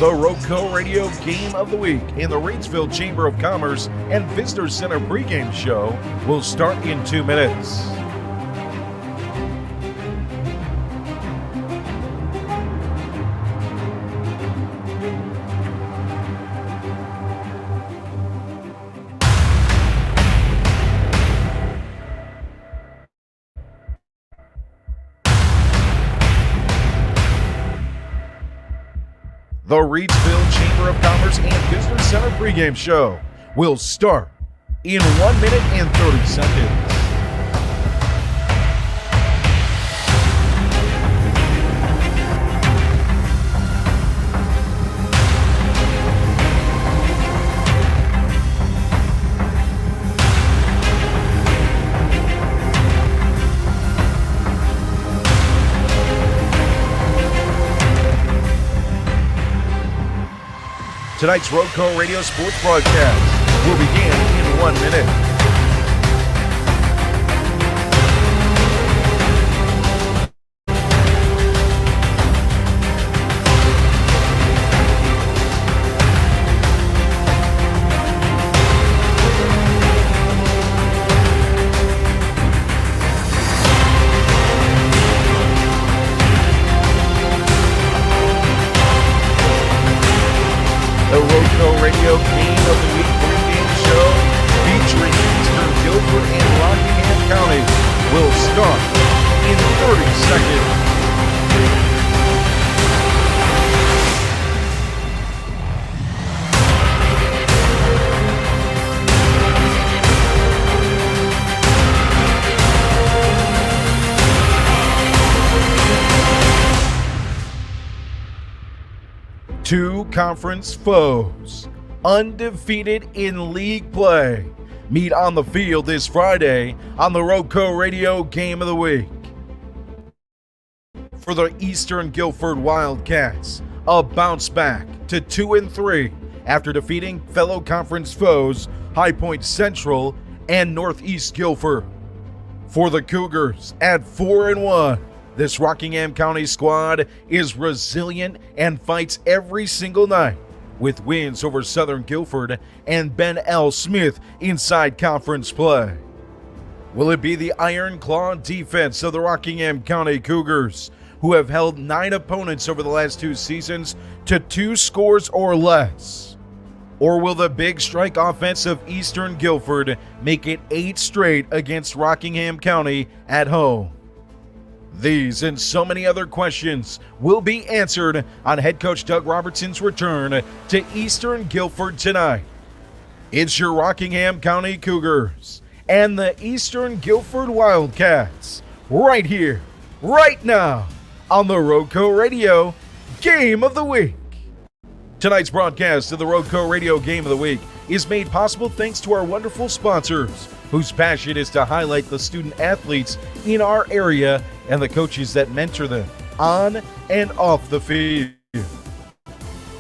The RoCo Radio Game of the Week in the Reidsville Chamber of Commerce and Visitor Center pregame show will start in 2 minutes. The Reidsville Chamber of Commerce and Visitor Center pregame show will start in 1 minute and 30 seconds. Tonight's RoCo Radio Sports broadcast will begin in 1 minute. The RoCo Radio Game of the Week pregame show featuring Eastern Guilford and Rockingham County will start in 30 seconds. Two conference foes, undefeated in league play, meet on the field this Friday on the RoCo Radio Game of the Week. For the Eastern Guilford Wildcats, a bounce back to 2-3 after defeating fellow conference foes High Point Central and Northeast Guilford. For the Cougars at 4-1, this Rockingham County squad is resilient and fights every single night with wins over Southern Guilford and Ben L. Smith inside conference play. Will it be the Iron Claw defense of the Rockingham County Cougars, who have held 9 opponents over the last 2 seasons to 2 scores or less? Or will the big strike offense of Eastern Guilford make it 8 straight against Rockingham County at home? These and so many other questions will be answered on head coach Doug Robertson's return to Eastern Guilford tonight. It's your Rockingham County Cougars and the Eastern Guilford Wildcats right here, right now on the RoCo Radio Game of the Week. Tonight's broadcast of the RoCo Radio Game of the Week is made possible thanks to our wonderful sponsors, whose passion is to highlight the student athletes in our area and the coaches that mentor them on and off the field.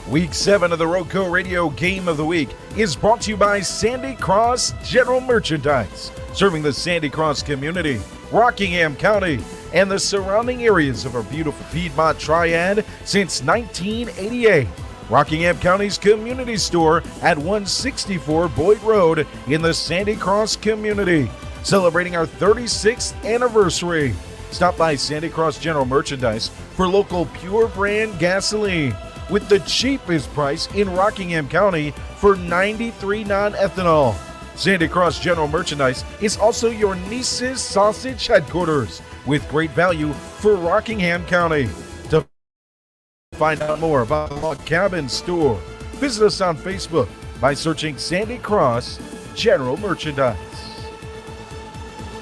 Week 7 of the RoCo Radio Game of the Week is brought to you by Sandy Cross General Merchandise, serving the Sandy Cross community, Rockingham County, and the surrounding areas of our beautiful Piedmont Triad since 1988. Rockingham County's community store at 164 Boyd Road in the Sandy Cross community, celebrating our 36th anniversary. Stop by Sandy Cross General Merchandise for local pure brand gasoline with the cheapest price in Rockingham County for 93 non-ethanol. Sandy Cross General Merchandise is also your niece's sausage headquarters with great value for Rockingham County. To find out more about the Log Cabin store, visit us on Facebook by searching Sandy Cross General Merchandise.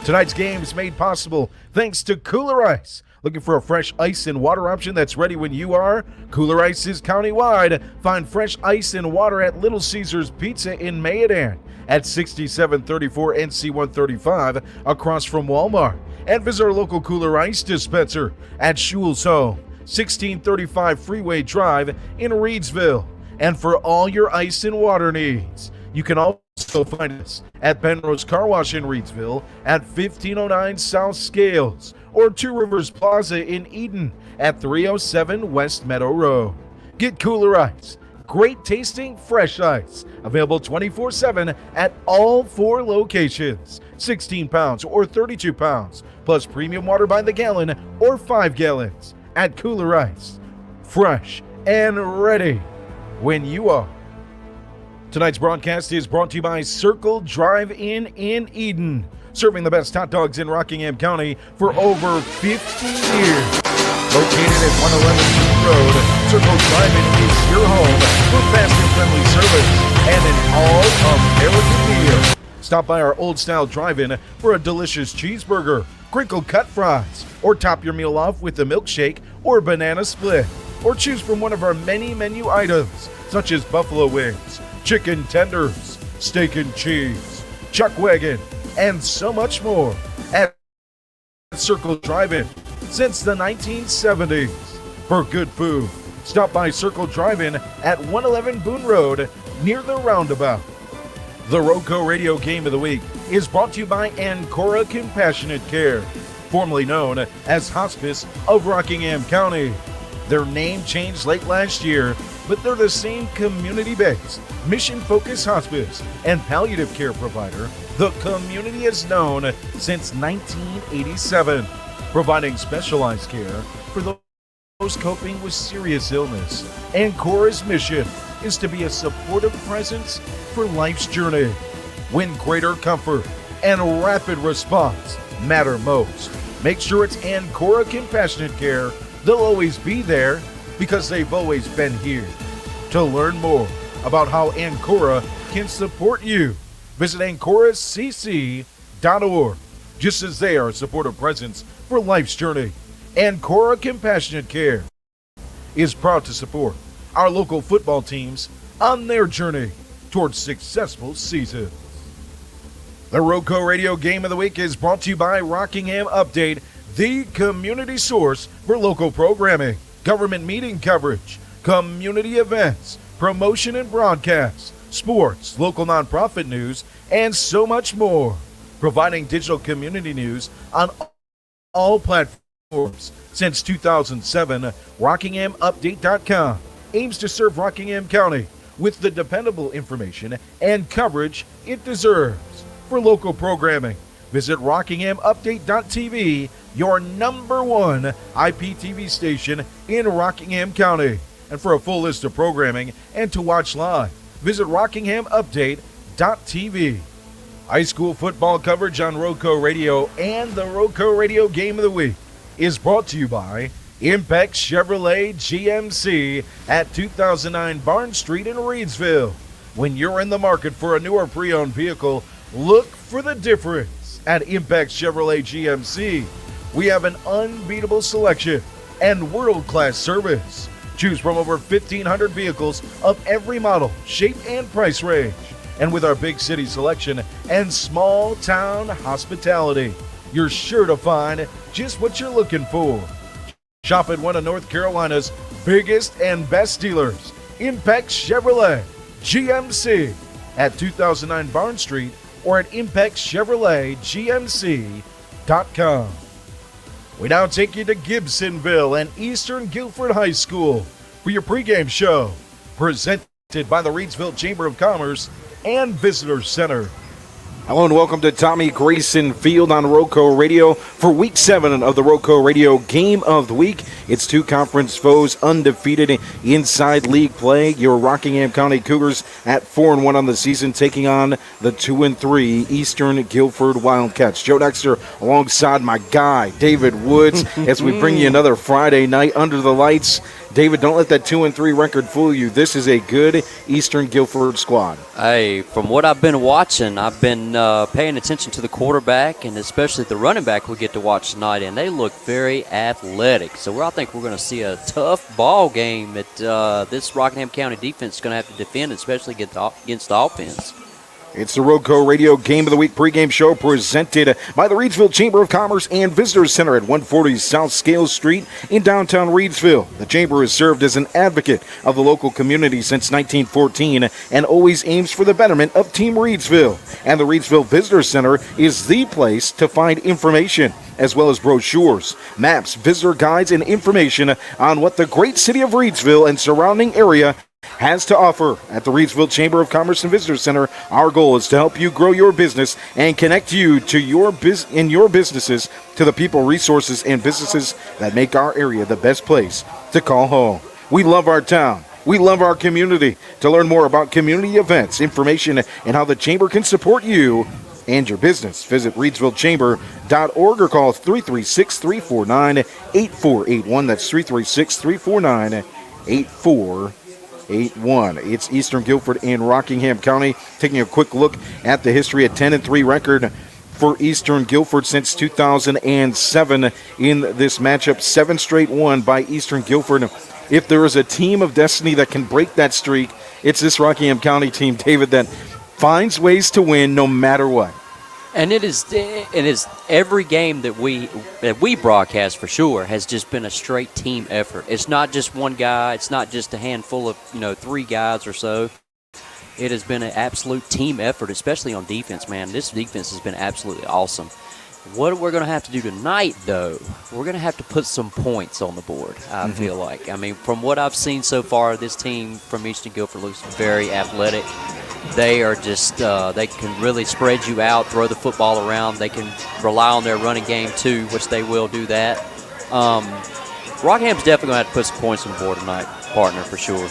Tonight's game is made possible thanks to Kooler Ice. Looking for a fresh ice and water option that's ready when you are? Kooler Ice is countywide. Find fresh ice and water at Little Caesars Pizza in Mayodan at 6734 NC 135 across from Walmart. And visit our local Kooler Ice dispenser at Schul's Home, 1635 Freeway Drive in Reidsville. And for all your ice and water needs, you can also find us at Penrose Car Wash in Reidsville at 1509 South Scales, or Two Rivers Plaza in Eden at 307 West Meadow Road. Get Kooler Ice. Great tasting, fresh ice. Available 24/7 at all 4 locations. 16 pounds or 32 pounds, plus premium water by the gallon or 5 gallons. At Kooler Ice. Fresh and ready when you are. Tonight's broadcast is brought to you by Circle Drive-In in Eden, serving the best hot dogs in Rockingham County for over 50 years. Located at 111 Beach Road, Circle Drive-In is your home for fast and friendly service and an all-American meal. Stop by our old-style drive-in for a delicious cheeseburger, crinkle cut fries, or top your meal off with a milkshake or banana split. Or choose from one of our many menu items, such as buffalo wings, chicken tenders, steak and cheese, chuck wagon, and so much more at Circle Drive-In since the 1970s. For good food, stop by Circle Drive-In at 111 Boone Road near the roundabout. The RoCo Radio Game of the Week is brought to you by Ancora Compassionate Care, formerly known as Hospice of Rockingham County. Their name changed late last year, but they're the same community-based, mission-focused hospice and palliative care provider the community has known since 1987, providing specialized care for those coping with serious illness. Ancora's mission is to be a supportive presence for life's journey when greater comfort and rapid response matter most. Make sure it's Ancora Compassionate Care. They'll always be there because they've always been here. To learn more about how Ancora can support you, visit AncoraCC.org. Just as they are a supportive presence for life's journey, Ancora Compassionate Care is proud to support our local football teams on their journey towards successful seasons. The RoCo Radio Game of the Week is brought to you by Rockingham Update, the community source for local programming, government meeting coverage, community events, promotion and broadcasts, sports, local nonprofit news, and so much more. Providing digital community news on all platforms since 2007, RockinghamUpdate.com aims to serve Rockingham County with the dependable information and coverage it deserves. For local programming, visit RockinghamUpdate.tv, your #1 IPTV station in Rockingham County. And for a full list of programming and to watch live, visit RockinghamUpdate.tv. High school football coverage on RoCo Radio and the RoCo Radio Game of the Week is brought to you by Impex Chevrolet GMC at 2009 Barn Street in Reidsville. When you're in the market for a new or pre-owned vehicle, look for the difference at Impex Chevrolet GMC. We have an unbeatable selection and world-class service. Choose from over 1,500 vehicles of every model, shape, and price range. And with our big city selection and small town hospitality, you're sure to find just what you're looking for. Shop at one of North Carolina's biggest and best dealers, Impex Chevrolet GMC at 2009 Barn Street or at ImpexChevroletGMC.com. We now take you to Gibsonville and Eastern Guilford High School for your pregame show, presented by the Reidsville Chamber of Commerce and Visitor Center. Hello and welcome to Tommy Grayson Field on RoCo Radio for Week 7 of the RoCo Radio Game of the Week. It's two conference foes undefeated inside league play. Your Rockingham County Cougars at 4-1 on the season, taking on the 2-3 Eastern Guilford Wildcats. Joe Dexter alongside my guy, David Woods, as we bring you another Friday night under the lights. David, don't let that 2-3 record fool you. This is a good Eastern Guilford squad. Hey, from what I've been watching, I've been paying attention to the quarterback and especially the running back we get to watch tonight, and they look very athletic. So I think we're going to see a tough ball game that this Rockingham County defense is going to have to defend, especially against the offense. It's the RoCo Radio Game of the Week pregame show presented by the Reidsville Chamber of Commerce and Visitors Center at 140 South Scales Street in downtown Reidsville. The Chamber has served as an advocate of the local community since 1914 and always aims for the betterment of Team Reidsville. And the Reidsville Visitors Center is the place to find information, as well as brochures, maps, visitor guides, and information on what the great city of Reidsville and surrounding area has to offer. At the Reidsville Chamber of Commerce and Visitor Center, our goal is to help you grow your business and connect you to your businesses to the people, resources, and businesses that make our area the best place to call home. We love our town. We love our community. To learn more about community events, information, and how the Chamber can support you and your business, visit reidsvillechamber.org or call 336-349-8481. That's 336-349-8481. It's Eastern Guilford and Rockingham County. Taking a quick look at the history, a 10-3 record for Eastern Guilford since 2007 in this matchup. 7 straight won by Eastern Guilford. If there is a team of destiny that can break that streak, it's this Rockingham County team, David, that finds ways to win no matter what. And it is every game that we broadcast for sure has just been a straight team effort. It's not just one guy. It's not just a handful of 3 guys or so. It has been an absolute team effort, especially on defense, man. This defense has been absolutely awesome. What we're going to have to do tonight, though, we're going to have to put some points on the board, I feel like. I mean, from what I've seen so far, this team from Eastern Guilford looks very athletic. They are just, they can really spread you out, throw the football around. They can rely on their running game, too, which they will do that. Rockham's definitely going to have to put some points on the board tonight, partner, for sure.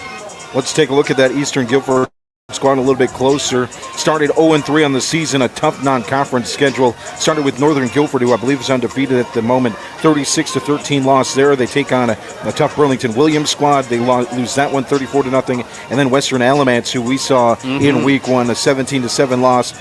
Let's take a look at that Eastern Guilford squad a little bit closer. Started 0-3 on the season, a tough non-conference schedule. Started with Northern Guilford, who I believe is undefeated at the moment. 36-13 loss there. They take on a tough Burlington Williams squad. They lose that one 34-0. And then Western Alamance, who we saw in week 1, a 17-7 loss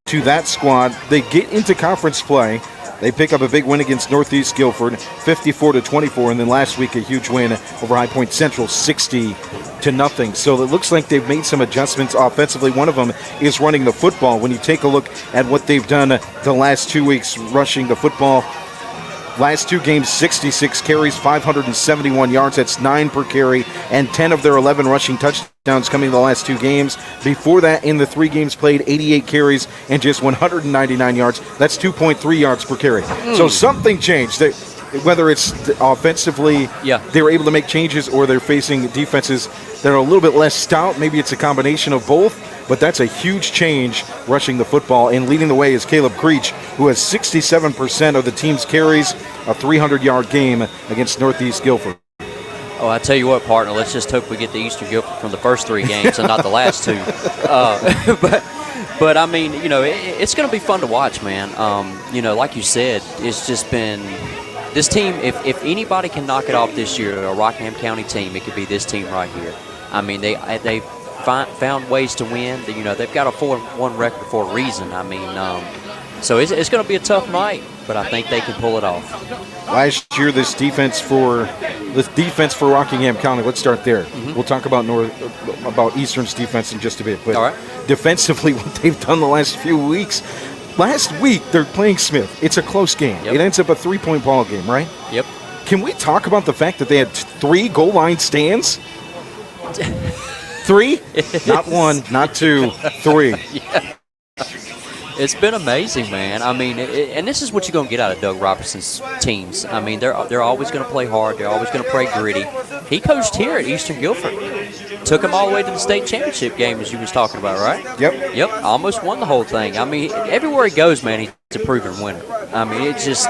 to that squad. They get into conference play. They pick up a big win against Northeast Guilford, 54-24, and then last week a huge win over High Point Central, 60-0. So it looks like they've made some adjustments offensively. One of them is running the football. When you take a look at what they've done the last 2 weeks, rushing the football, last 2 games, 66 carries, 571 yards. That's 9 per carry, and 10 of their 11 rushing touchdowns coming in the last 2 games. Before that, in the 3 games played, 88 carries and just 199 yards. That's 2.3 yards per carry. So something changed. Whether it's offensively, they're able to make changes, or they're facing defenses that are a little bit less stout. Maybe it's a combination of both, but that's a huge change rushing the football. And leading the way is Caleb Creech, who has 67% of the team's carries, a 300-yard game against Northeast Guilford. Oh, I tell you what, partner, let's just hope we get the Eastern Guilford from the first 3 games and not the last 2. But I mean, it's going to be fun to watch, man. Like you said, it's just been this team. If anybody can knock it off this year, a Rockingham County team, it could be this team right here. I mean, they found ways to win. They've got a 4-1 record for a reason. I mean, so it's going to be a tough night, but I think they can pull it off. Last year, this defense for Rockingham County. Let's start there. We'll talk about Eastern's defense in just a bit. But all right. Defensively, what they've done the last few weeks. Last week, they're playing Smith. It's a close game. Yep. It ends up a 3-point ball game, right? Yep. Can we talk about the fact that they had 3 goal line stands? 3? Not 1, not 2, 3. Yeah. It's been amazing, man. I mean, and this is what you're going to get out of Doug Robertson's teams. I mean, they're always going to play hard. They're always going to play gritty. He coached here at Eastern Guilford. Took him all the way to the state championship game, as you was talking about, right? Yep. Almost won the whole thing. I mean, everywhere he goes, man, he's a proven winner. I mean, it's just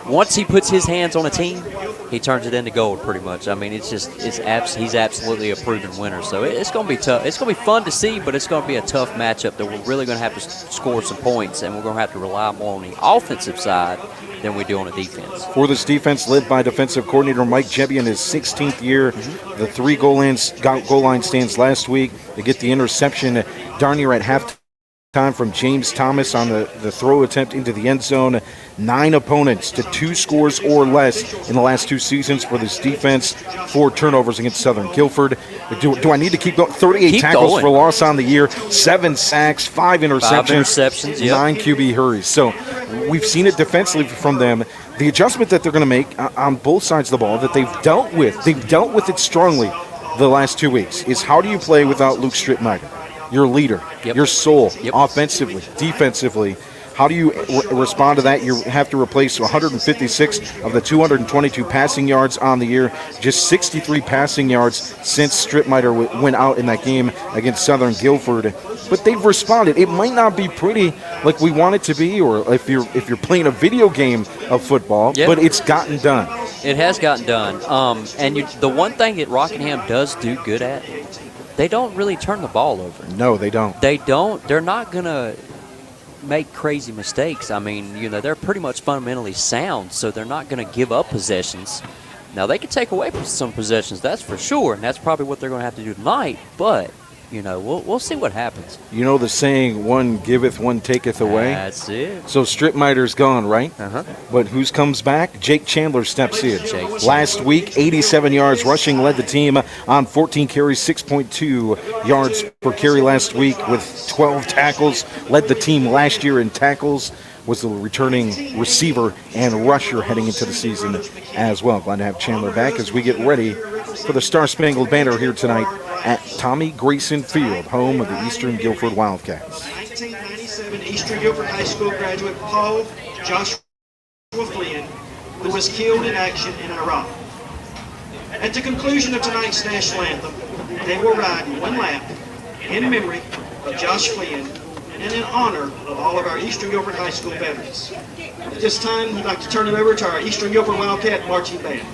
once he puts his hands on a team, he turns it into gold pretty much. I mean, he's absolutely a proven winner. So it's going to be tough. It's going to be fun to see, but it's going to be a tough matchup that we're really going to have to score some points, and we're going to have to rely more on the offensive side than we do on the defense. For this defense, led by defensive coordinator Mike Jebby in his 16th year, the 3 goal line stands last week. They get the interception darn near at halftime. time from James Thomas on the throw attempt into the end zone. 9 opponents to 2 scores or less in the last 2 seasons for this defense. 4 turnovers against Southern Guilford. Do I need to keep going? 38 tackles for loss on the year, 7 sacks, 5 interceptions, yep. 9 QB hurries. So we've seen it defensively from them. The adjustment that they're going to make on both sides of the ball that they've dealt with it strongly the last 2 weeks, is how do you play without Luke Strittmacher, your leader, your soul, offensively, defensively? How do you respond to that? You have to replace 156 of the 222 passing yards on the year, just 63 passing yards since Strittmacher went out in that game against Southern Guilford. But they've responded. It might not be pretty like we want it to be, or if you're playing a video game of football, but it's gotten done. It has gotten done. The one thing that Rockingham does do good at, they don't really turn the ball over. No, they don't. They don't. They're not going to make crazy mistakes. I mean, they're pretty much fundamentally sound, so they're not going to give up possessions. Now, they can take away some possessions, that's for sure, and that's probably what they're going to have to do tonight, but we'll see what happens. You know the saying, one giveth, one taketh away? That's it. So Strittmacher's gone, right? Uh-huh. But who comes back? Jake Chandler steps in. Last Chandler. week, 87 yards rushing, led the team on 14 carries, 6.2 yards per carry last week with 12 tackles. Led the team last year in tackles. Was the returning receiver and rusher heading into the season as well. Glad to have Chandler back as we get ready for the Star Spangled Banner here tonight at Tommy Grayson Field, home of the Eastern Guilford Wildcats. 1997 Eastern Guilford High School graduate Paul Joshua Flynn, who was killed in action in Iraq. At the conclusion of tonight's national anthem, they will ride one lap in memory of Josh Flynn and in honor of all of our Eastern Guilford High School veterans. At this time, we'd like to turn it over to our Eastern Guilford Wildcat Marching Band.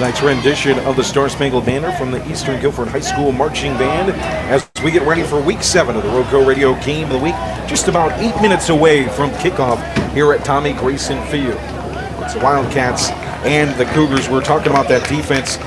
Tonight's rendition of the Star Spangled Banner from the Eastern Guilford High School Marching Band as we get ready for Week 7 of the RoCo Radio Game of the Week. Just about 8 minutes away from kickoff here at Tommy Grayson Field. It's the Wildcats and the Cougars. We're talking about that defense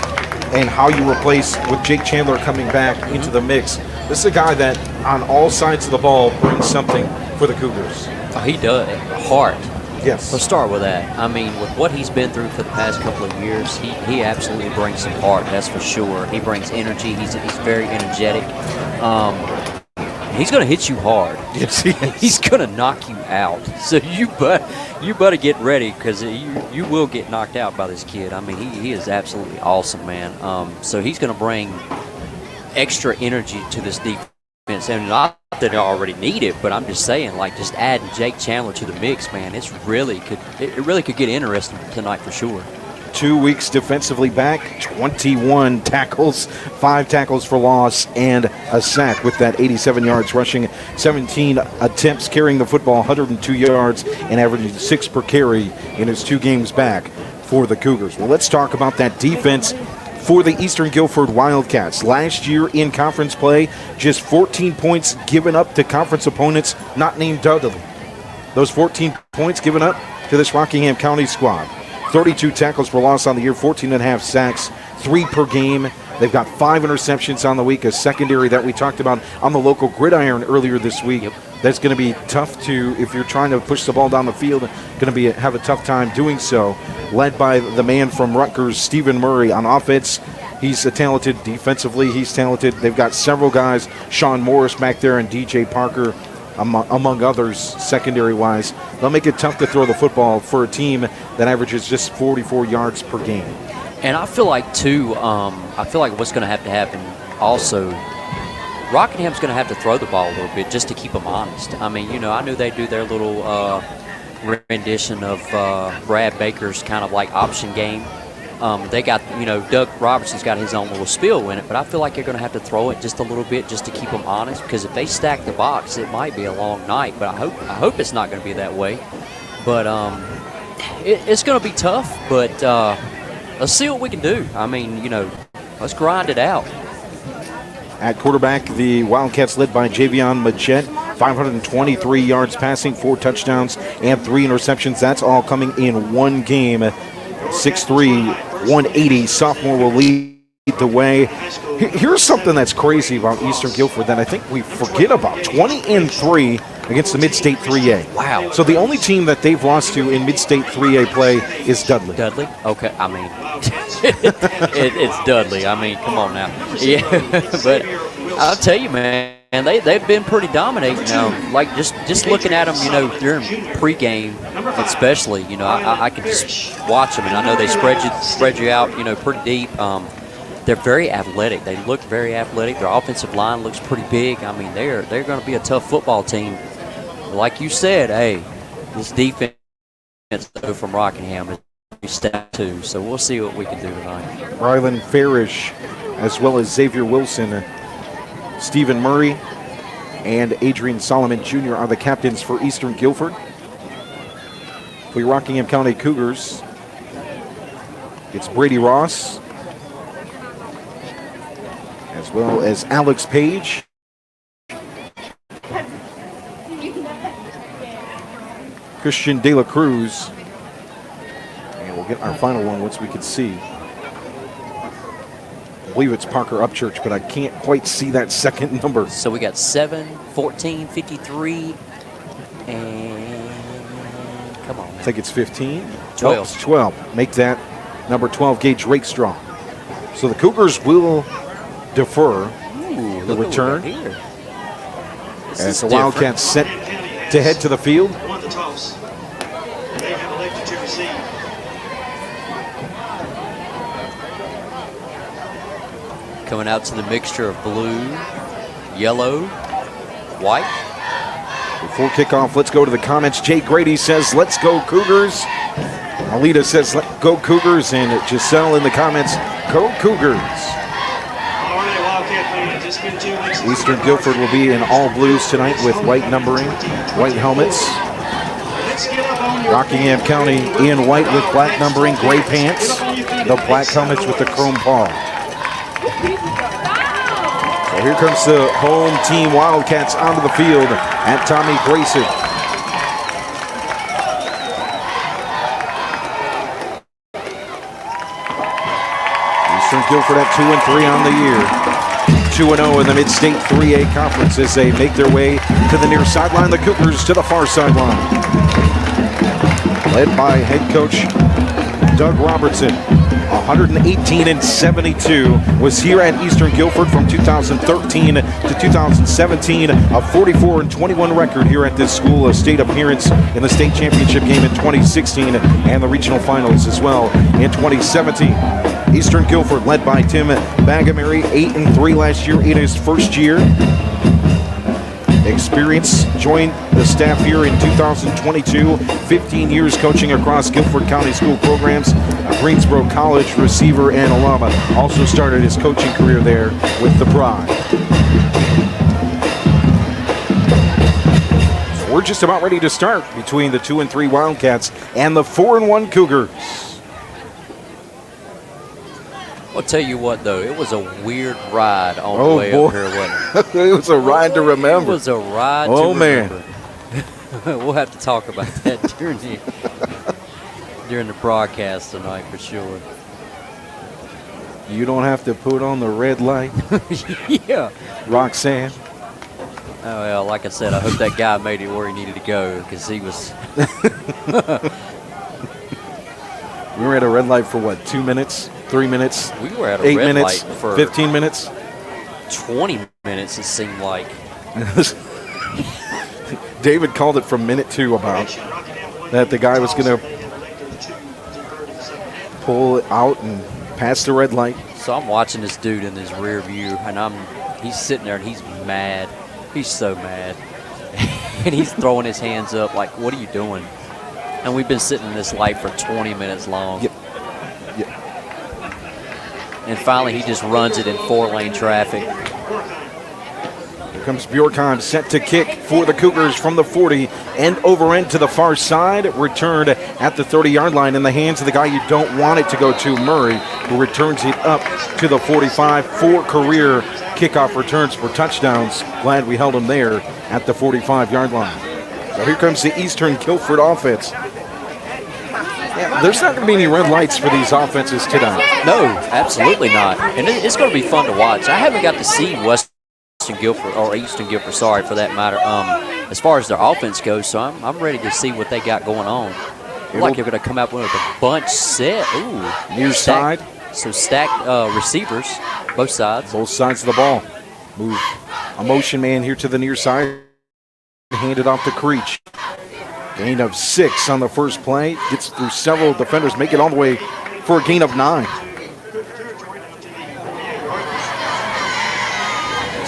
and how you replace with Jake Chandler coming back into the mix. This is a guy that on all sides of the ball brings something for the Cougars. Oh, he does. Heart. Yes. Let's start with that. I mean, with what he's been through for the past couple of years, he absolutely brings some heart, that's for sure. He brings energy. He's very energetic. He's going to hit you hard. Yes, he is. He's going to knock you out. So you better get ready because you will get knocked out by this kid. I mean, he is absolutely awesome, man. So he's going to bring extra energy to this defense. And not that they already need it, but I'm just saying, like, just adding Jake Chandler to the mix, man, it really could get interesting tonight for sure. 2 weeks defensively back, 21 tackles, 5 tackles for loss, and a sack with that 87 yards rushing, 17 attempts carrying the football, 102 yards, and averaging 6 per carry in his 2 games back for the Cougars. Well, let's talk about that defense for the Eastern Guilford Wildcats. Last year in conference play, just 14 points given up to conference opponents not named Dudley. Those 14 points given up to this Rockingham County squad. 32 tackles for loss on the year, 14.5 sacks, 3 per game. They've got 5 interceptions on the week, a secondary that we talked about on the local gridiron earlier this week. Yep. That's going to be tough to, if you're trying to push the ball down the field, going to have a tough time doing so. Led by the man from Rutgers, Stephen Murray. On offense, he's talented. Defensively, he's talented. They've got several guys, Sean Morris back there and DJ Parker, among others, secondary-wise. They'll make it tough to throw the football for a team that averages just 44 yards per game. And I feel like, too, what's going to happen also, Rockingham's going to have to throw the ball a little bit just to keep them honest. I mean, I knew they do their little rendition of Brad Baker's kind of like option game. They got, Doug Robertson's got his own little spiel in it, but I feel like they're going to have to throw it just a little bit just to keep them honest, because if they stack the box, it might be a long night, but I hope it's not going to be that way. But it's going to be tough, but let's see what we can do. I mean, let's grind it out. At quarterback, the Wildcats led by Javion Machette, 523 yards passing, 4 touchdowns, and 3 interceptions. That's all coming in one game. 6'3", 180, sophomore will lead the way. Here's something that's crazy about Eastern Guilford that I think we forget about. 20-3 against the Mid-State 3A. Wow. So the only team that they've lost to in Mid-State 3A play is Dudley. Dudley? Okay, I mean, it's Dudley. I mean, come on now. Yeah, but I'll tell you, man, they've been pretty dominating. Like just looking at them, during pregame, especially, I can just watch them, and I know they spread you out, pretty deep. They're very athletic. They look very athletic. Their offensive line looks pretty big. I mean, they're going to be a tough football team. Like you said, hey, this defense from Rockingham is step 2, so we'll see what we can do tonight. Rylan Farish, as well as Xavier Wilson, Stephen Murray, and Adrian Solomon Jr. are the captains for Eastern Guilford. For your Rockingham County Cougars, it's Brady Ross, as well as Alex Page. Christian De La Cruz. And we'll get our final one once we can see. I believe it's Parker Upchurch, but I can't quite see that second number. So we got 7, 14, 53, and come on, man. I think it's 15. 12. Oh, it's 12. Make that number 12, Gage Rakestraw. So the Cougars will defer the return as the Wildcats set to head to the field. Won the toss. They have elected to receive. Coming out to the mixture of blue, yellow, white. Before kickoff, let's go to the comments. Jay Grady says, "Let's go Cougars." Alita says, "Let go Cougars," and Giselle in the comments, "Go Cougars." All right, Wildcat fans, it's been 2 weeks. Eastern Guilford will be in all blues tonight with white numbering, white helmets. Let's get up on your Rockingham County in white with black numbering, gray pants, the black helmets with the chrome paw. So here comes the home team Wildcats onto the field at Tommy Grayson. Eastern Guilford at 2-3 on the year. 2-0 in the Mid-State 3A Conference as they make their way to the near sideline. The Cougars to the far sideline. Led by head coach Doug Robertson. 118-72 was here at Eastern Guilford from 2013 to 2017. A 44-21 record here at this school. A state appearance in the state championship game in 2016 and the regional finals as well in 2017. Eastern Guilford led by Tim Bagamary, 8-3 last year in his first year. Experience joined the staff here in 2022. 15 years coaching across Guilford County school programs. A Greensboro College receiver and alum. Also started his coaching career there with the Pride. So we're just about ready to start between the 2-3 Wildcats and the 4-1 Cougars. I'll tell you what, though, it was a weird ride on the way up here, wasn't it? It was a ride to remember. It was a ride to remember. We'll have to talk about that during the during the broadcast tonight for sure. You don't have to put on the red light. Yeah. Roxanne. Oh, well, like I said, I hope that guy made it where he needed to go because he was. We were at a red light for what, 2 minutes, 3 minutes? We were at a 8 red minutes, light for 15 minutes? 20 minutes, it seemed like. David called it from minute 2 about that the guy was going to pull it out and pass the red light. So I'm watching this dude in his rear view, and he's sitting there and he's mad. He's so mad. And he's throwing his hands up like, what are you doing? And we've been sitting in this light for 20 minutes long. Yep. And finally, he just runs it in 4-lane traffic. Here comes Bjorkheim, set to kick for the Cougars from the 40 and over end to the far side. Returned at the 30-yard line in the hands of the guy you don't want it to go to, Murray, who returns it up to the 45. 4 career kickoff returns for touchdowns. Glad we held him there at the 45-yard line. So here comes the Eastern Guilford offense. Yeah, there's not going to be any red lights for these offenses tonight. No, absolutely not. And it's going to be fun to watch. I haven't got to see Western Guilford, or Eastern Guilford, sorry, for that matter, as far as their offense goes. So I'm ready to see what they got going on. Like they're going to come out with a bunch set. Ooh. Near side. So stacked receivers, both sides. Both sides of the ball. Move a motion man here to the near side. Hand it off to Creech. Gain of 6 on the first play. Gets through several defenders. Make it all the way for a gain of 9.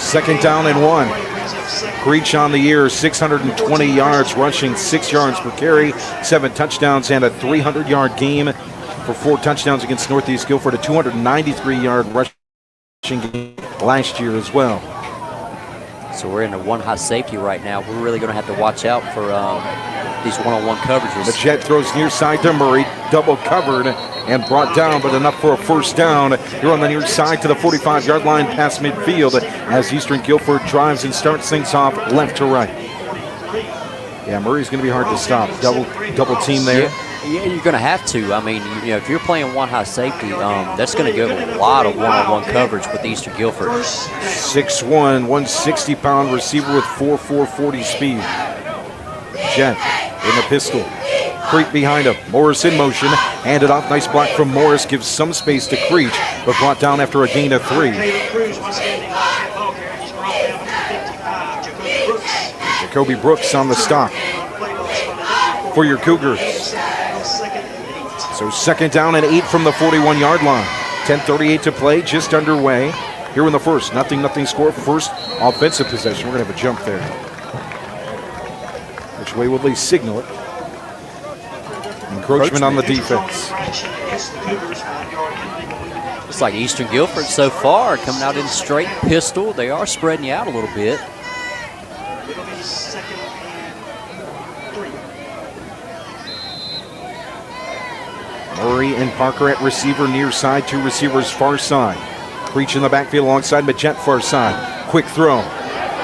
Second down and 1. Creech on the year, 620 yards, rushing 6 yards per carry, 7 touchdowns, and a 300-yard game for 4 touchdowns against Northeast Guilford, a 293-yard rushing game last year as well. So we're in a one high safety right now. We're really going to have to watch out for these one-on-one coverages. The jet throws near side to Murray, double covered and brought down, but enough for a first down. Here on the near side to the 45-yard line past midfield as Eastern Guilford drives and starts things off left to right. Yeah, Murray's going to be hard to stop. Double team there. Yeah, you're going to have to. I mean, if you're playing one high safety, that's going to give a lot of one-on-one coverage with Eastern Guilford. 6'1", 160-pound receiver with 4.40 speed. Jet in the pistol. Creek behind him. Morris in motion. Handed off. Nice block from Morris. Gives some space to Creech, but brought down after a gain of 3. Jacoby Brooks on the stop for your Cougars. So second down and 8 from the 41-yard line. 10:38 to play, just underway. Here in the first, nothing score. First offensive possession. We're going to have a jump there. Which way will they signal it? Encroachment on the defense. It's like Eastern Guilford so far coming out in straight pistol. They are spreading you out a little bit. Murray and Parker at receiver near side, 2 receivers far side. Creech in the backfield alongside Majet far side. Quick throw.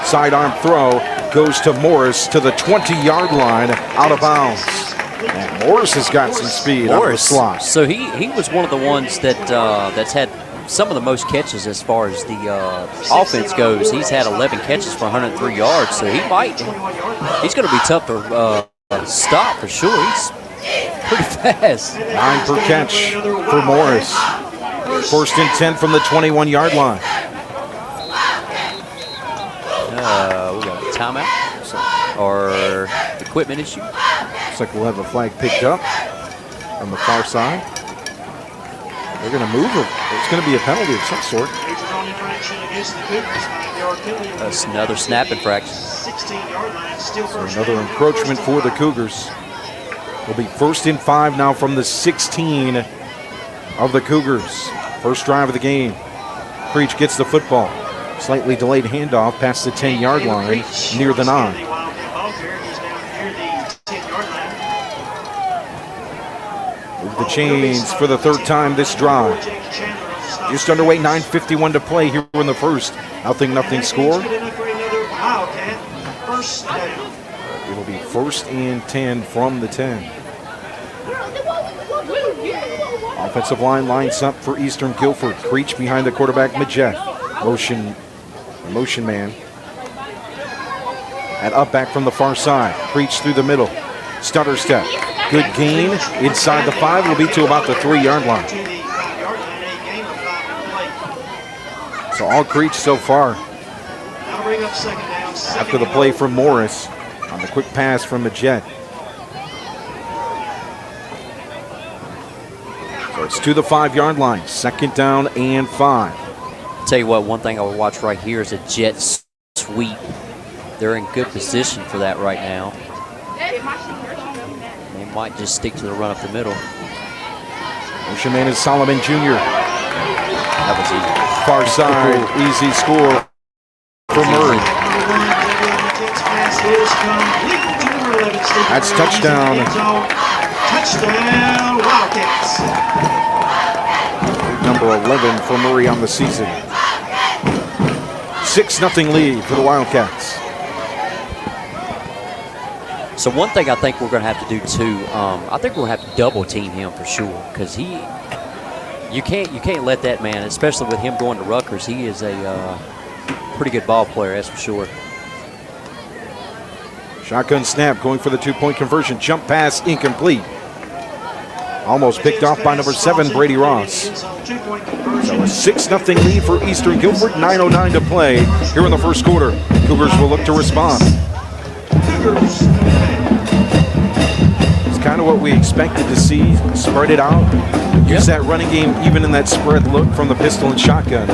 Sidearm throw goes to Morris to the 20-yard line, out of bounds. And Morris has got some speed on the slot. So he was one of the ones that's had some of the most catches as far as the offense goes. He's had 11 catches for 103 yards, so he's going to be tough to stop for sure. He's pretty fast. 9 per catch for Morris. First and 10 from the 21-yard line. We got a timeout or equipment issue. Looks like we'll have a flag picked up on the far side. They're going to move it. It's going to be a penalty of some sort. That's another snap infraction. So another encroachment for the Cougars. Will be first and 5 now from the 16 of the Cougars. First drive of the game. Creech gets the football. Slightly delayed handoff past the 10-yard line near the 9. Move the chains for the 3rd time this drive. Just underway, 9:51 to play here in the first. Nothing score. It'll be first and 10 from the 10. Offensive line lines up for Eastern Guilford. Creech behind the quarterback, Majek. Motion man. And up back from the far side. Creech through the middle. Stutter step. Good gain inside the 5, will be to about the 3-yard line. So all Creech so far. After the play from Morris on the quick pass from Majek. So it's to the 5-yard line. 2nd down and 5. Tell you what, one thing I would watch right here is a jet sweep. They're in good position for that right now. They might just stick to the run up the middle. Motion man is Solomon Jr. That was easy. Far side, easy score for Murray. That's touchdown. Touchdown, Wildcats. Number 11 for Murray on the season. 6-0 lead for the Wildcats. So one thing I think we're going to have to do too, I think we're going to have to double team him for sure, because you can't let that man, especially with him going to Rutgers. He is a pretty good ball player, that's for sure. Shotgun snap, going for the 2-point conversion. Jump pass incomplete. Almost picked off by number 7, Brady Ross. So a 6-0 lead for Eastern Guilford. 9:09 to play here in the first quarter. Cougars will look to respond. It's kind of what we expected to see. Spread it out. Use that running game even in that spread look from the pistol and shotgun.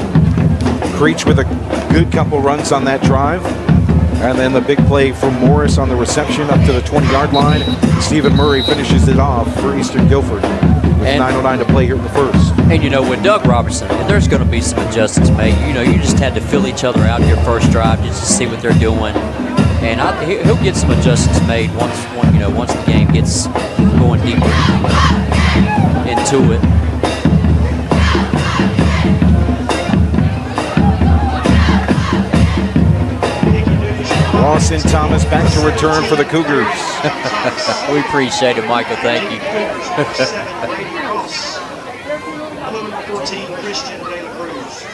Creech with a good couple runs on that drive. And then the big play from Morris on the reception up to the 20-yard line. Stephen Murray finishes it off for Eastern Guilford with 9:09 to play here in the first. And you know, with Doug Robertson, there's going to be some adjustments made. You know, you just had to fill each other out your first drive just to see what they're doing. And he'll get some adjustments made once the game gets going deeper into it. Ross and Thomas back to return for the Cougars. We appreciate it, Michael. Thank you. 14, Christian De La Cruz.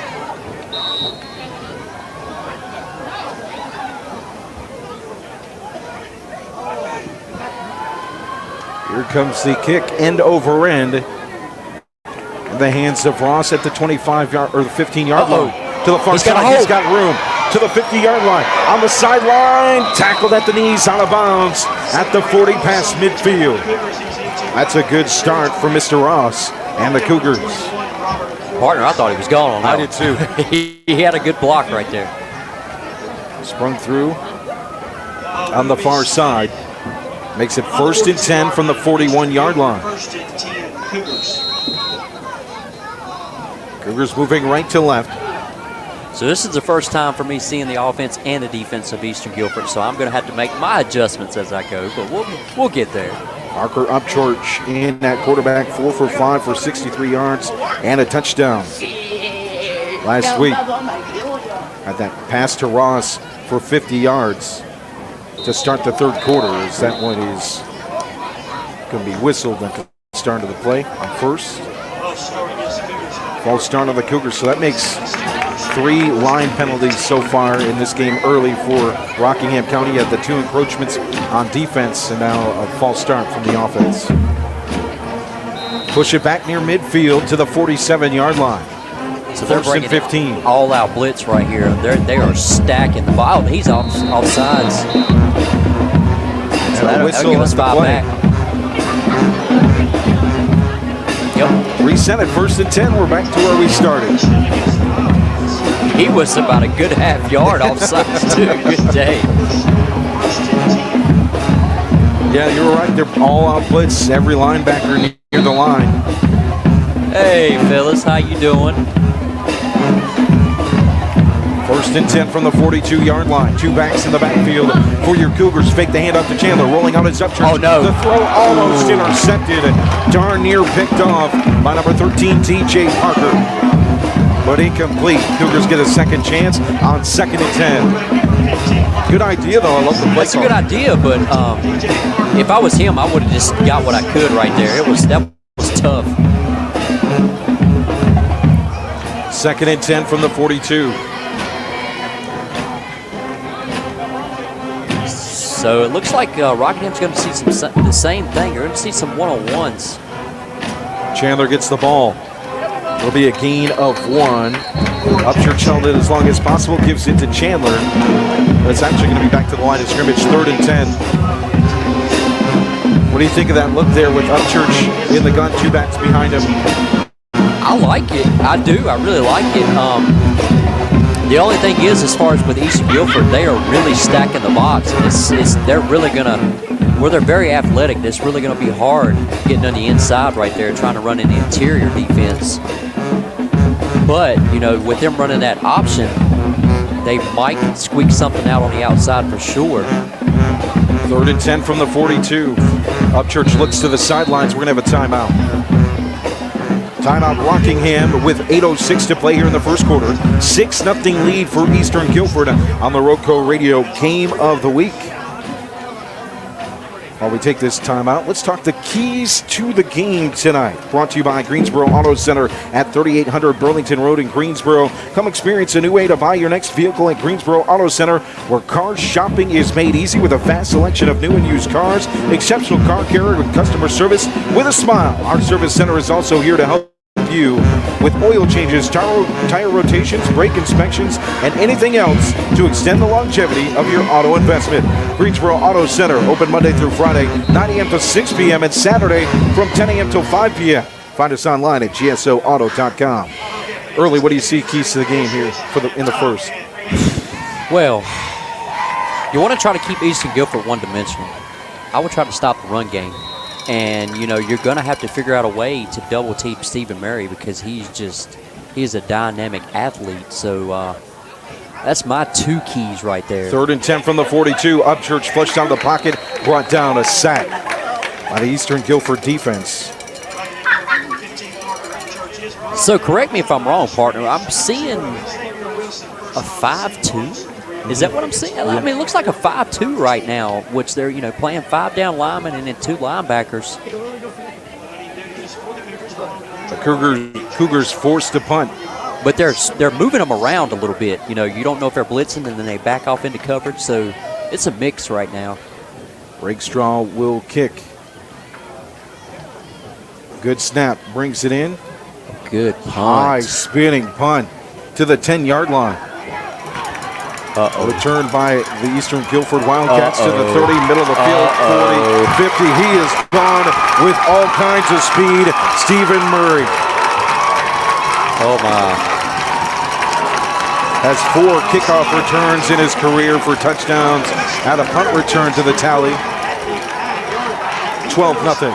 Here comes the kick, end over end. In the hands of Ross at the 25-yard or the 15-yard line. To the far side, he's got room. To the 50-yard line. On the sideline, tackled at the knees, out of bounds at the 40 past midfield. That's a good start for Mr. Ross and the Cougars. Partner, I thought he was gone on that. I did too. He had a good block right there. Sprung through on the far side. Makes it 1st and 10 from the 41-yard line. 1st and 10, Cougars. Cougars moving right to left. So this is the first time for me seeing the offense and the defense of Eastern Guilford, so I'm going to have to make my adjustments as I go, but we'll get there. Parker Upchurch in at quarterback, 4 for 5 for 63 yards and a touchdown. Last week, had that pass to Ross for 50 yards to start the third quarter. Is that what is going to be whistled at the start of the play on first? False start of the Cougars, so that makes 3 line penalties so far in this game early for Rockingham County. You have the 2 encroachments on defense and now a false start from the offense. Push it back near midfield to the 47-yard line. So they're 1st and 15. All-out blitz right here. They are stacking the ball. Oh, he's off sides. So that'll give us 5 back. Yep. Reset at 1st and 10. We're back to where we started. He was about a good half yard off sides too. Good day. Yeah, you're right. They're all out blitz. Every linebacker near the line. Hey, fellas, how you doing? 1st and 10 from the 42-yard line. 2 backs in the backfield for your Cougars. Fake the handoff to Chandler. Rolling out his Upchurch. Oh, no. The throw almost intercepted. Darn near picked off by number 13, T.J. Parker. But incomplete. Cougars get a second chance on 2nd and 10. Good idea, though. I love the play. That's a good idea, but if I was him, I would have just got what I could right there. That tough. 2nd and 10 from the 42. So it looks like Rockingham's going to see the same thing. You're going to see some one-on-ones. Chandler gets the ball. It'll be a gain of 1. Upchurch held it as long as possible, gives it to Chandler. But it's actually going to be back to the line of scrimmage, 3rd and 10. What do you think of that look there with Upchurch in the gun, 2 backs behind him? I like it. I do. I really like it. The only thing is, as far as with Eastern Guilford, they are really stacking the box. They're really going to, where they're very athletic, it's really going to be hard getting on the inside right there, trying to run in the interior defense. But, you know, with them running that option, they might squeak something out on the outside for sure. 3rd and 10 from the 42. Upchurch looks to the sidelines. We're going to have a timeout. Timeout Rockingham with 8:06 to play here in the first quarter. 6-0 lead for Eastern Guilford on the RoCo Radio Game of the Week. While we take this timeout, let's talk the keys to the game tonight. Brought to you by Greensboro Auto Center at 3800 Burlington Road in Greensboro. Come experience a new way to buy your next vehicle at Greensboro Auto Center, where car shopping is made easy with a vast selection of new and used cars, exceptional car care with customer service with a smile. Our service center is also here to help you with oil changes, tire rotations, brake inspections, and anything else to extend the longevity of your auto investment. Greensboro Auto Center, open Monday through Friday, 9 a.m. to 6 p.m. and Saturday from 10 a.m. till 5 p.m. Find us online at gsoauto.com. Early, what do you see keys to the game here in the first? Well, you want to try to keep Eastern Guilford one-dimensional. I would try to stop the run game. And, you know, you're going to have to figure out a way to double-team Stephen Murray because he's a dynamic athlete. So that's my 2 keys right there. 3rd and 10 from the 42. Upchurch flushed out of the pocket, brought down a sack by the Eastern Guilford defense. So correct me if I'm wrong, partner. I'm seeing a 5-2. Is that what I'm seeing? I mean, it looks like a 5-2 right now, which they're, you know, playing 5 down linemen and then 2 linebackers. The Cougars forced to punt. But they're moving them around a little bit. You know, you don't know if they're blitzing and then they back off into coverage. So it's a mix right now. Rakestraw will kick. Good snap, brings it in. Good punt. High spinning punt to the 10-yard line. Returned by the Eastern Guilford Wildcats to the 30, middle of the field, 40, 50. He is gone with all kinds of speed. Stephen Murray. Oh, my. Has 4 kickoff returns in his career for touchdowns. Add a punt return to the tally. 12-0.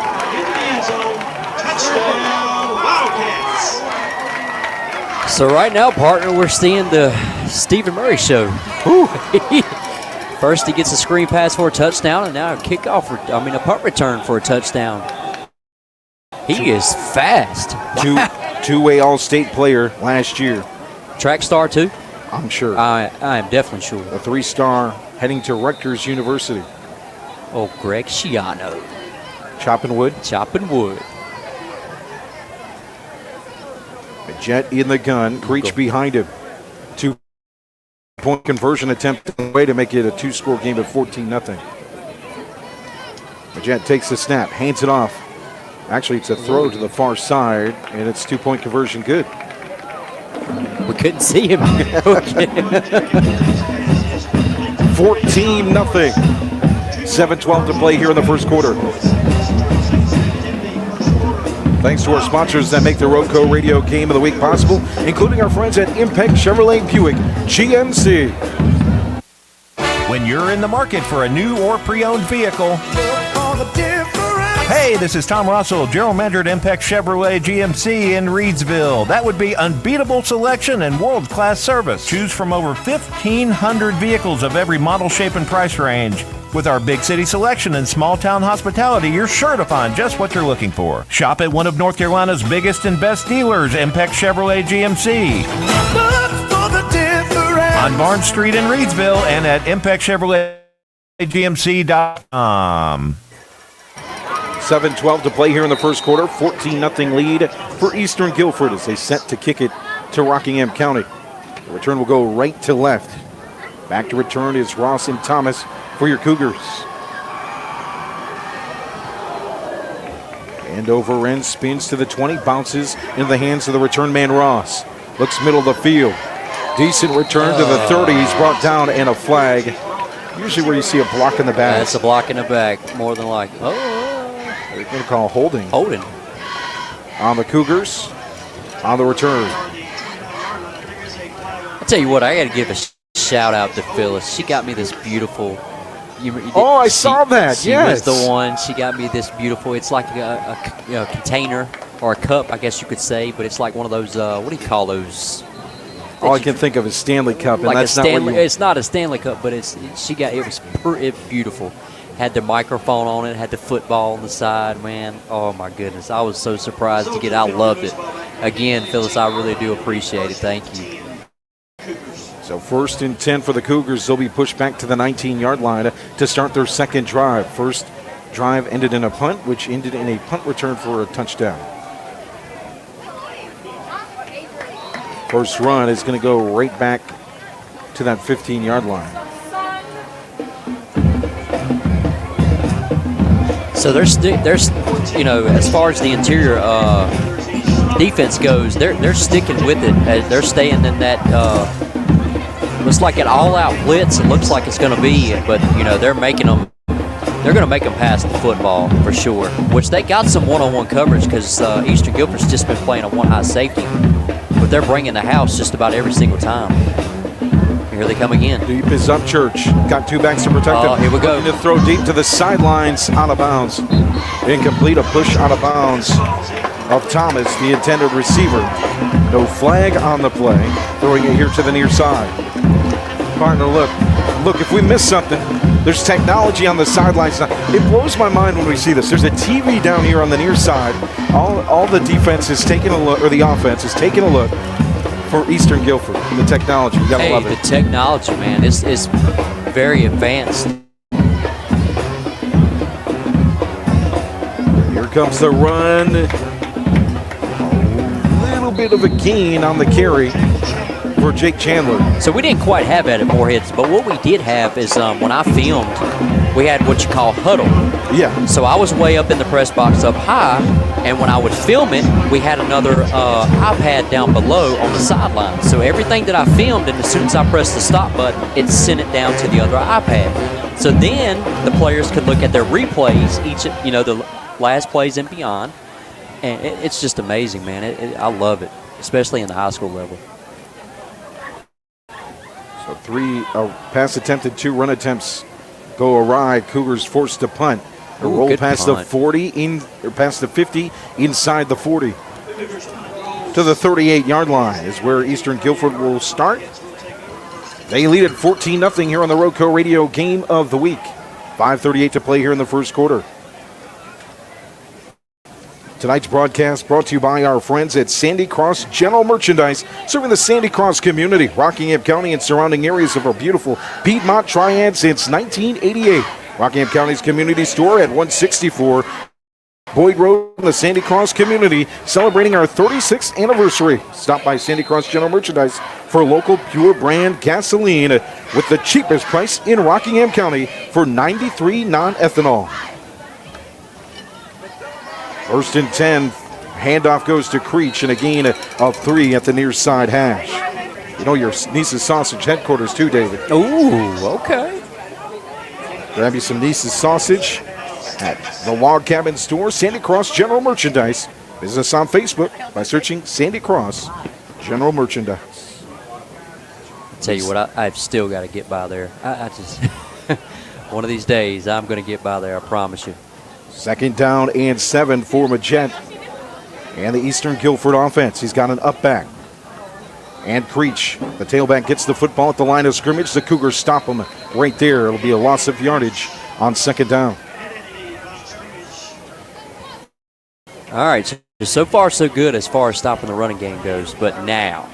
So right now, partner, we're seeing the Stephen Murray show. First he gets a screen pass for a touchdown, and now a punt return for a touchdown. He is fast. Two-way All-State player last year. Track star too? I'm sure. I am definitely sure. A 3-star heading to Rutgers University. Oh, Greg Schiano. Chopping wood. A jet in the gun. Creech behind him. 2-point conversion attempt on the way to make it a 2-score game at 14-0. Jet takes the snap, hands it off. Actually, it's a throw to the far side, and it's 2-point conversion good. We couldn't see him. 14-0. 7:12 to play here in the first quarter. Thanks to our sponsors that make the RoCo Radio Game of the Week possible, including our friends at Impex Chevrolet Buick GMC. When you're in the market for a new or pre-owned vehicle, hey, this is Tom Russell, General Manager at Impex Chevrolet GMC in Reidsville. That would be unbeatable selection and world-class service. Choose from over 1,500 vehicles of every model, shape, and price range. With our big city selection and small town hospitality, you're sure to find just what you're looking for. Shop at one of North Carolina's biggest and best dealers, Impex Chevrolet GMC. On Barnes Street in Reidsville and at ImpexChevroletGMC.com. 7:12 to play here in the first quarter. 14-0 lead for Eastern Guilford as they set to kick it to Rockingham County. The return will go right to left. Back to return is Ross and Thomas for your Cougars. And over end, spins to the 20, bounces into the hands of the return man Ross. Looks middle of the field. Decent return to the 30. He's brought down and a flag. Usually where you see a block in the back. That's a block in the back, more than like. Oh. They're going to call holding. Holding. On the Cougars. On the return. I tell you what, I got to give a shout out to Phyllis. She got me this beautiful. I saw that. She yes. was the one. She got me this beautiful. It's like a container or a cup, I guess you could say, but it's like one of those. What do you call those? All I can think of is Stanley Cup, and like that's a Stanley. not what you... It's not a Stanley Cup, but it was beautiful. Had the microphone on it, had the football on the side, man. Oh my goodness, I was so surprised to get it. I loved it. Again, Phyllis, I really do appreciate it. Thank you. So 1st and 10 for the Cougars. They'll be pushed back to the 19-yard line to start their second drive. First drive ended in a punt, which ended in a punt return for a touchdown. First run is going to go right back to that 15-yard line. So there's as far as the interior defense goes, they're sticking with it. They're staying in that. Looks like an all-out blitz. It looks like it's going to be, but they're making them. They're going to make them pass the football for sure. Which they got some one-on-one coverage because Eastern Guilford's just been playing a one-high safety. But they're bringing the house just about every single time. Here they come again. Deep is up, Church. Got two backs to protect him. Oh, here we go. Looking to throw deep to the sidelines, out of bounds. Incomplete, a push out of bounds of Thomas, the intended receiver. No flag on the play. Throwing it here to the near side. Partner, look, if we miss something, there's technology on the sidelines. It blows my mind when we see this. There's a TV down here on the near side. All the defense is taking a look, or the offense is taking a look for Eastern Guilford. The technology, you gotta love it. The technology, man, it's very advanced. Here comes the run. A little bit of a gain on the carry for Jake Chandler. So we didn't quite have that at Moorheads, but what we did have is when I filmed, we had what you call huddle. Yeah. So I was way up in the press box up high, and when I would film it, we had another iPad down below on the sideline. So everything that I filmed, and as soon as I pressed the stop button, it sent it down to the other iPad. So then the players could look at their replays, the last plays and beyond, and it's just amazing, man. I love it, especially in the high school level. So 3 pass attempted, 2 run attempts go awry. Cougars forced to punt. A roll past the 40, past the 50, inside the 40. To the 38-yard line is where Eastern Guilford will start. They lead at 14-0 here on the RoCo Radio Game of the Week. 5:38 to play here in the first quarter. Tonight's broadcast brought to you by our friends at Sandy Cross General Merchandise, serving the Sandy Cross community, Rockingham County, and surrounding areas of our beautiful Piedmont Triad since 1988. Rockingham County's community store at 164 Boyd Road in the Sandy Cross community, celebrating our 36th anniversary. Stop by Sandy Cross General Merchandise for local pure brand gasoline with the cheapest price in Rockingham County for 93 non-ethanol. 1st and 10, handoff goes to Creech, and a gain of 3 at the near side hash. You know your Niece's Sausage headquarters too, David. Ooh, okay. Grab you some Niece's Sausage at the Log Cabin Store, Sandy Cross General Merchandise. Visit us on Facebook by searching Sandy Cross General Merchandise. I'll tell you what, I've still got to get by there. I just, one of these days, I'm going to get by there, I promise you. 2nd down and 7 for Magette and the Eastern Guilford offense. He's got an up back. And Creech, the tailback, gets the football at the line of scrimmage. The Cougars stop him right there. It'll be a loss of yardage on 2nd down. All right, so far so good as far as stopping the running game goes. But now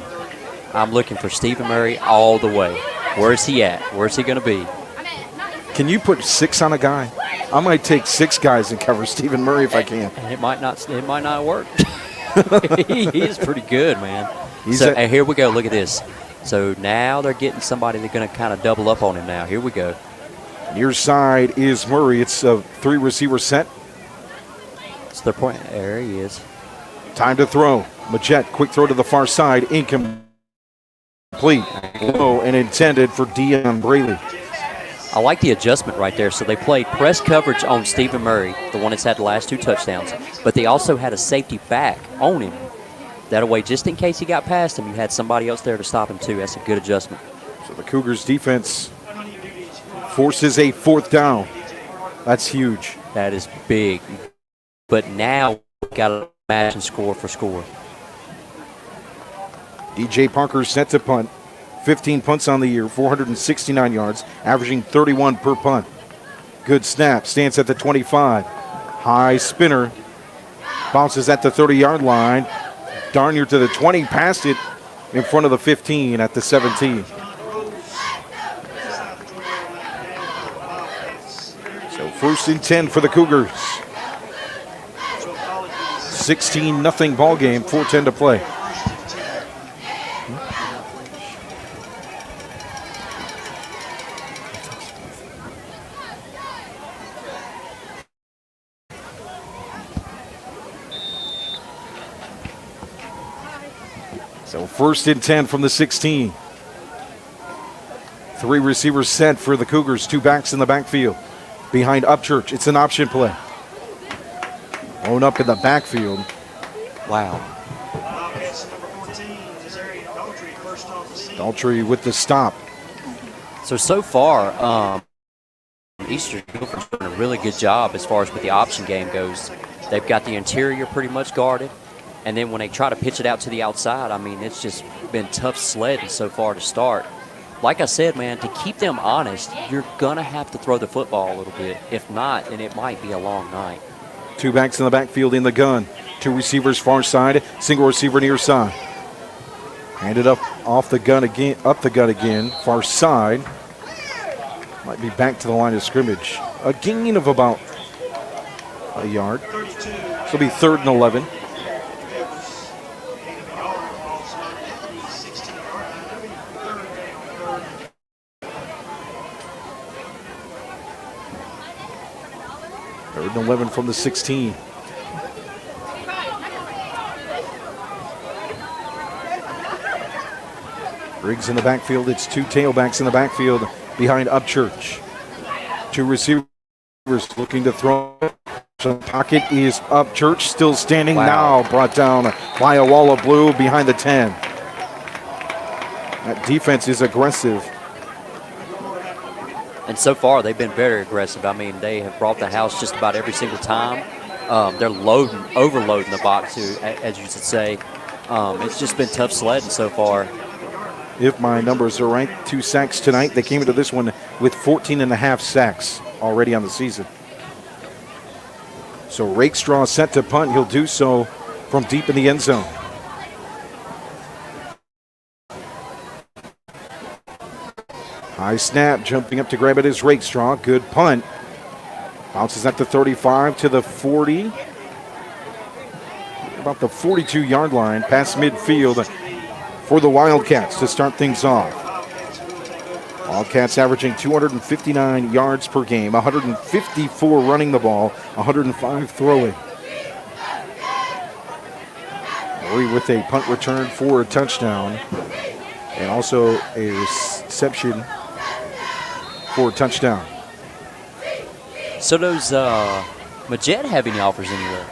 I'm looking for Stephen Murray all the way. Where's he at? Where's he going to be? Can you put 6 on a guy? I might take 6 guys and cover Stephen Murray if I can. And it might not work. He is pretty good, man. And here we go. Look at this. So now they're getting somebody they're going to kind of double up on him now. Here we go. Near side is Murray. It's a 3-receiver set. It's their point. There he is. Time to throw. Majette, quick throw to the far side. Incomplete. Low and intended for Dion Braley. I like the adjustment right there. So they played press coverage on Stephen Murray, the one that's had the last 2 touchdowns, but they also had a safety back on him. That way, just in case he got past him, you had somebody else there to stop him too. That's a good adjustment. So the Cougars defense forces a 4th down. That's huge. That is big. But now we've got to match and score for score. DJ Parker set to punt. 15 punts on the year, 469 yards, averaging 31 per punt. Good snap, stands at the 25. High spinner, bounces at the 30-yard line. Darn near to the 20, past it in front of the 15 at the 17. So 1st and 10 for the Cougars. 16-0 ball game, 4:10 to play. So 1st and 10 from the 16. 3 receivers set for the Cougars, 2 backs in the backfield. Behind Upchurch, it's an option play. Blown up in the backfield. Wow. Daltrey with the stop. So far, Eastern Guilford's doing a really good job as far as with the option game goes. They've got the interior pretty much guarded. And then when they try to pitch it out to the outside, I mean, it's just been tough sledding so far to start. Like I said, man, to keep them honest, you're going to have to throw the football a little bit. If not, then it might be a long night. 2 backs in the backfield in the gun. 2 receivers far side, single receiver near side. Handed up off the gun again, up the gun again, far side. Might be back to the line of scrimmage. A gain of about a yard. This will be 3rd and 11. Third and 11 from the 16. Briggs in the backfield. It's 2 tailbacks in the backfield behind Upchurch. 2 receivers looking to throw. So pocket is Upchurch, still standing. Wow. Now brought down by a wall of blue behind the 10. That defense is aggressive. And so far, they've been very aggressive. I mean, they have brought the house just about every single time. They're overloading the box, as you should say. It's just been tough sledding so far. If my numbers are right, 2 sacks tonight. They came into this one with 14.5 sacks already on the season. So Rakestraw set to punt. He'll do so from deep in the end zone. High snap, jumping up to grab it is Rakestraw. Good punt. Bounces at the 35 to the 40. About the 42-yard line, past midfield for the Wildcats to start things off. Wildcats averaging 259 yards per game, 154 running the ball, 105 throwing. Murray with a punt return for a touchdown, and also a reception for a touchdown. So does Majette have any offers anywhere?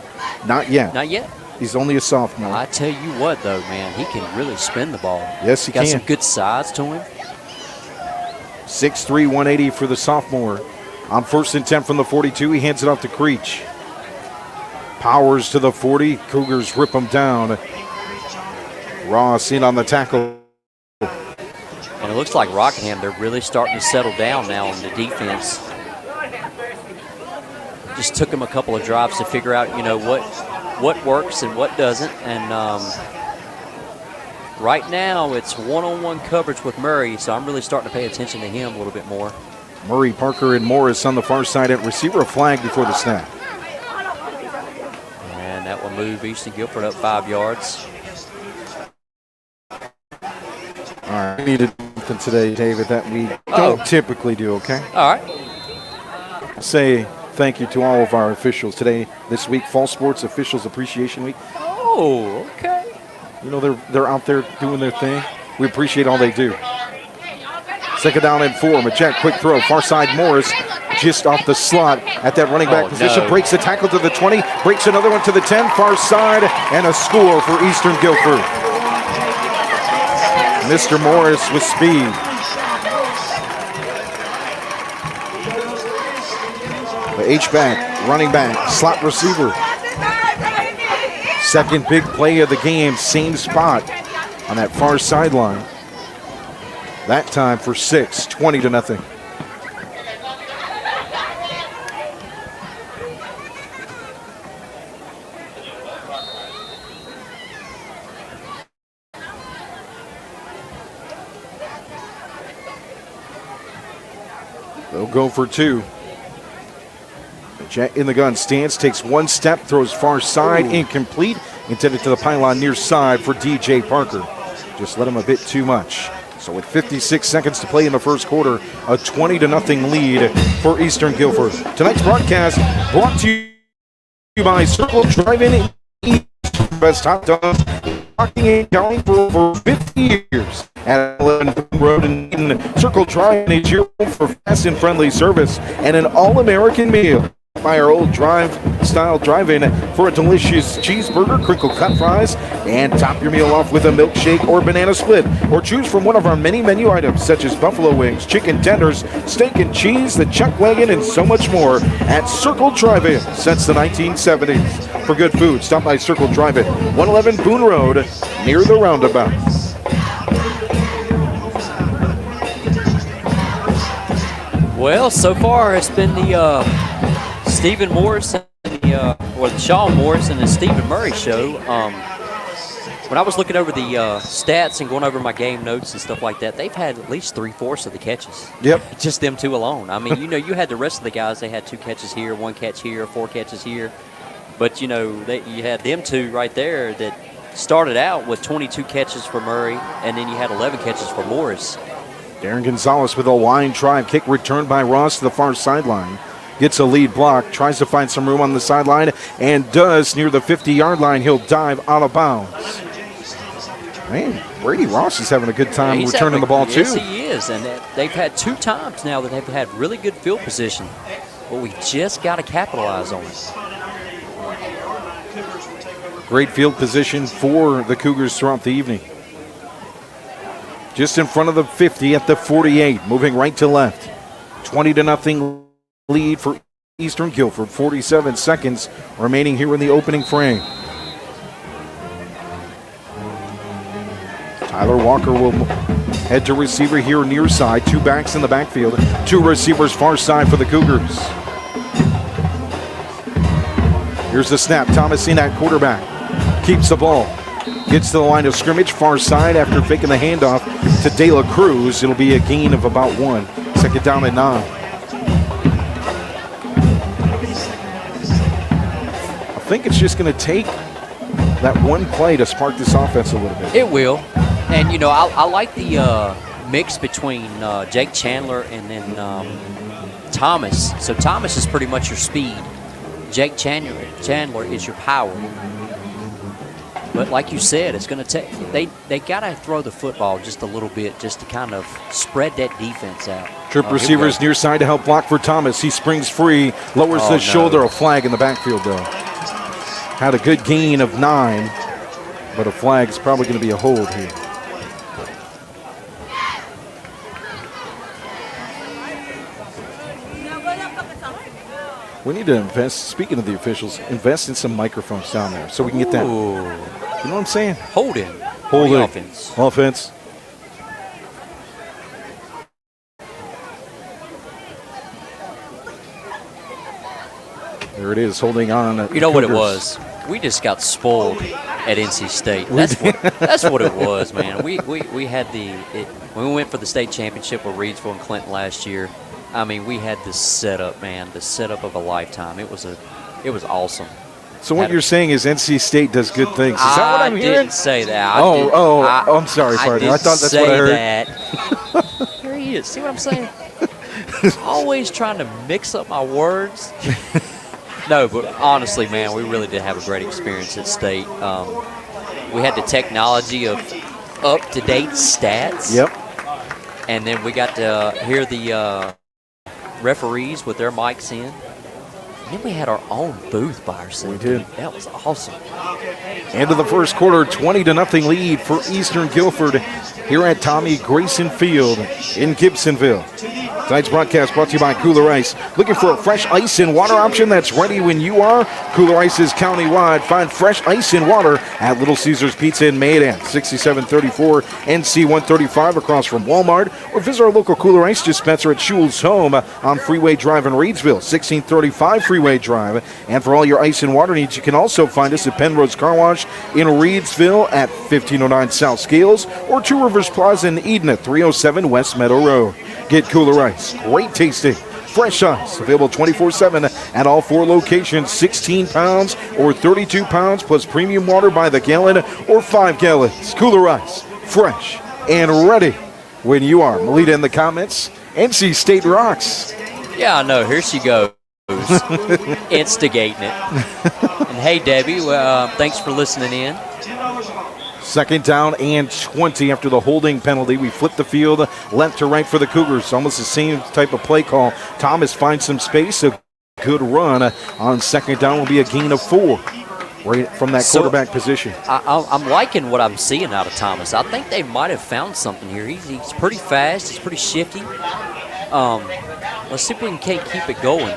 Not yet. Not yet? He's only a sophomore. I tell you what, though, man, he can really spin the ball. Yes, he got can. Some good size to him. 6'3", 180 for the sophomore. On 1st and 10 from the 42, he hands it off to Creech. Powers to the 40. Cougars rip him down. Ross in on the tackle. And it looks like Rockingham, they're really starting to settle down now on the defense. Just took them a couple of drives to figure out, you know, what works and what doesn't. And right now it's one-on-one coverage with Murray, so I'm really starting to pay attention to him a little bit more. Murray, Parker, and Morris on the far side at receiver. A flag before the snap. And that will move Eastern Guilford up 5 yards. All right, we needed something today, David, that we don't typically do, okay? All right. Say thank you to all of our officials today, this week, Fall Sports Officials Appreciation Week. Oh, okay. You know, they're out there doing their thing. We appreciate all they do. Second down and 4. Majek, quick throw. Far side, Morris just off the slot at that running back position. No. Breaks the tackle to the 20. Breaks another one to the 10. Far side, and a score for Eastern Guilford. Mr. Morris with speed. The H-back, running back, slot receiver. Second big play of the game, same spot on that far sideline. That time for 6, 20-0. They'll go for 2. Jet in the gun stance, takes one step, throws far side, incomplete, intended to the pylon near side for DJ Parker. Just let him a bit too much. So with 56 seconds to play in the first quarter, a 20-0 lead for Eastern Guilford. Tonight's broadcast brought to you by Circle Drive-In East, best hot dogs in Rockingham County for over 50 years. At 11 Boone Road in Eden, Circle Drive-In is your home for fast and friendly service and an all-American meal. By our old style drive-in for a delicious cheeseburger, crinkle cut fries, and top your meal off with a milkshake or banana split. Or choose from one of our many menu items such as buffalo wings, chicken tenders, steak and cheese, the chuck wagon, and so much more at Circle Drive-In since the 1970s. For good food, stop by Circle Drive-In, 111 Boone Road, near the roundabout. Well, so far it's been the Stephen Morris and the Sean Morris and the Stephen Murray show. When I was looking over the stats and going over my game notes and stuff like that, they've had at least 3/4 of the catches. Yep. Just them two alone. I mean, you had the rest of the guys. They had 2 catches here, 1 catch here, 4 catches here. But, you had them two right there that started out with 22 catches for Murray, and then you had 11 catches for Morris. Darren Gonzalez with a line drive kick returned by Ross to the far sideline. Gets a lead block, tries to find some room on the sideline, and does near the 50-yard line. He'll dive out of bounds. Man, Brady Ross is having a good time returning the ball, too. Yes, he is. And they've had 2 times now that they've had really good field position. But we just got to capitalize on it. Great field position for the Cougars throughout the evening. Just in front of the 50 at the 48, moving right to left. 20-0 lead for Eastern Guilford. 47 seconds remaining here in the opening frame. Tyler Walker will head to receiver here near side. 2 backs in the backfield. 2 receivers far side for the Cougars. Here's the snap. Thomasine at quarterback. Keeps the ball. Gets to the line of scrimmage, far side after faking the handoff to De La Cruz. It'll be a gain of about 1. Second down and 9. I think it's just going to take that one play to spark this offense a little bit. It will. And, I like the mix between Jake Chandler and then Thomas. So Thomas is pretty much your speed. Jake Chandler is your power. But like you said, it's going to take they got to throw the football just a little bit just to kind of spread that defense out. Trip receivers near side to help block for Thomas. He springs free, lowers the shoulder. A flag in the backfield, though. Had a good gain of 9, but a flag is probably going to be a hold here. We need to invest, speaking of the officials, invest in some microphones down there so we can get that. Ooh. You know what I'm saying? Holding. Offense. Offense. There it is, holding on. You know what it was? We just got spoiled at NC State. That's what it was, man. We had when we went for the state championship with Reidsville and Clinton last year. I mean, we had this setup, man, the setup of a lifetime. It was awesome. So what you're saying is NC State does good things. Is that what I'm hearing? I didn't say that. I'm sorry, partner. I thought that's what I heard. That. Here he is. See what I'm saying? Always trying to mix up my words. No, but honestly, man, we really did have a great experience at State. We had the technology of up-to-date stats. Yep. And then we got to hear the referees with their mics in. And then we had our own booth by ourselves. We did. That was awesome. End of the first quarter, 20-0 lead for Eastern Guilford here at Tommy Grayson Field in Gibsonville. Tonight's broadcast brought to you by Kooler Ice. Looking for a fresh ice and water option that's ready when you are? Kooler Ice is county-wide. Find fresh ice and water at Little Caesars Pizza in Maiden, 6734 NC 135 across from Walmart. Or visit our local Kooler Ice dispenser at Schul's Home on Freeway Drive in Reidsville, 1635 Freeway Drive. And for all your ice and water needs, you can also find us at Penrose Car Wash in Reidsville at 1509 South Scales or Two Rivers Plaza in Eden at 307 West Meadow Road. Get Kooler Ice. Great tasting, fresh ice, available 24/7 at all 4 locations, 16 pounds or 32 pounds, plus premium water by the gallon or 5 gallons. Kooler Ice, fresh and ready when you are. Melita in the comments, NC State rocks. Yeah, I know. Here she goes. Instigating it. And hey, Debbie, thanks for listening in. Second down and 20 after the holding penalty. We flip the field left to right for the Cougars. Almost the same type of play call. Thomas finds some space. A good run on second down will be a gain of 4 right from that quarterback position. I'm liking what I'm seeing out of Thomas. I think they might have found something here. He's pretty fast. He's pretty shifty. Let's see if we can keep it going.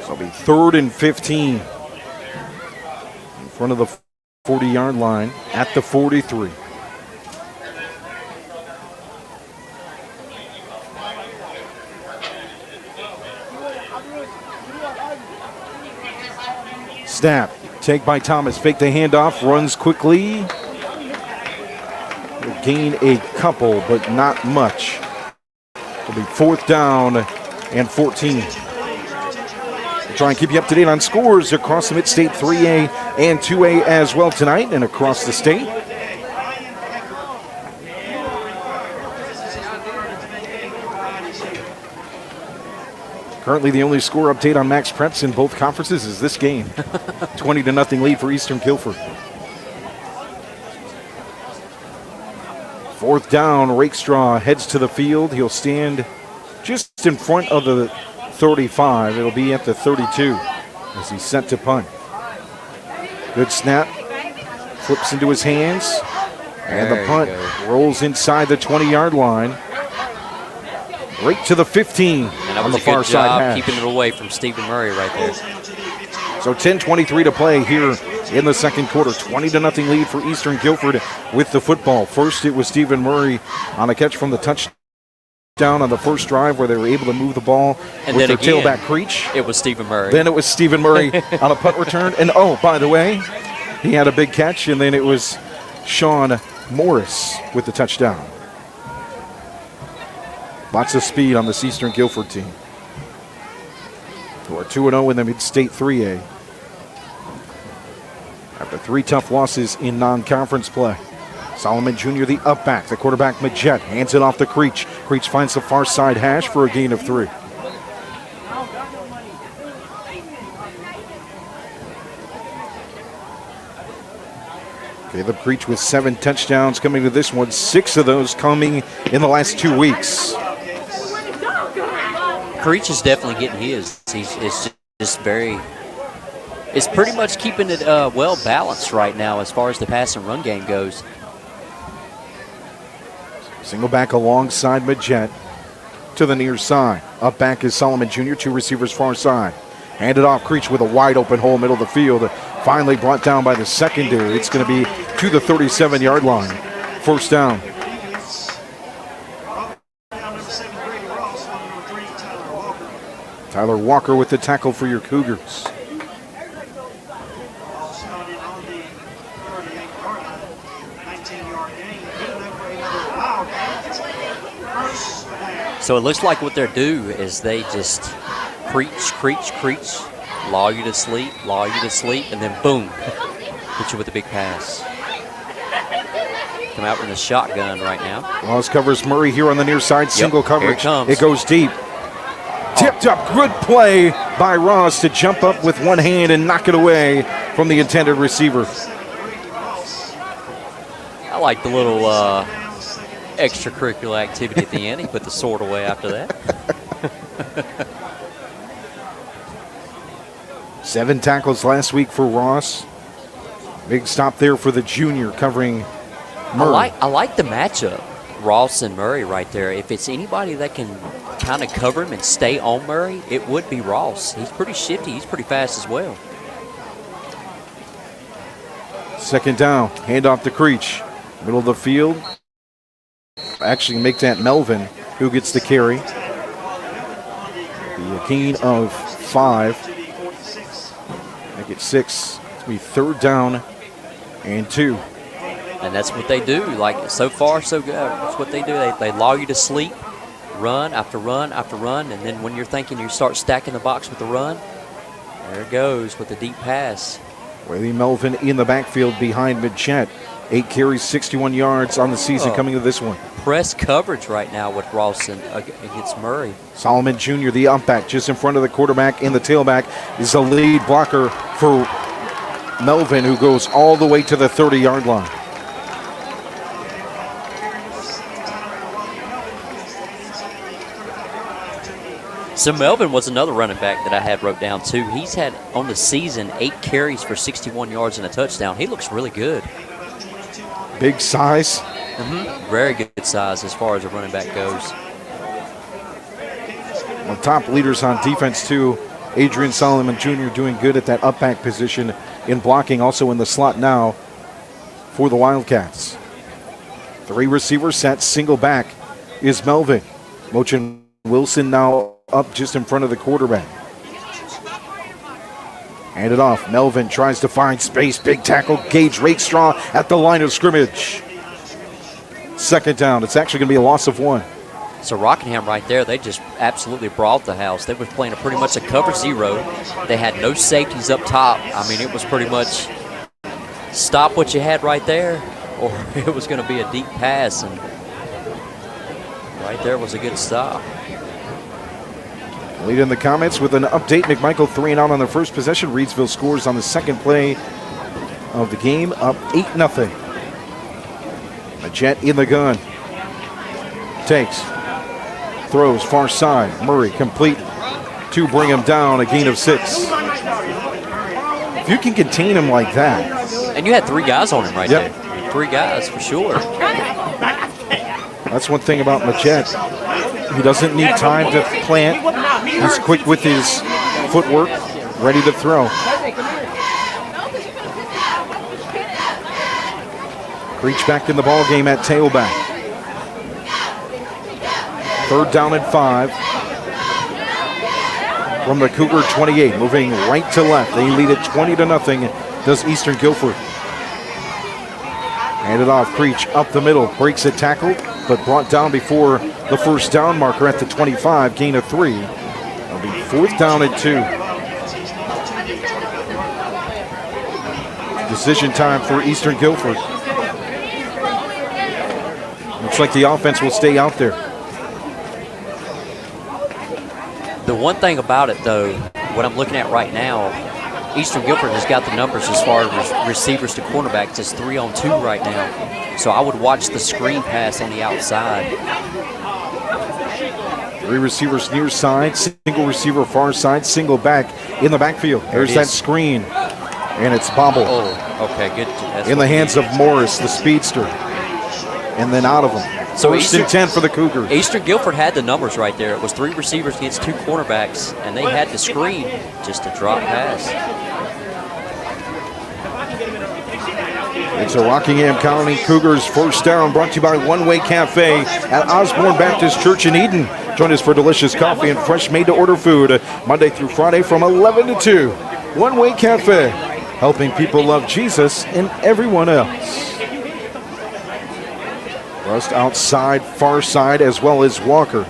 So it'll be 3rd and 15. In front of the 40-yard line at the 43. Snap, take by Thomas, fake the handoff, runs quickly. Will gain a couple, but not much. It'll be 4th down and 14. Try and keep you up to date on scores across the Mid-State 3A and 2A as well tonight and across the state. Currently the only score update on Max Preps in both conferences is this game. 20-0 lead for Eastern Guilford. 4th down, Rakestraw heads to the field. He'll stand just in front of the 35. It'll be at the 32 as he's set to punt. Good snap. Flips into his hands. And the punt rolls inside the 20-yard line. Right to the 15 on the far side hash. Keeping it away from Stephen Murray right there. So 10:23 to play here in the second quarter. 20-0 lead for Eastern Guilford with the football. First, it was Stephen Murray on a catch from the touchdown on the first drive where they were able to move the ball and with their tailback Creech. It was Stephen Murray. Then it was Stephen Murray on a punt return. And, oh, by the way, he had a big catch, and then it was Sean Morris with the touchdown. Lots of speed on this Eastern Guilford team, who are 2-0 in the Mid-State 3A. After 3 tough losses in non-conference play. Solomon Jr., the up back. The quarterback, Majette, hands it off to Creech. Creech finds the far side hash for a gain of 3. Caleb Creech with 7 touchdowns coming to this one. 6 of those coming in the last 2 weeks. Creech is definitely getting his. It's pretty much keeping it well balanced right now as far as the pass and run game goes. Single back alongside Majette to the near side. Up back is Solomon Jr., 2 receivers far side. Handed off Creech with a wide open hole middle of the field. Finally brought down by the secondary. It's going to be to the 37-yard line. First down. Tyler Walker with the tackle for your Cougars. So it looks like what they're do is they just creech, lull you to sleep, and then boom, hit you with a big pass. Come out with a shotgun right now. Ross covers Murray here on the near side. Single coverage. Here it comes. It goes deep. Tipped up. Good play by Ross to jump up with one hand and knock it away from the intended receiver. I like the little extracurricular activity at the end. He put the sword away after that. 7 tackles last week for Ross. Big stop there for the junior covering Murray. I like the matchup, Ross and Murray right there. If it's anybody that can kind of cover him and stay on Murray, it would be Ross. He's pretty shifty. He's pretty fast as well. Second down. Handoff to Creech. Middle of the field. Actually make that Melvin who gets the carry. The gain of 5. Make it 6. It's going to be 3rd down and 2. And that's what they do. Like, so far, so good. That's what they do. They lull you to sleep, run after run after run, and then when you're thinking you start stacking the box with the run, there it goes with the deep pass. Whaley Melvin in the backfield behind Midget. 8 carries, 61 yards on the season coming to this one. Press coverage right now with Rawson against Murray. Solomon Jr., the up back, just in front of the quarterback, and the tailback is the lead blocker for Melvin, who goes all the way to the 30-yard line. So Melvin was another running back that I had wrote down too. He's had on the season 8 carries for 61 yards and a touchdown. He looks really good. Big size. Very good size as far as a running back goes. Well, top leaders on defense too. Adrian Solomon Jr. doing good at that up back position in blocking, also in the slot now for the Wildcats. 3 receivers set, single back is Melvin. Mochin Wilson now up just in front of the quarterback. Hand it off. Melvin tries to find space. Big tackle. Gage Rakestraw at the line of scrimmage. 2nd down. It's actually going to be a loss of 1. So Rockingham right there, they just absolutely brawled the house. They were playing pretty much a cover 0. They had no safeties up top. I mean, it was pretty much stop what you had right there, or it was going to be a deep pass. And right there was a good stop. Lead in the comments with an update. McMichael 3 and out on their first possession. Reidsville scores on the second play of the game, up 8-0. Jet in the gun. Takes. Throws far side. Murray complete to bring him down. A gain of 6. If you can contain him like that. And you had 3 guys on him right there. 3 guys for sure. That's one thing about Majet. He doesn't need time to plant. He's quick with his footwork, ready to throw. Creech back in the ball game at tailback. 3rd down and 5. From the Cougar 28, moving right to left. They lead it 20-0. Does Eastern Guilford. Handed off. Creech up the middle, breaks a tackle, but brought down before the 1st down marker at the 25. Gain of 3. It'll be 4th down and 2. Decision time for Eastern Guilford. Looks like the offense will stay out there. The one thing about it, though, what I'm looking at right now, Eastern Guilford has got the numbers as far as receivers to cornerbacks. It's 3-on-2 right now. So I would watch the screen pass on the outside. 3 receivers near side, single receiver far side, single back in the backfield. There's that screen, and it's bobbled. Oh, okay, good. That's in the hands of Morris, the speedster, and then out of them. So 1st and 10 for the Cougars. Eastern Guilford had the numbers right there. It was 3 receivers against 2 cornerbacks, and they had the screen just to drop pass. It's a Rockingham County Cougars 1st down, brought to you by One Way Cafe at Osborne Baptist Church in Eden. Join us for delicious coffee and fresh made-to-order food Monday through Friday from 11 to 2. One Way Cafe, helping people love Jesus and everyone else. Rust outside, far side, as well as Walker.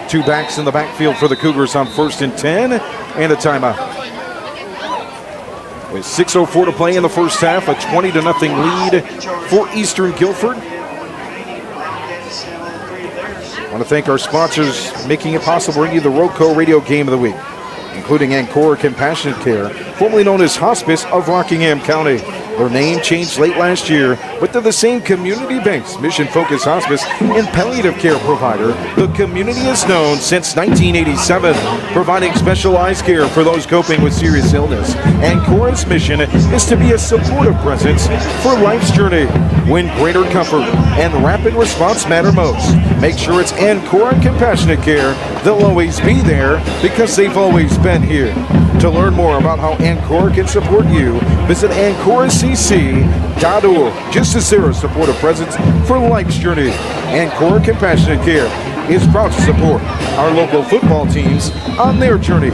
Two backs in the backfield for the Cougars on 1st and 10 and a timeout. With 6:04 to play in the first half, a 20-0 lead for Eastern Guilford. I want to thank our sponsors making it possible to bring you the RoCo Radio Game of the Week, including Ancora Compassionate Care, formerly known as Hospice of Rockingham County. Their name changed late last year, but they're the same community-based, mission-focused hospice and palliative care provider the community has known since 1987, providing specialized care for those coping with serious illness. Ancora's mission is to be a supportive presence for life's journey when greater comfort and rapid response matter most. Make sure it's Ancora Compassionate Care. They'll always be there because they've always been here. To learn more about how Ancora can support you, visit AncoraCC.org. Just as they're a supportive presence for life's journey, Ancora Compassionate Care is proud to support our local football teams on their journey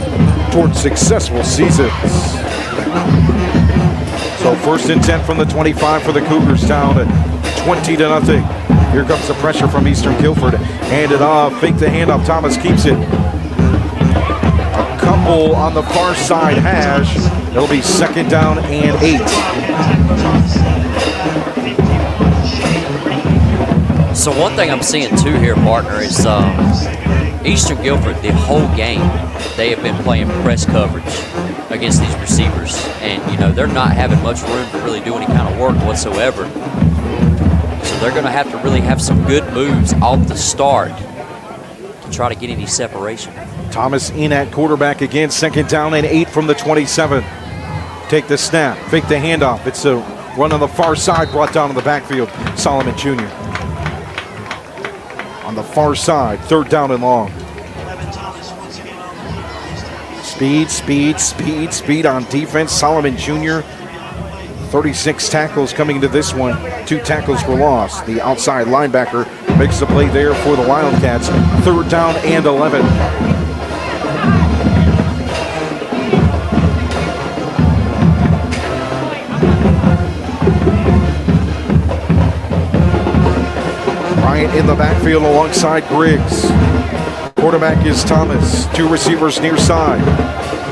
towards successful seasons. So 1st and 10 from the 25 for the Cougars, down to 20-0. Here comes the pressure from Eastern Guilford. Hand it off, fake the handoff. Thomas keeps it. Couple on the far side hash. It'll be 2nd down and 8. So one thing I'm seeing too here, partner, is Eastern Guilford, the whole game, they have been playing press coverage against these receivers. And, you know, they're not having much room to really do any kind of work whatsoever. So they're going to have to really have some good moves off the start to try to get any separation. Thomas in at quarterback again, 2nd down and 8 from the 27. Take the snap, fake the handoff. It's a run on the far side, brought down in the backfield. Solomon Jr. on the far side, 3rd down and long. Speed on defense. Solomon Jr. 36 tackles coming into this one. 2 tackles for loss. The outside linebacker makes the play there for the Wildcats. 3rd down and 11. Bryant in the backfield alongside Griggs. Quarterback is Thomas. 2 receivers near side.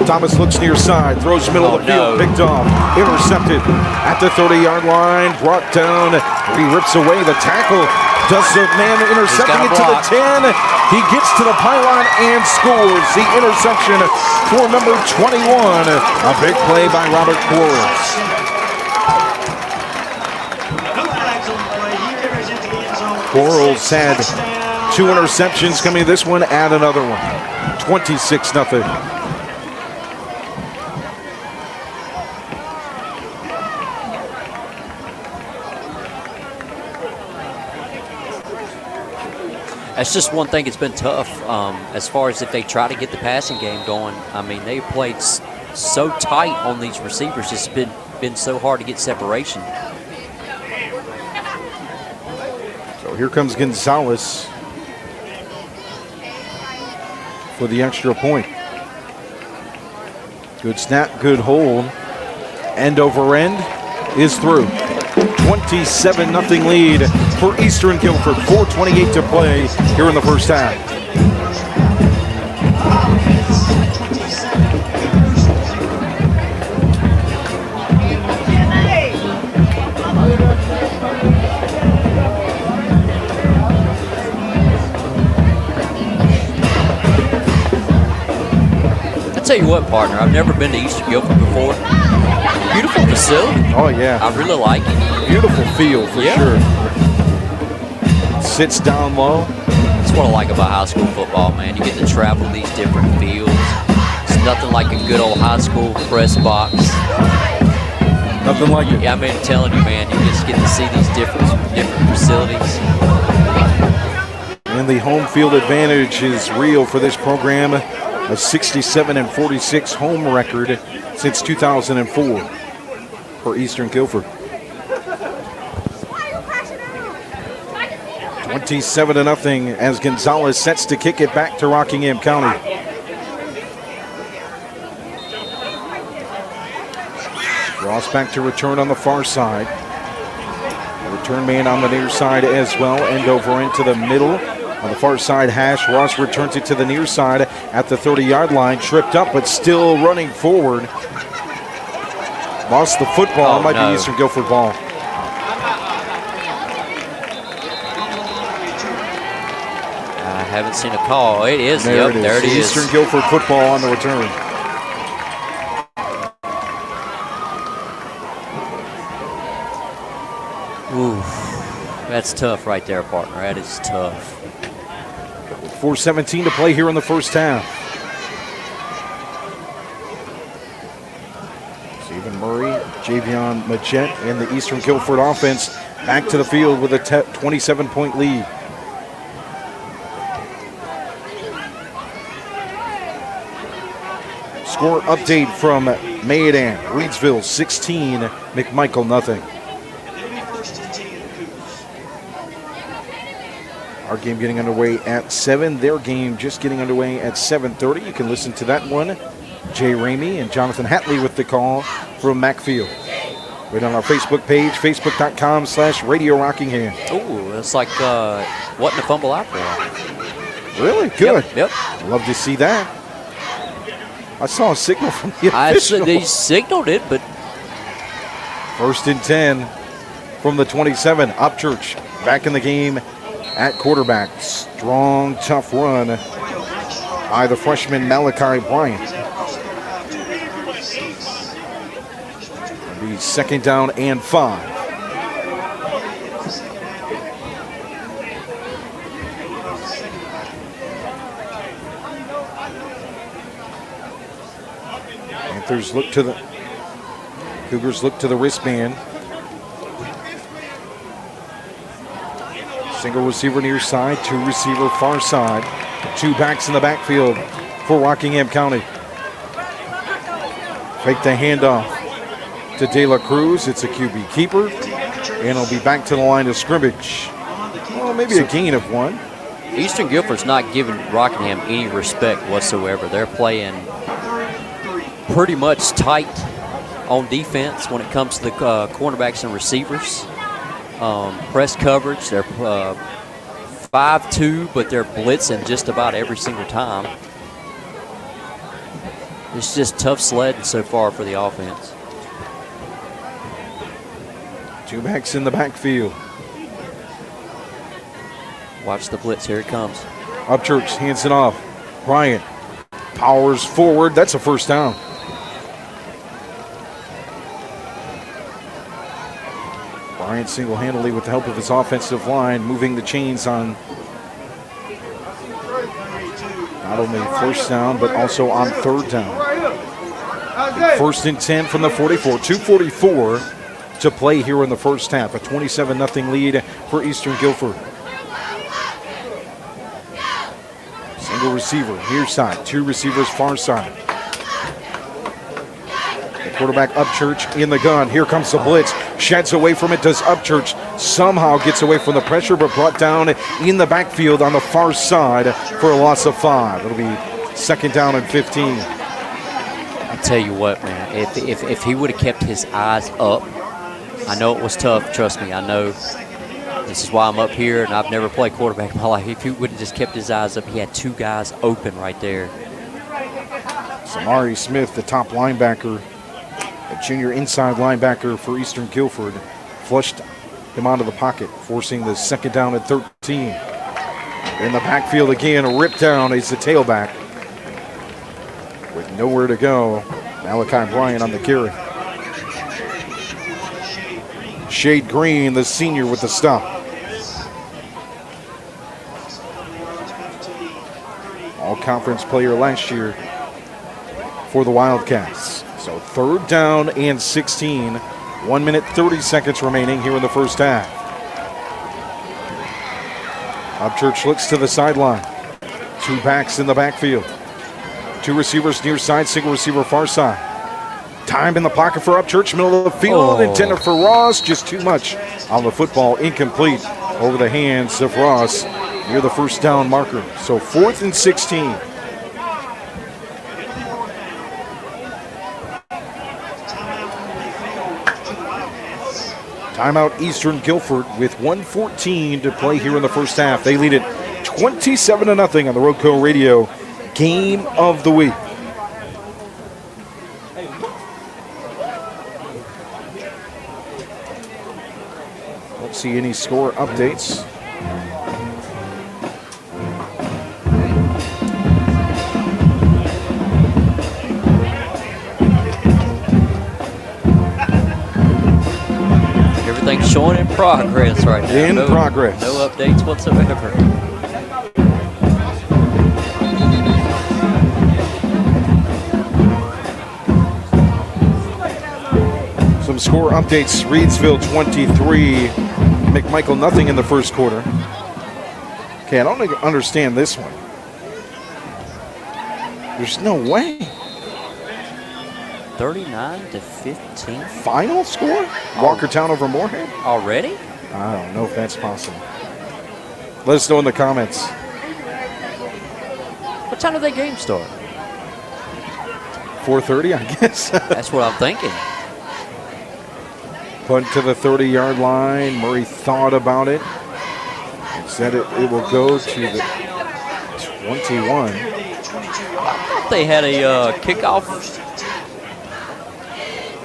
Thomas looks near side, throws middle of the field, picked off, intercepted at the 30-yard line, brought down. He rips away the tackle. Does the man intercepting it to the 10. He gets to the pylon and scores the interception for number 21. A big play by Robert Quarles. Quarles had 2 interceptions coming to this one, add another one. 26-0. That's just one thing. It's been tough as far as if they try to get the passing game going. I mean, they played so tight on these receivers. It's been so hard to get separation. So here comes Gonzalez for the extra point. Good snap, good hold. End over end is through. 27-0 lead for Eastern Guilford. 4:28 to play here in the first half. I tell you what, partner, I've never been to Eastern Guilford before. Beautiful facility. Oh, yeah. I really like it. Beautiful field for sure. Sits down low. That's what I like about high school football, man. You get to travel these different fields. It's nothing like a good old high school press box. Nothing like it. Yeah, I mean, I'm telling you, man, you just get to see these different facilities. And the home field advantage is real for this program. A 67-46 home record since 2004 for Eastern Guilford. 27-0 as Gonzalez sets to kick it back to Rockingham County. Ross back to return on the far side. The return man on the near side as well. End over into the middle on the far side hash. Ross returns it to the near side at the 30-yard line. Tripped up, but still running forward. Lost the football. It might be Eastern Guilford ball. I haven't seen a call. It is. There Yep, it is. there it is. Eastern Guilford football on the return. Ooh, that's tough right there, partner. That is tough. 4:17 to play here in the first half. Stephen Murray, Javion Machette, and the Eastern Guilford offense back to the field with a 27-point lead. Score update from Mayodan. Reidsville 16, McMichael nothing. Our game getting underway at 7. Their game just getting underway at 7:30. You can listen to that one. Jay Ramey and Jonathan Hatley with the call from Macfield. Right on our Facebook page, facebook.com/Radio Rockingham. Ooh, it's like wasn't a fumble out there. Really? Good. Yep. Love to see that. I saw a signal from the official. They signaled it, but 1st and 10 from the 27. Upchurch back in the game at quarterback. Strong, tough run by the freshman Malachi Bryant. It'll be 2nd down and 5. Panthers look to the Cougars look to the wristband. Single receiver near side, 2 receiver far side. 2 backs in the backfield for Rockingham County. Fake the handoff to De La Cruz. It's a QB keeper, and it'll be back to the line of scrimmage. Well, maybe a gain of 1. Eastern Guilford's not giving Rockingham any respect whatsoever. They're playing pretty much tight on defense when it comes to the cornerbacks and receivers. Press coverage, they're 5-2, but they're blitzing just about every single time. It's just tough sledding so far for the offense. 2 backs in the backfield. Watch the blitz, here it comes. Upchurch hands it off. Bryant powers forward. That's a 1st down. Bryant single-handedly with the help of his offensive line moving the chains on not only 1st down but also on 3rd down. 1st and 10 from the 44. 2:44 to play here in the first half. A 27-0 lead for Eastern Guilford. Single receiver near side, 2 receivers far side. Quarterback Upchurch in the gun. Here comes the blitz. Sheds away from it. Does Upchurch somehow gets away from the pressure, but brought down in the backfield on the far side for a loss of 5. It'll be 2nd down and 15. I tell you what, man, if he would have kept his eyes up, I know it was tough. Trust me, I know. This is why I'm up here, and I've never played quarterback in my life. If he would have just kept his eyes up, he had 2 guys open right there. Samari Smith, the top linebacker, a junior inside linebacker for Eastern Guilford, flushed him out of the pocket, forcing the 2nd down and 13. In the backfield again, a rip down is the tailback. With nowhere to go, Malachi Bryant on the carry. Shade Green, the senior, with the stop. All-conference player last year for the Wildcats. So 3rd down and 16. 1 minute, 30 seconds remaining here in the first half. Upchurch looks to the sideline. 2 backs in the backfield. 2 receivers near side, single receiver far side. Time in the pocket for Upchurch, middle of the field, intended for Ross. Just too much on the football, incomplete over the hands of Ross near the 1st down marker. So 4th and 16. Timeout Eastern Guilford with 1:14 to play here in the first half. They lead it 27-0 on the RoCo Radio Game of the Week. Don't see any score updates. Everything's showing in progress right now. In progress. No updates whatsoever. Some score updates. Reidsville 23, McMichael nothing in the first quarter. Okay, I don't understand this one. There's no way. 39-15. Final score? Walkertown over Moorhead? Already? I don't know if that's possible. Let us know in the comments. What time did that game start? 4:30, I guess. That's what I'm thinking. Punt to the 30-yard line. Murray thought about it and said it will go to the 21. I thought they had a kickoff.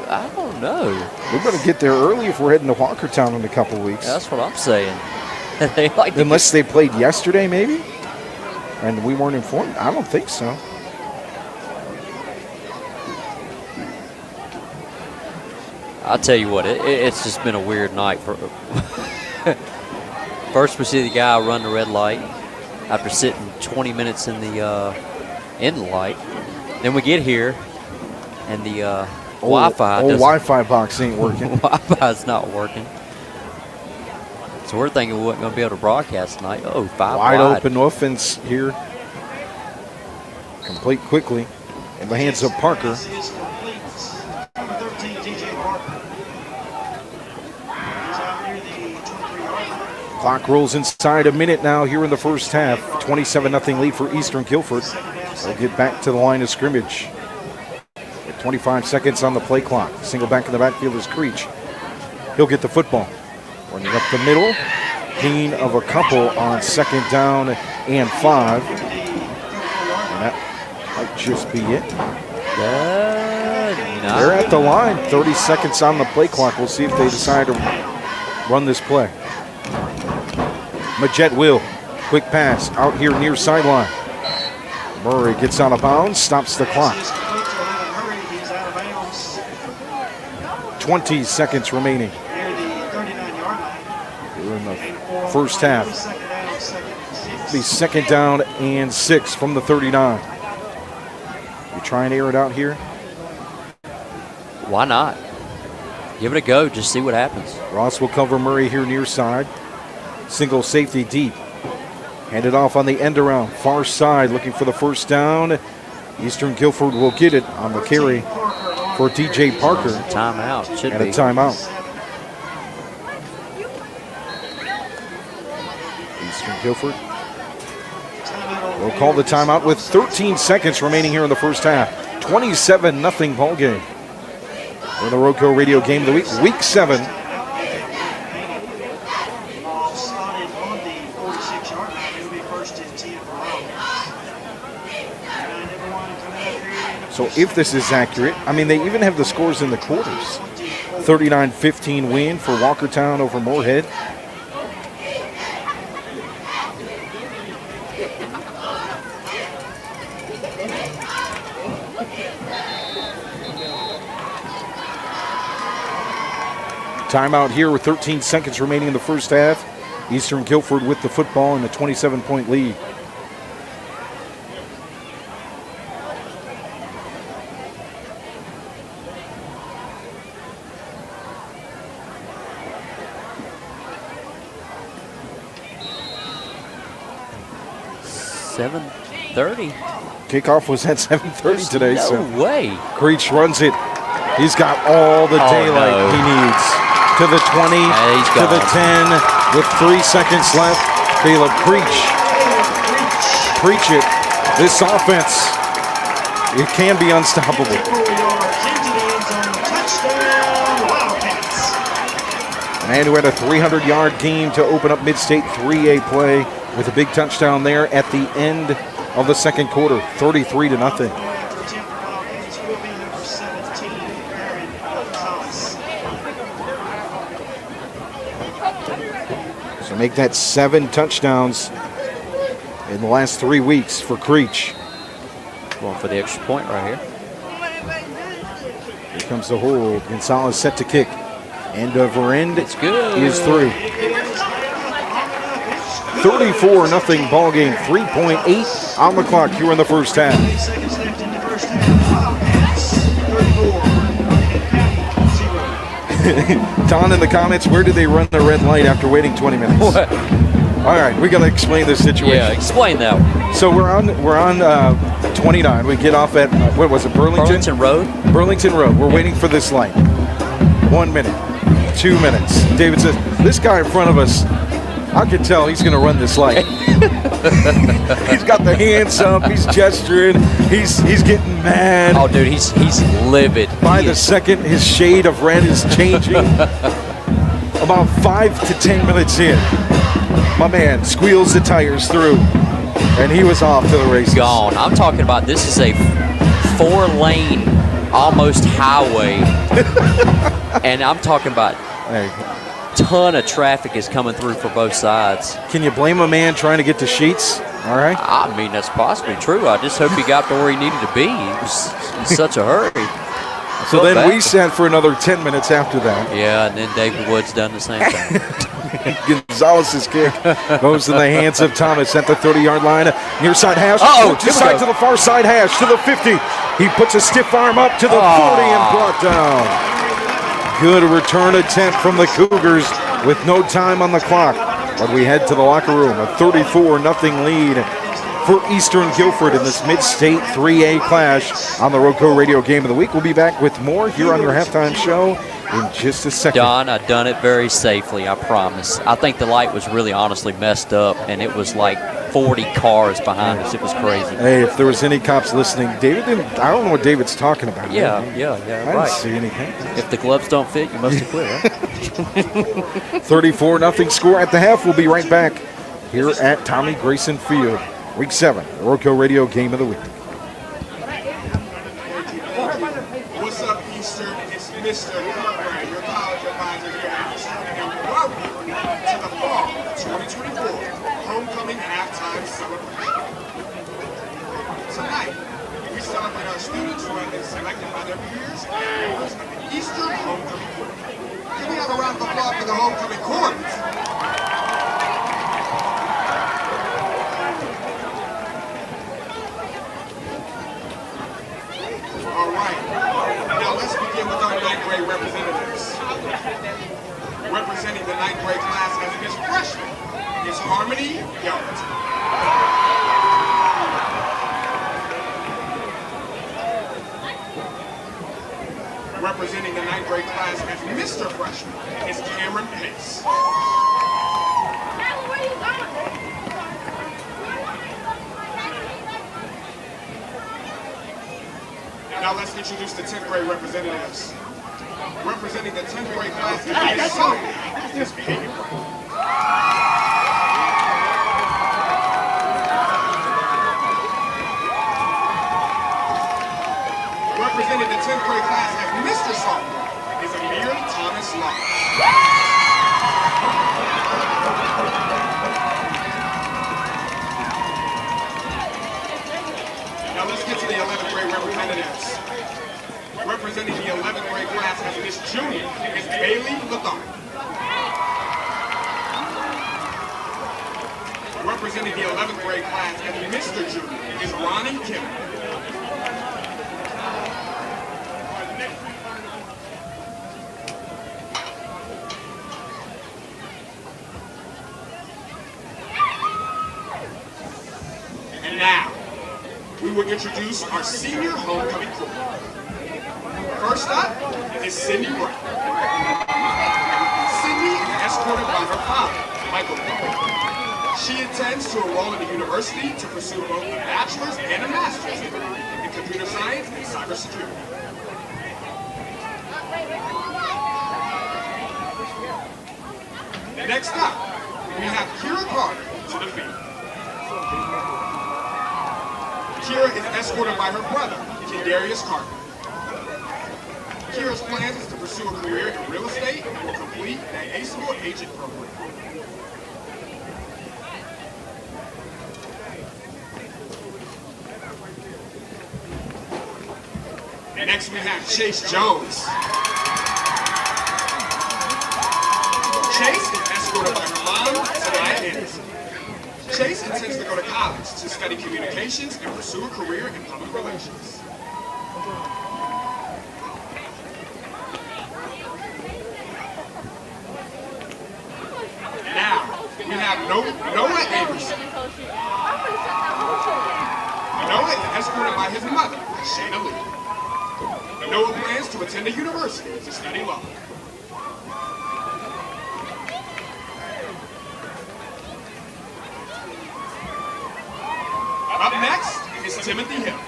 I don't know. We're going to get there early if we're heading to Walkertown in a couple weeks. That's what I'm saying. They like to Unless they played yesterday, maybe, and we weren't informed. I don't think so. I'll tell you what, it's just been a weird night. First, we see the guy run the red light after sitting 20 minutes in the light. Then we get here, and the Wi-Fi Wi-Fi box ain't working. Wi-Fi's not working. So we're thinking we weren't going to be able to broadcast tonight. Oh, five wide open offense here. Complete quickly in the hands of Parker. Clock rolls inside a minute now here in the first half. 27-0 lead for Eastern Guilford. They'll get back to the line of scrimmage. With 25 seconds on the play clock. Single back in the backfield is Creech. He'll get the football. Running up the middle. Gain of a couple on second down and 5. And that might just be it. They're at the line. 30 seconds on the play clock. We'll see if they decide to run this play. Majette will. Quick pass out here near sideline. Murray gets out of bounds, stops the clock. 20 seconds remaining. We're in the first half. Be second down and 6 from the 39. You try and air it out here? Why not? Give it a go. Just see what happens. Ross will cover Murray here near side. Single safety deep. Handed off on the end around. Far side looking for the first down. Eastern Guilford will get it on the carry for DJ Parker. Timeout. Should and be. A timeout. Eastern Guilford will call the timeout with 13 seconds remaining here in the first half. 27-0 ball game. We're in the RoCo Radio Game of the Week, Week 7. So if this is accurate, I mean, they even have the scores in the quarters. 39-15 win for Walkertown over Moorhead. Timeout here with 13 seconds remaining in the first half. Eastern Guilford with the football and a 27-point lead. .30. Kickoff was at 7:30 today. No way. Creech runs it. He's got all the daylight he needs. To the 20, to the 10, with 3 seconds left. Caleb Creech. Preach it. This offense, it can be unstoppable. man who had a 300-yard game to open up mid-state 3A play with a big touchdown there at the end of the second quarter, 33-0. So make that 7 touchdowns in the last 3 weeks for Creech. Going for the extra point right here. Here comes the hold. Gonzalez set to kick. End over end. It's good. Is through. 34-0 ball game. 3.8 on the clock here in the first half. 8 seconds left in the first half. 34. Don in the comments, where did they run the red light after waiting 20 minutes? What? All right, we got to explain this situation. Yeah, explain that one. So we're on 29. We get off at what was it, Burlington Road. Burlington Road. We're waiting for this light. 1 minute, 2 minutes. David says, "This guy in front of us, I can tell he's going to run this light." He's got the hands up. He's gesturing. He's getting mad. Oh, dude, he's livid. By the second, his shade of red is changing. About 5 to 10 minutes in, my man squeals the tires through, and he was off to the races. Gone. I'm talking about this is a 4-lane, almost highway, and I'm talking about Hey, ton of traffic is coming through for both sides. can you blame a man trying to get to Sheets? All right. I mean, that's possibly true. I just hope he got to where he needed to be. He was in such a hurry. So then we sat for another 10 minutes after that. Yeah, and then David Woods done the same thing. Gonzalez's kick goes in the hands of Thomas at the 30-yard line. Near side hash. Just side to the far side hash to the 50. He puts a stiff arm up to the 40 and brought down. Good return attempt from the Cougars with no time on the clock. But we head to the locker room. A 34-0 lead for Eastern Guilford in this mid-state 3A clash on the RoCo Radio Game of the Week. We'll be back with more here on your halftime show in just a second. Don, I done it very safely, I promise. I think the light was really honestly messed up, and it was like 40 cars behind us. It was crazy. Hey, if there was any cops listening, David didn't. I don't know what David's talking about. Yeah, I right. didn't see anything. If the gloves don't fit, you must have quit, right? 34-0 score at the half. We'll be right back here at Tommy Grayson Field. Week 7, the RoCo Radio Game of the Week. What's up, Eastern? It's Mr. Kooler, your college advisor here at Eastern, and welcome to the fall 2024 Homecoming Halftime Celebration. Tonight, we celebrate our students who have been selected by their peers as members of the Eastern Homecoming Court. Can we have a round of applause for the Homecoming Court? All right. Now let's begin with our ninth grade representatives. Representing the ninth grade class as Miss Freshman is Harmony Garrett. Representing the ninth grade class as Mr. Freshman is Cameron Pace. Now let's introduce the 10th grade representatives. Representing the 10th grade class is Miss Summer is Behavior Right. Representing the 10th grade class as Mr. Sophomore is Amir Thomas Lodge. Now let's get to the 11th grade representatives. Representing the 11th grade class as Miss Junior is Bailey Latham. Representing the 11th grade class as Mr. Junior is Ronnie Kim. And now, we will introduce our senior homecoming crew. First up is Cindy Brown. Cindy is escorted by her father, Michael Brown. She intends to enroll in the university to pursue both a bachelor's and a master's degree in computer science and cybersecurity. Next up, we have Kira Carter to the field. Kira is escorted by her brother, Kendarius Carter. Kira's plans is to pursue a career in real estate and will complete an ACEable agent program. Next we have Chase Jones. Chase is escorted by her mom, Tanaya Anderson. Chase intends to go to college to study communications and pursue a career in public relations. Now, we have Noah Averson. Noah is escorted by his mother, Shayna Lee. Noah plans to attend a university to study law. Up next is Timothy Hill.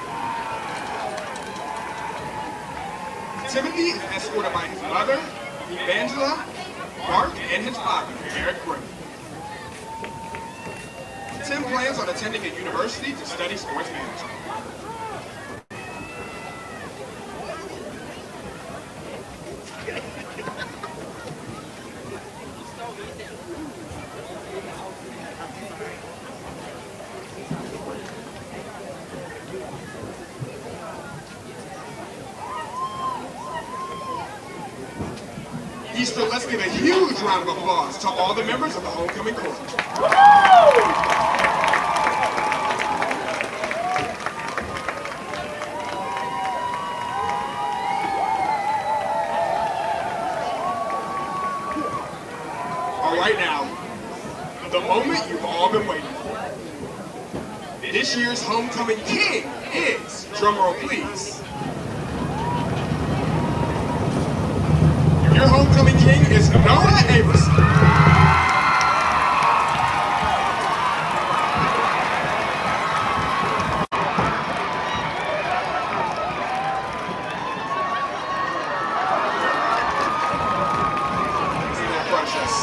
Timothy is escorted by his mother, Evangela, Mark, and his father, Eric Gray. Tim plans on attending a university to study sports management. Easter, let's give a huge round of applause to all the members of the homecoming court. All right now, the moment you've all been waiting for. This year's homecoming king is, drumroll please, your homecoming king is Noah Averson. Isn't that precious?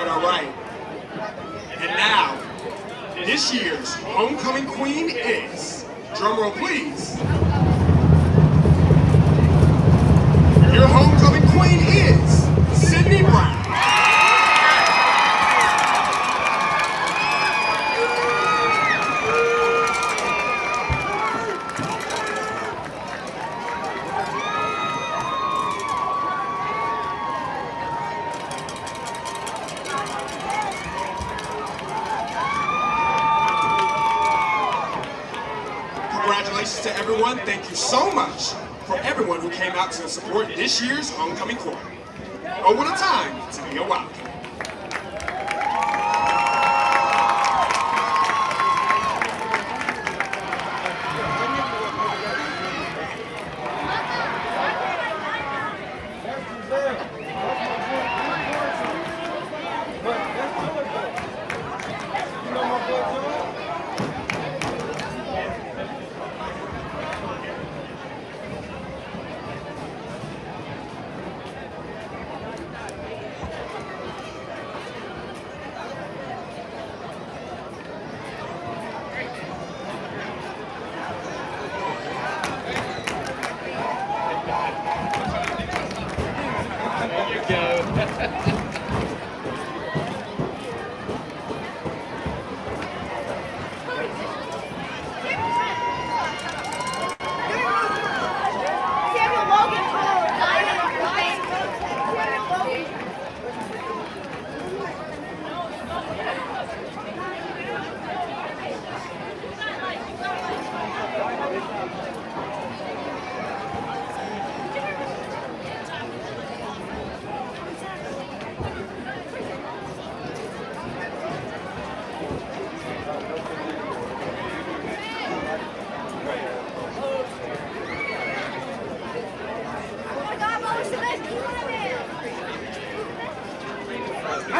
All right. And now, this year's homecoming queen is, drumroll please, your homecoming queen is Sydney Brown. Congratulations to everyone. Thank you so much for everyone who came out to support this year's homecoming court. Oh, what a time to be a Wildcat.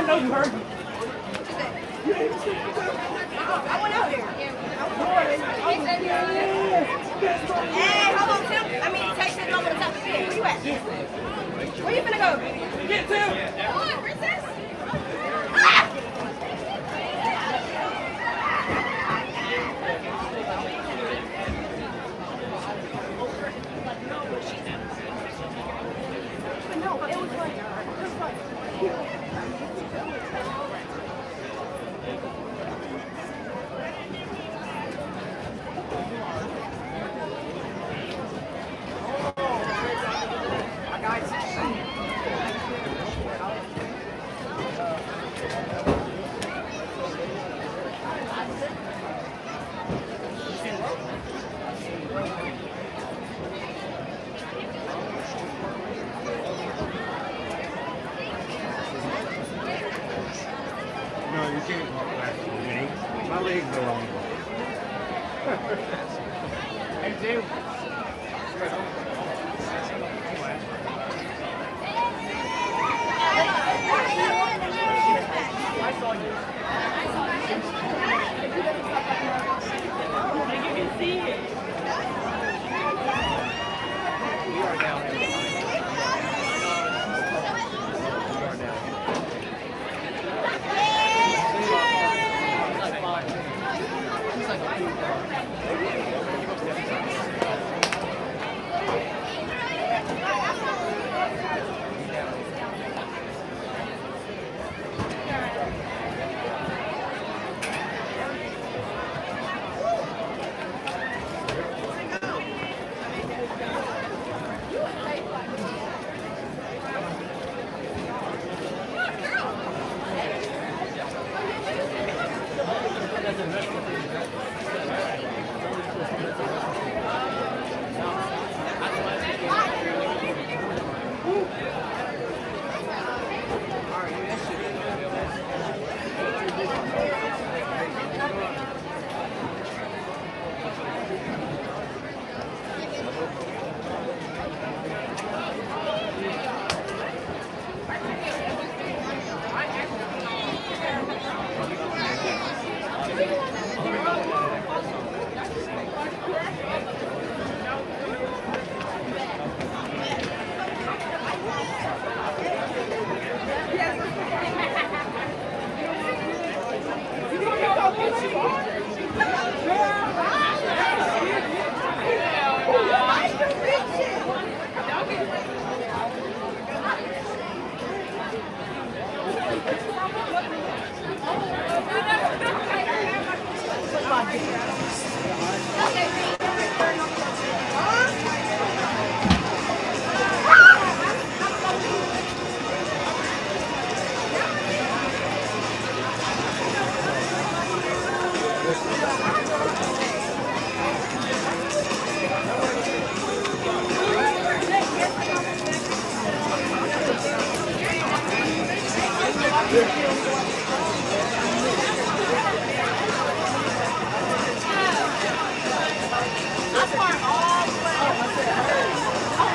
know you heard me. I went out here. Hey, hold on, Tim. Take that over the top of the bed. Where you at? Where you finna go? Get Tim. Come on, princess.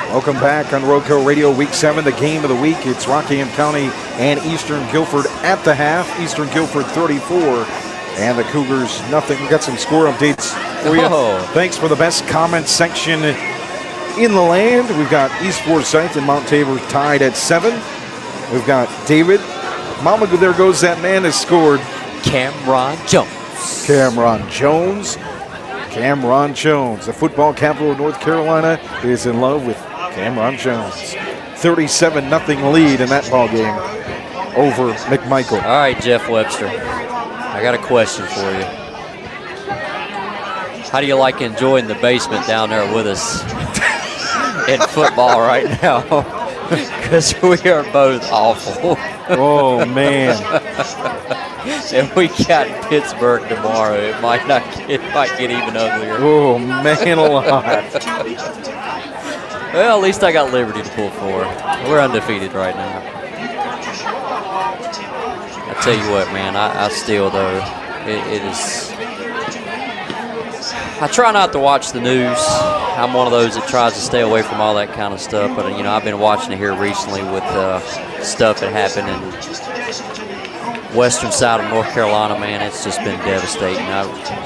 Welcome back on RoCo Radio Week 7, the game of the week. It's Rockingham County and Eastern Guilford at the half. Eastern Guilford 34 and the Cougars nothing. We got some score updates for you. Thanks for the best comment section in the land. We've got East Forsyth and Mount Tabor tied at 7. We've got David. Mama, there goes that man has scored. Cameron Jones. Cameron Jones. Cameron Jones, the football capital of North Carolina, is in love with Cameron Jones. 37-0 lead in that ball game over McMichael. All right, Jeff Webster, I got a question for you. How do you like enjoying the basement down there with us in football right now? Because we are both awful. Oh, man. And we got Pittsburgh tomorrow. It might get even uglier. Oh, man, alive. Well, at least I got Liberty to pull for. We're undefeated right now. I tell you what, man, I still, though, it is I try not to watch the news. I'm one of those that tries to stay away from all that kind of stuff. But, I've been watching it here recently with stuff that happened in western side of North Carolina, man. It's just been devastating.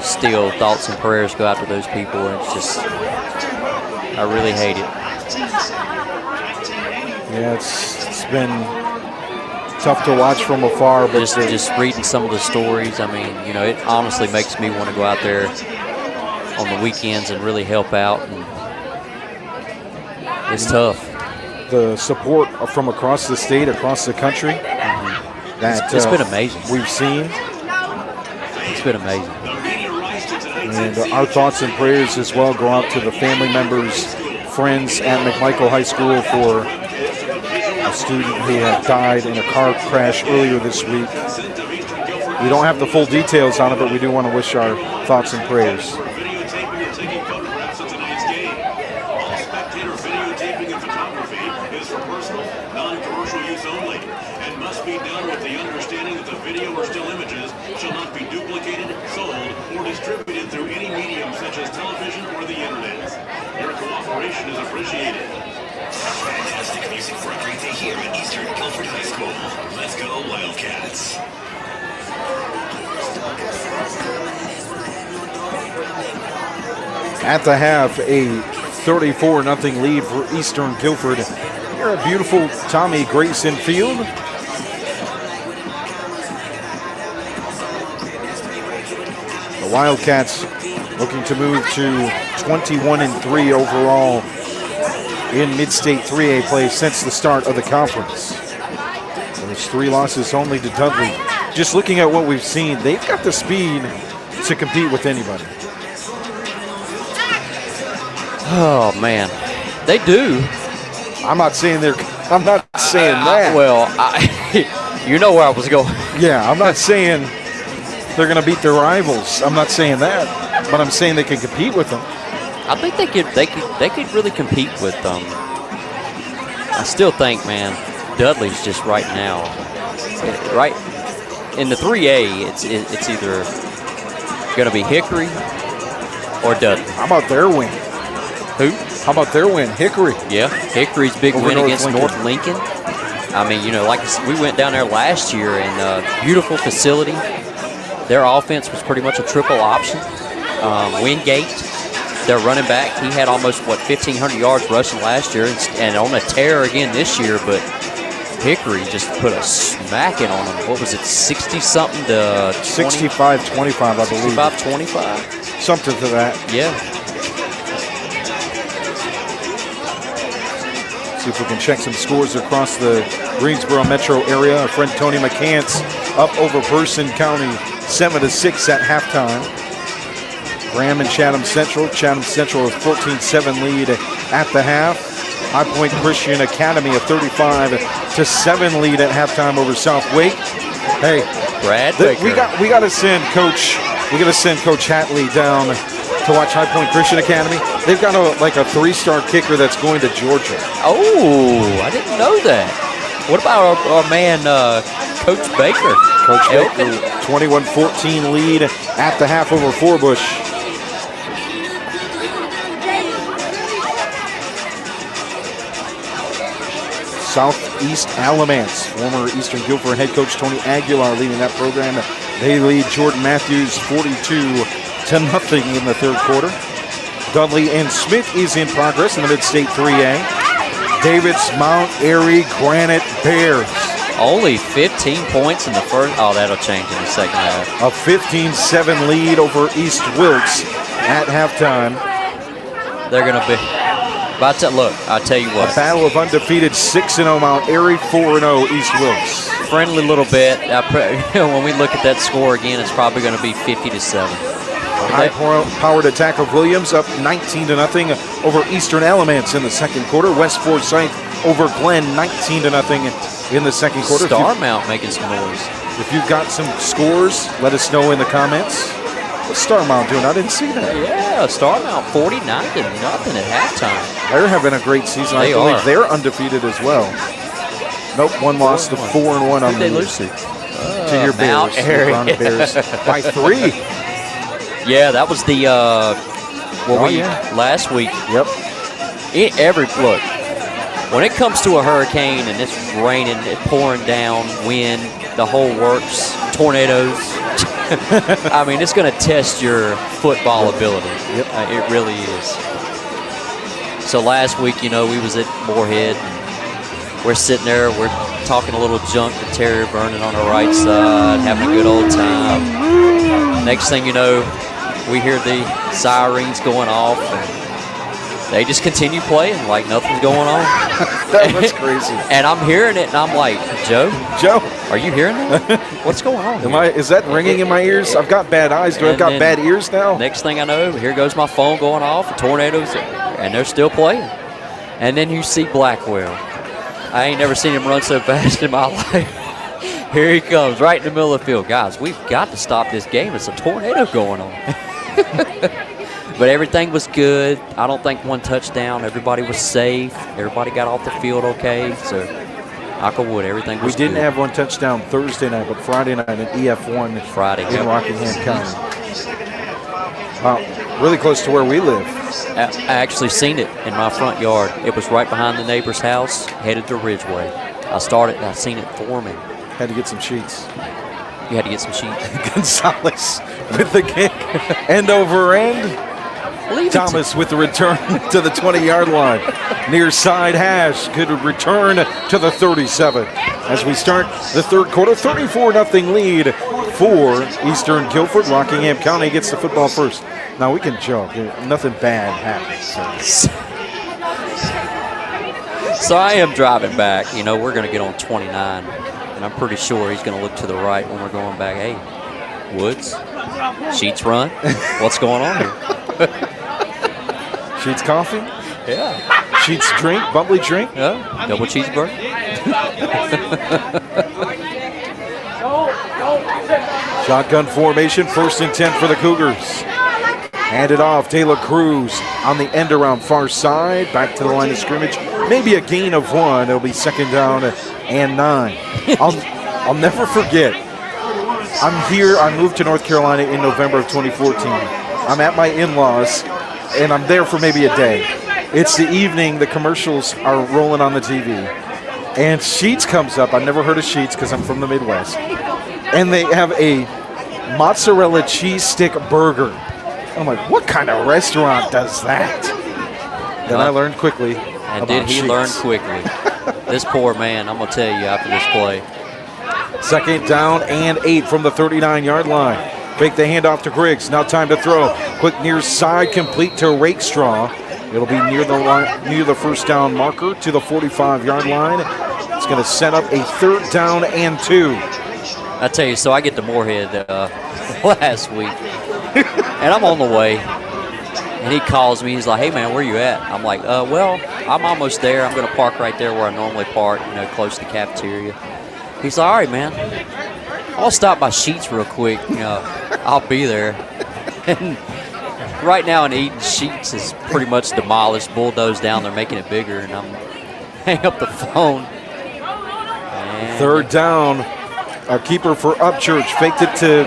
Still, thoughts and prayers go out to those people. And it's just, I really hate it. Yeah, it's been tough to watch from afar. But just reading some of the stories, it honestly makes me want to go out there on the weekends and really help out. And it's tough. The support from across the state, across the country, it's been amazing. We've seen. It's been amazing. And our thoughts and prayers as well go out to the family members, friends at McMichael High School for a student who had died in a car crash earlier this week. We don't have the full details on it, but we do want to wish our thoughts and prayers. Fantastic music for a great day here at Eastern Guilford High School. Let's go Wildcats. At the half, a 34-0 lead for Eastern Guilford here at beautiful Tommy Grayson Field. The Wildcats looking to move to 21-3 overall in mid-state 3A play since the start of the conference. There's 3 losses only to Dudley. Just looking at what we've seen, they've got the speed to compete with anybody. Oh, man. They do. I'm not saying that. Well, you know where I was going. Yeah, I'm not saying they're going to beat their rivals. I'm not saying that. But I'm saying they can compete with them. I think they could really compete with them. I still think, man, Dudley's just right now, right in the 3A. It's either going to be Hickory or Dudley. How about their win? Who? How about their win? Hickory. Yeah, Hickory's big Over win North against Lincoln. North Lincoln. Like we went down there last year, and beautiful facility. Their offense was pretty much a triple option. Wingate, their running back, he had almost 1,500 yards rushing last year, and on a tear again this year. But Hickory just put a smacking on them. What was it, 60-something to 65-25, I believe. 65-25, something to that. Yeah. See if we can check some scores across the Greensboro metro area. Our friend Tony McCants up over Person County 7-6 at halftime. Graham and Chatham Central. Chatham Central a 14-7 lead at the half. High Point Christian Academy a 35-7 lead at halftime over South Wake. Hey, Brad Baker. We got to send Coach Hatley down to watch High Point Christian Academy. They've got a 3-star kicker that's going to Georgia. Oh, I didn't know that. What about our man, Coach Baker? Coach Baker, 21-14 lead at the half over Forbush. Southeast Alamance, former Eastern Guilford head coach Tony Aguilar leading that program. They lead Jordan Matthews 42-0 in the third quarter. Dudley and Smith is in progress in the Mid-State 3A. David's Mount Airy Granite Bears. Only 15 points in the first. Oh, that'll change in the second half. A 15-7 lead over East Wilkes at halftime. They're going to be. But look, I'll tell you what. A battle of undefeated 6-0 Mount Airy, 4-0 East Wilkes. Friendly little bit. When we look at that score again, it's probably going to be 50-7. High-powered attack of Williams up 19-0 over Eastern Alamance in the second quarter. West Forsyth over Glenn 19-0 in the second quarter. Starmount making some noise. If you've got some scores, let us know in the comments. What's Starmount doing? I didn't see that. Yeah, Starmount 49-0 at halftime. They're having a great season. I believe they're undefeated as well. Nope, one loss to 4-1 on they lose to your Bears. Mount Airy. Bears by 3. Yeah, that was the Well, yeah. last week, Yep. Look, when it comes to a hurricane and it's raining, it pouring down, wind, the whole works, tornadoes. I mean, it's going to test your football ability. Yep. It really is. So last week, we was at Moorhead. And we're sitting there, we're talking a little junk to Terry Vernon on the right side, having a good old time. Next thing you know, we hear the sirens going off, and they just continue playing like nothing's going on. That's crazy. And I'm hearing it, and I'm like, Joe, are you hearing that? What's going on here? Is that ringing in my ears? I've got bad eyes. Do I got bad ears now? Next thing I know, here goes my phone going off, the tornadoes, and they're still playing. And then you see Blackwell. I ain't never seen him run so fast in my life. Here he comes, right in the middle of the field. Guys, we've got to stop this game. It's a tornado going on. But everything was good. I don't think one touchdown. Everybody was safe. Everybody got off the field okay. So, knock on wood, everything was good. We didn't have one touchdown Thursday night, but Friday night in EF1 Friday in Rockingham County. Really close to where we live. I actually seen it in my front yard. It was right behind the neighbor's house, headed to Ridgeway. I seen it forming. Had to get some sheets. You had to get some sheets. Gonzalez with the kick. End over end. Thomas with the return to the 20-yard line. Near side hash. Good return to the 37. As we start the third quarter, 34-0 lead for Eastern Guilford. Rockingham County gets the football first. Now we can joke. Nothing bad happens. So I am driving back. We're going to get on 29. And I'm pretty sure he's going to look to the right when we're going back. Hey, Woods, Sheets run. What's going on here? Sheets coffee? Yeah. Sheets drink, bubbly drink? Yeah. Double cheeseburger. Shotgun formation, 1st and 10 for the Cougars. Handed off, Taylor Cruz on the end around far side, back to the line of scrimmage. Maybe a gain of 1. It'll be 2nd down and 9. I'll never forget. I'm here. I moved to North Carolina in November of 2014. I'm at my in-laws, and I'm there for maybe a day. It's the evening. The commercials are rolling on the TV. And Sheets comes up. I've never heard of Sheets because I'm from the Midwest. And they have a mozzarella cheese stick burger. I'm like, what kind of restaurant does that? Then I learned quickly. And did he learn quickly? This poor man, I'm going to tell you after this play. 2nd down and 8 from the 39-yard line. Fake the handoff to Griggs. Now time to throw. Quick near side, complete to Rakestraw. It'll be near the line, near the 1st down marker to the 45-yard line. It's going to set up a 3rd down and 2. I tell you, so I get to Moorhead last week, and I'm on the way, and he calls me. He's like, hey, man, where you at? I'm like, well, I'm almost there. I'm going to park right there where I normally park, close to the cafeteria. He's like, all right, man, I'll stop by Sheets real quick. I'll be there. And right now in Eden, Sheets is pretty much demolished, bulldozed down. They're making it bigger, and I'm hang up the phone. And 3rd down. A keeper for Upchurch. Faked it to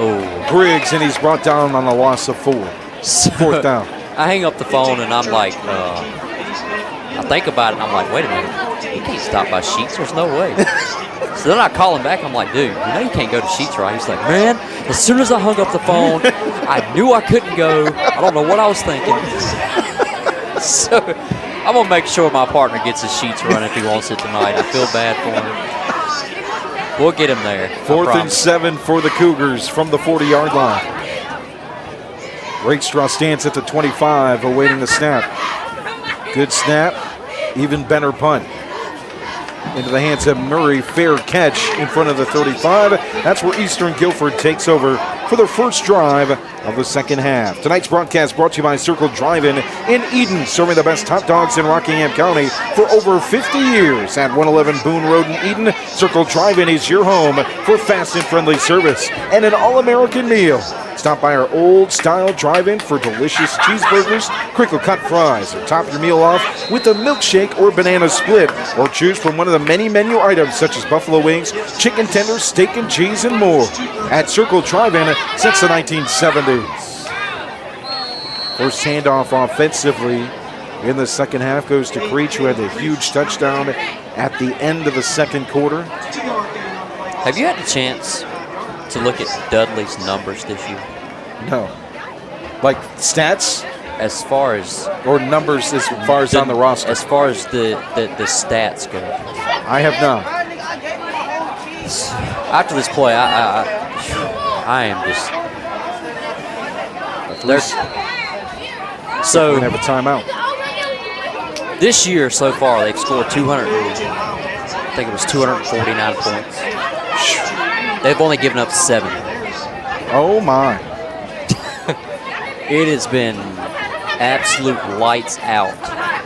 Griggs, and he's brought down on a loss of 4. 4th down. I hang up the phone, and I'm like, I think about it, and I'm like, wait a minute. He can't stop by Sheets. There's no way. So then I call him back. I'm like, dude, you can't go to Sheets, right? He's like, man, as soon as I hung up the phone, I knew I couldn't go. I don't know what I was thinking. So I'm going to make sure my partner gets his Sheets run if he wants it tonight. I feel bad for him. We'll get him there. 4th and 7 for the Cougars from the 40-yard line. Rakestraw stands at the 25, awaiting the snap. Good snap, even better punt. Into the hands of Murray, fair catch in front of the 35. That's where Eastern Guilford takes over for their first drive of the second half. Tonight's broadcast brought to you by Circle Drive-In in Eden, serving the best hot dogs in Rockingham County for over 50 years. At 111 Boone Road in Eden, Circle Drive-In is your home for fast and friendly service and an all-American meal. Stop by our old-style drive-in for delicious cheeseburgers, crinkle-cut fries, or top your meal off with a milkshake or banana split, or choose from one of the many menu items such as buffalo wings, chicken tenders, steak and cheese, and more. At Circle Drive-In since the 1970s. First handoff offensively in the second half goes to Creech, who had a huge touchdown at the end of the second quarter. Have you had a chance to look at Dudley's numbers this year? No. Like stats? As far as or numbers as far as on the roster? As far as the stats go. I have not. After this play, I am just. So we have a timeout. This year so far, they've scored 249 points. They've only given up 7. Oh my! It has been absolute lights out,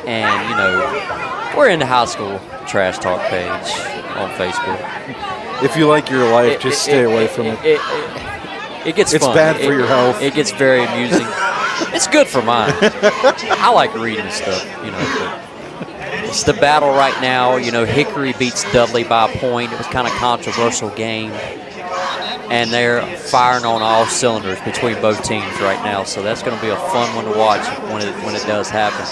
and we're in the high school trash talk page on Facebook. If you like your life, just stay away from it. It gets it's fun. Bad for your health. It gets very amusing. It's good for mine. I like reading stuff, But it's the battle right now. Hickory beats Dudley by a point. It was kind of controversial game, and they're firing on all cylinders between both teams right now. So that's going to be a fun one to watch when it does happen.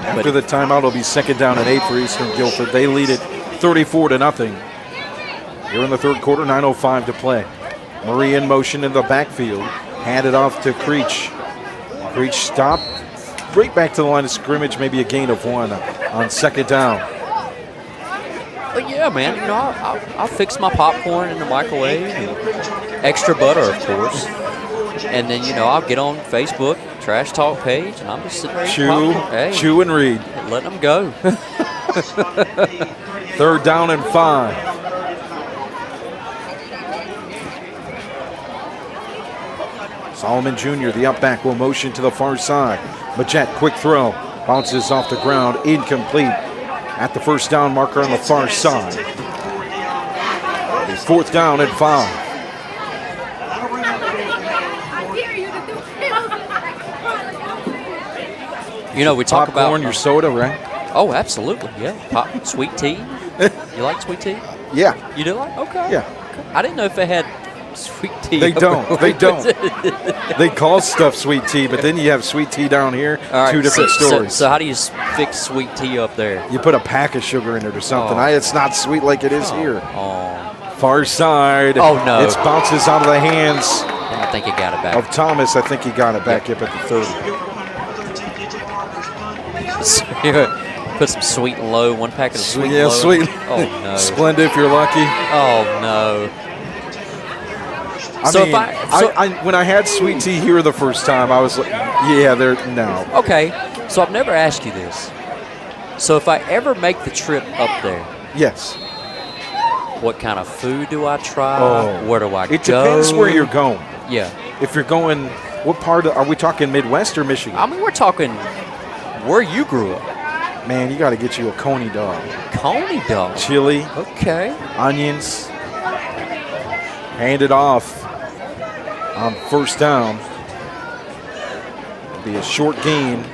After the timeout, it'll be second down and 8 for Eastern Guilford. They lead it 34-0. Here in the third quarter, 9:05 to play. Murray in motion in the backfield. Handed off to Creech. Creech stopped. Right back to the line of scrimmage, maybe a gain of 1 on second down. But yeah, man, I'll fix my popcorn in the microwave. Extra butter, of course. And then, I'll get on Facebook, trash talk page, and I'm just sitting there chew and read. Let them go. Third down and 5. Solomon Jr., the up back, will motion to the far side. Majette, quick throw, bounces off the ground, incomplete. At the first down marker on the far side. Fourth down and 5. We talk Popcorn, about your soda, right? Oh, absolutely, yeah. Sweet tea. You like sweet tea? Yeah. You do like? Okay. Yeah. I didn't know if they had sweet tea. They don't. They call stuff sweet tea, but then you have sweet tea down here. All right, 2 different stories. So how do you fix sweet tea up there? You put a pack of sugar in it or something. It's not sweet like it is here. Oh. Far side. Oh, no. It bounces out of the hands I think he got it back. of Thomas. I think he got it back up at the 30. Put some Sweet and Low, 1 packet of Sweet and Yeah, Low. sweet. Oh, no. Splenda if you're lucky. Oh, no. When I had sweet tea here the first time, I was like, no. Okay, so I've never asked you this. So if I ever make the trip up there, Yes. what kind of food do I try? Where do I go? It depends where you're going. Yeah. If you're going, what part are we talking, Midwest or Michigan? I mean, we're talking where you grew up. Man, you got to get you a coney dog. Coney dog. Chili. Okay. Onions. Hand it off on first down. It'll be a short gain.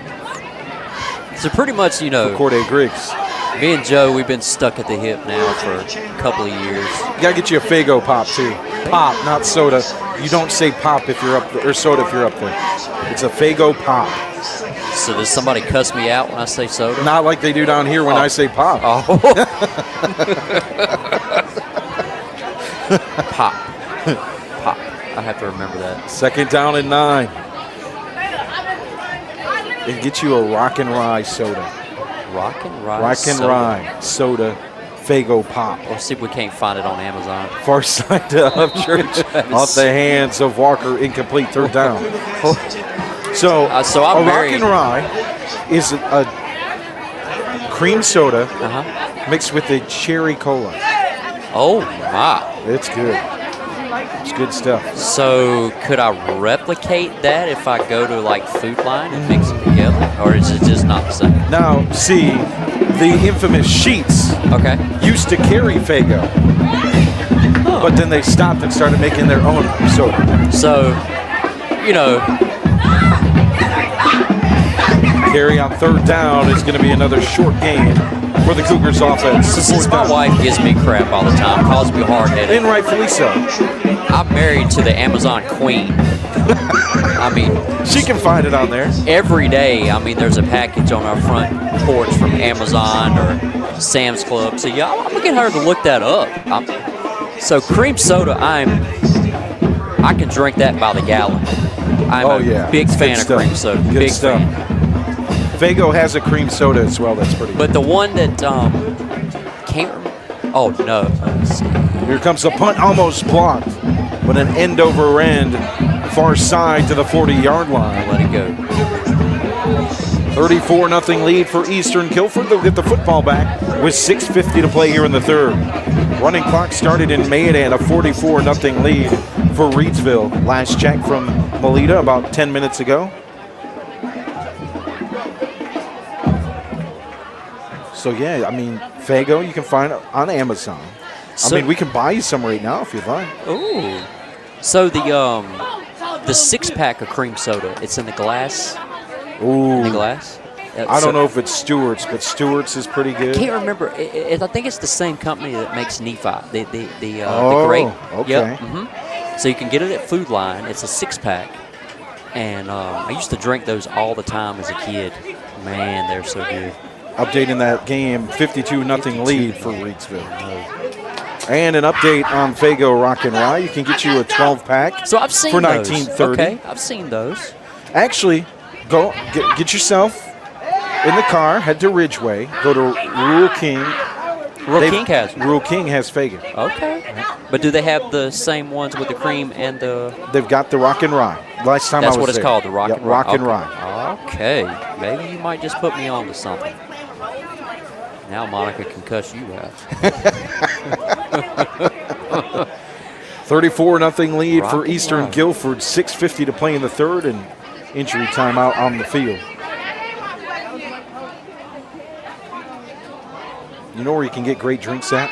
So pretty much, for Corday Griggs. Me and Joe, we've been stuck at the hip now for a couple of years. You got to get you a Faygo pop, too. Pop, not soda. You don't say pop if you're up there, or soda if you're up there. It's a Faygo pop. So does somebody cuss me out when I say soda? Not like they do down here when I say pop. Oh. Pop. Pop. I have to remember that. Second down and 9. And get you a Rock and Rye soda. Rock and Rye Rock and Rye soda, Faygo pop. We'll see if we can't find it on Amazon. Far side of church, off the hands of Walker, incomplete, third down. So I'm a Rock married. and Rye is a cream soda mixed with a cherry cola. Oh, my. It's good. It's good stuff. So could I replicate that if I go to like Food Line and mix them together? Or is it just not the same? Now, see, the infamous Sheets used to carry Faygo. But then they stopped and started making their own soda. So, Carry on third down is going to be another short gain for the Cougars offense. Since my wife gives me crap all the time, calls me hard-headed. And rightfully so. I'm married to the Amazon queen. I mean, She can find it on there. every day, I mean, there's a package on our front porch from Amazon or Sam's Club. So, yeah, I'm going to get her to look that up. So, cream soda, I can drink that by the gallon. I'm a big It's fan good of stuff. cream soda. Good Big stuff. fan. Fago has a cream soda as well. That's pretty good. But the one that can't remember. Oh, no. Let's see. Here comes the punt, almost blocked. But an end over end, far side to the 40-yard line. Let it go. 34-0 lead for Eastern Guilford. They'll get the football back with 6:50 to play here in the third. Running clock started in Mayodan and a 44-0 lead for Reidsville. Last check from Melita about 10 minutes ago. So, yeah, I mean, Fago, you can find it on Amazon. So- I mean, we can buy you some right now if you'd like. Ooh. So the 6-pack of cream soda, it's in the glass. Ooh. In the glass. I don't know if it's Stewart's, but Stewart's is pretty good. I can't remember. I think it's the same company that makes Nephi. The Oh, grape. okay. Yep. So you can get it at Food Line. It's a 6-pack, and I used to drink those all the time as a kid. Man, they're so good. Updating that game, 52-0 lead for Reidsville. And an update on Fago Rock and Rye. You can get you a 12-pack So I've seen for those. $19.30. Okay, I've seen those. Actually, go get yourself in the car, head to Ridgeway, go to Rural King. King has one. Rural King has Fago. Okay. But do they have the same ones with the cream and the? They've got the Rock and Rye. Last time That's I was what it's there. called, the Rock Yep, and Rye. Rock and Okay. Rye. Okay. Maybe you might just put me on to something. Now Monica can cuss you out. 34-0 lead Rock for and Eastern Rye. Guilford. 6:50 to play in the third, and injury timeout on the field. You know where you can get great drinks at?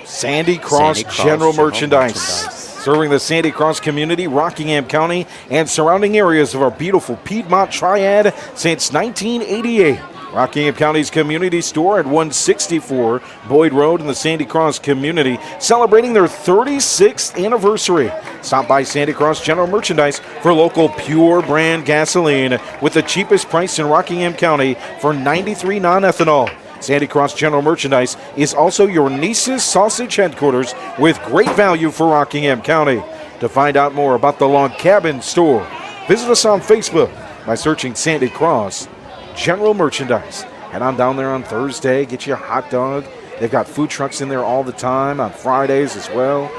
Sandy Cross, General Merchandise. Serving the Sandy Cross community, Rockingham County, and surrounding areas of our beautiful Piedmont Triad since 1988. Rockingham County's community store at 164 Boyd Road in the Sandy Cross community, celebrating their 36th anniversary. Stop by Sandy Cross General Merchandise for local pure brand gasoline with the cheapest price in Rockingham County for 93 non-ethanol. Sandy Cross General Merchandise is also your niece's sausage headquarters with great value for Rockingham County. To find out more about the Log Cabin store, visit us on Facebook by searching Sandy Cross General Merchandise. Head on down there on Thursday, get you a hot dog. They've got food trucks in there all the time, on Fridays as well.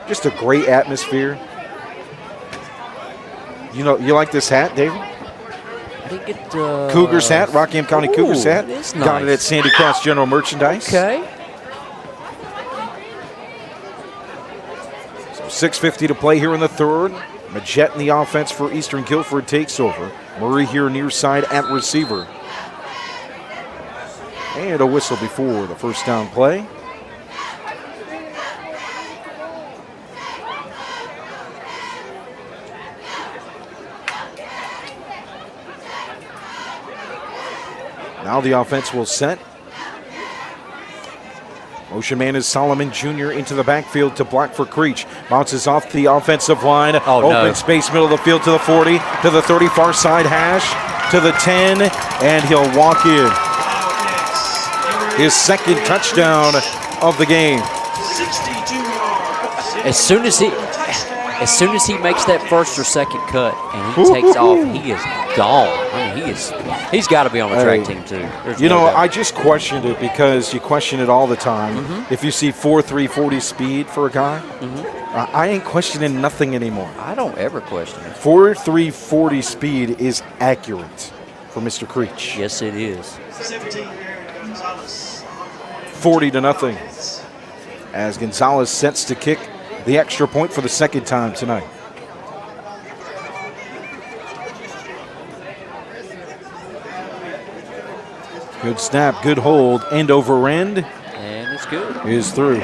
Just a great atmosphere. You know, you like this hat, David? I didn't get Cougars hat, Rockingham County Cougars hat. It is Got it nice. at Sandy Cross General Merchandise. Okay. So 6:50 to play here in the third. Majette in the offense for Eastern Guilford takes over. Murray here near side at receiver. And a whistle before the first down play. Now the offense will set. Motion man is Solomon Jr. into the backfield to block for Creech. Bounces off the offensive line. Oh, no. Open space, middle of the field to the 40, to the 30, far side hash, to the 10, and he'll walk in. His second touchdown of the game. 62 yards. As soon as he makes that first or second cut and he takes off, he is gone. I mean, he's got to be on the track team too. There's You no know, doubt. I just questioned it because you question it all the time. If you see 4.340 speed for a guy, I ain't questioning nothing anymore. I don't ever question it. 4.340 speed is accurate for Mr. Creech. Yes, it is. 17 Gonzalez. 40-0. As Gonzalez sets to kick the extra point for the second time tonight. Good snap, good hold, end over end And it's good. is through.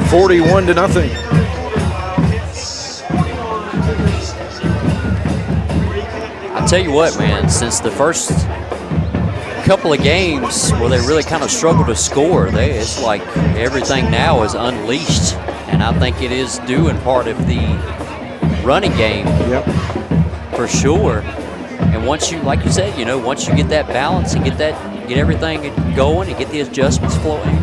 41-0. I tell you what, man, since the first couple of games where they really kind of struggled to score. It's like everything now is unleashed, and I think it is due in part of the running game. Yep. For sure. And once you, like you said, once you get that balance and get everything going and get the adjustments flowing,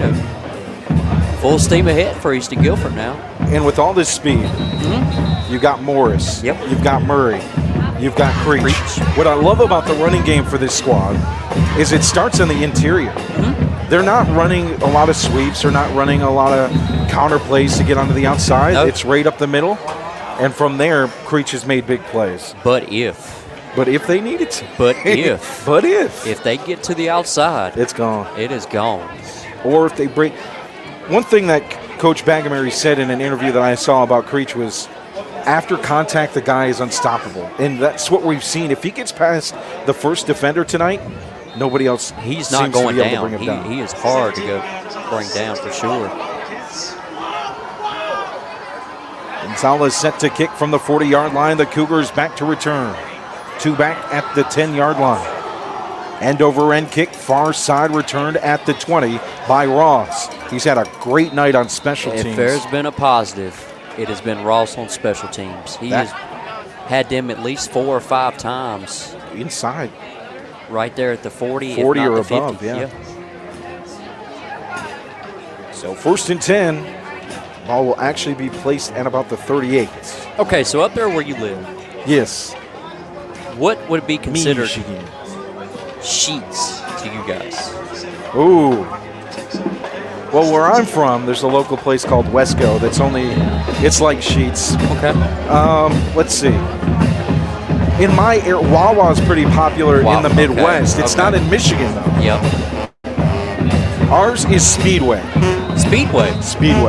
full steam ahead for Eastern Guilford now. And with all this speed, you got Morris. Yep. You've got Murray. You've got Creech. What I love about the running game for this squad is it starts in the interior. They're not running a lot of sweeps. They're not running a lot of counter plays to get onto the outside. Nope. It's right up the middle. And from there, Creech has made big plays. But if they needed to. But if. If they get to the outside. It's gone. It is gone. Or if they break. One thing that Coach Bagamary said in an interview that I saw about Creech was, after contact, the guy is unstoppable. And that's what we've seen. If he gets past the first defender tonight, nobody else He's not seems going to be able down. to bring him down. He is hard to bring down for sure. Gonzalez set to kick from the 40-yard line. The Cougars back to return. 2 back at the 10-yard line. End over end kick, far side, returned at the 20 by Ross. He's had a great night on special teams. If there's been a positive, it has been Ross on special teams. He has had them at least 4 or 5 times. Inside. Right there at the 40, 40 if not or the above, 50. yeah. So 1st and 10. Ball will actually be placed at about the 38. Okay, so up there where you live, Yes. what would be considered Michigan. sheets to you guys? Ooh. Well, where I'm from, there's a local place called Wesco that's it's like Sheets. Okay. Let's see. In my area, Wawa's pretty popular in the Midwest. It's not in Michigan, though. Yep. Ours is Speedway. Speedway.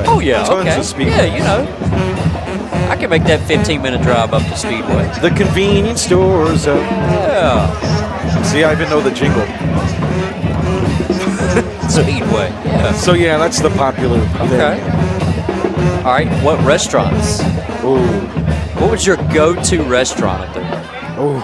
Oh, yeah. Tons Okay. of Speedway. Yeah, I can make that 15-minute drive up to Speedway. The convenience stores. Yeah. See, I even know the jingle. Speedway. Yeah. So, yeah, that's the popular Okay. thing. All right. What restaurants? Ooh. What was your go-to restaurant up there? Oh.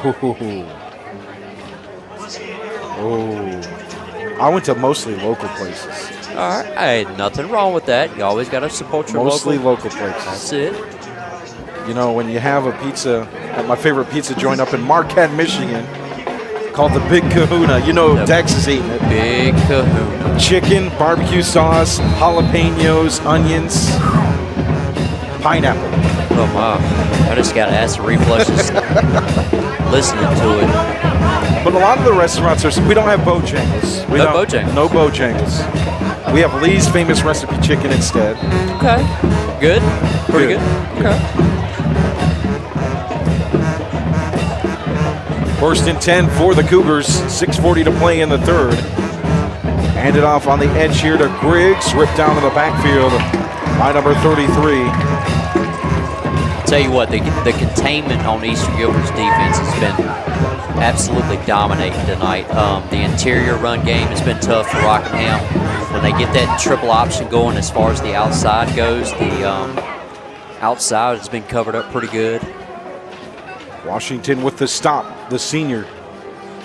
I went to mostly local places. All right. Hey, nothing wrong with that. You always got to support your Mostly local. local places. That's it. When you have a pizza at my favorite pizza joint up in Marquette, Michigan, called the Big Kahuna. Dex is eating it. Big Kahuna. Chicken, barbecue sauce, jalapenos, onions, pineapple. Oh, my. I just got acid reflexes listening to it. But a lot of the restaurants we don't have Bojangles. No Bojangles. We have Lee's famous recipe chicken instead. Okay. Good. Pretty good. Okay. 1st and 10 for the Cougars. 6:40 to play in the 3rd. Hand it off on the edge here to Griggs. Ripped down in the backfield by number 33. Tell you what, the containment on Eastern Guilford's defense has been absolutely dominating tonight. The interior run game has been tough for Rockingham. When they get that triple option going as far as the outside goes, the outside has been covered up pretty good. Washington with the stop, the senior.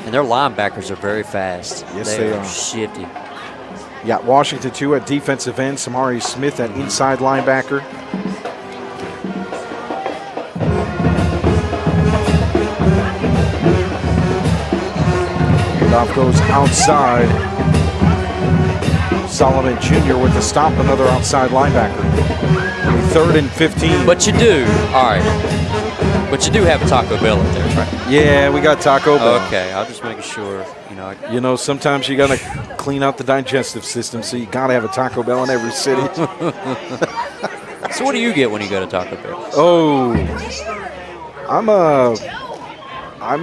And their linebackers are very fast. Yes, they are. Shifty. You got Washington, too, at defensive end. Samari Smith at inside linebacker. Handoff goes outside. Solomon Jr. with the stop, another outside linebacker. 3rd and 15. But you do. All right. But you do have a Taco Bell up there, right? Yeah, we got Taco Bell. Okay, I'll just make sure, sometimes you got to clean out the digestive system, so you got to have a Taco Bell in every city. So what do you get when you go to Taco Bell? Oh, I'm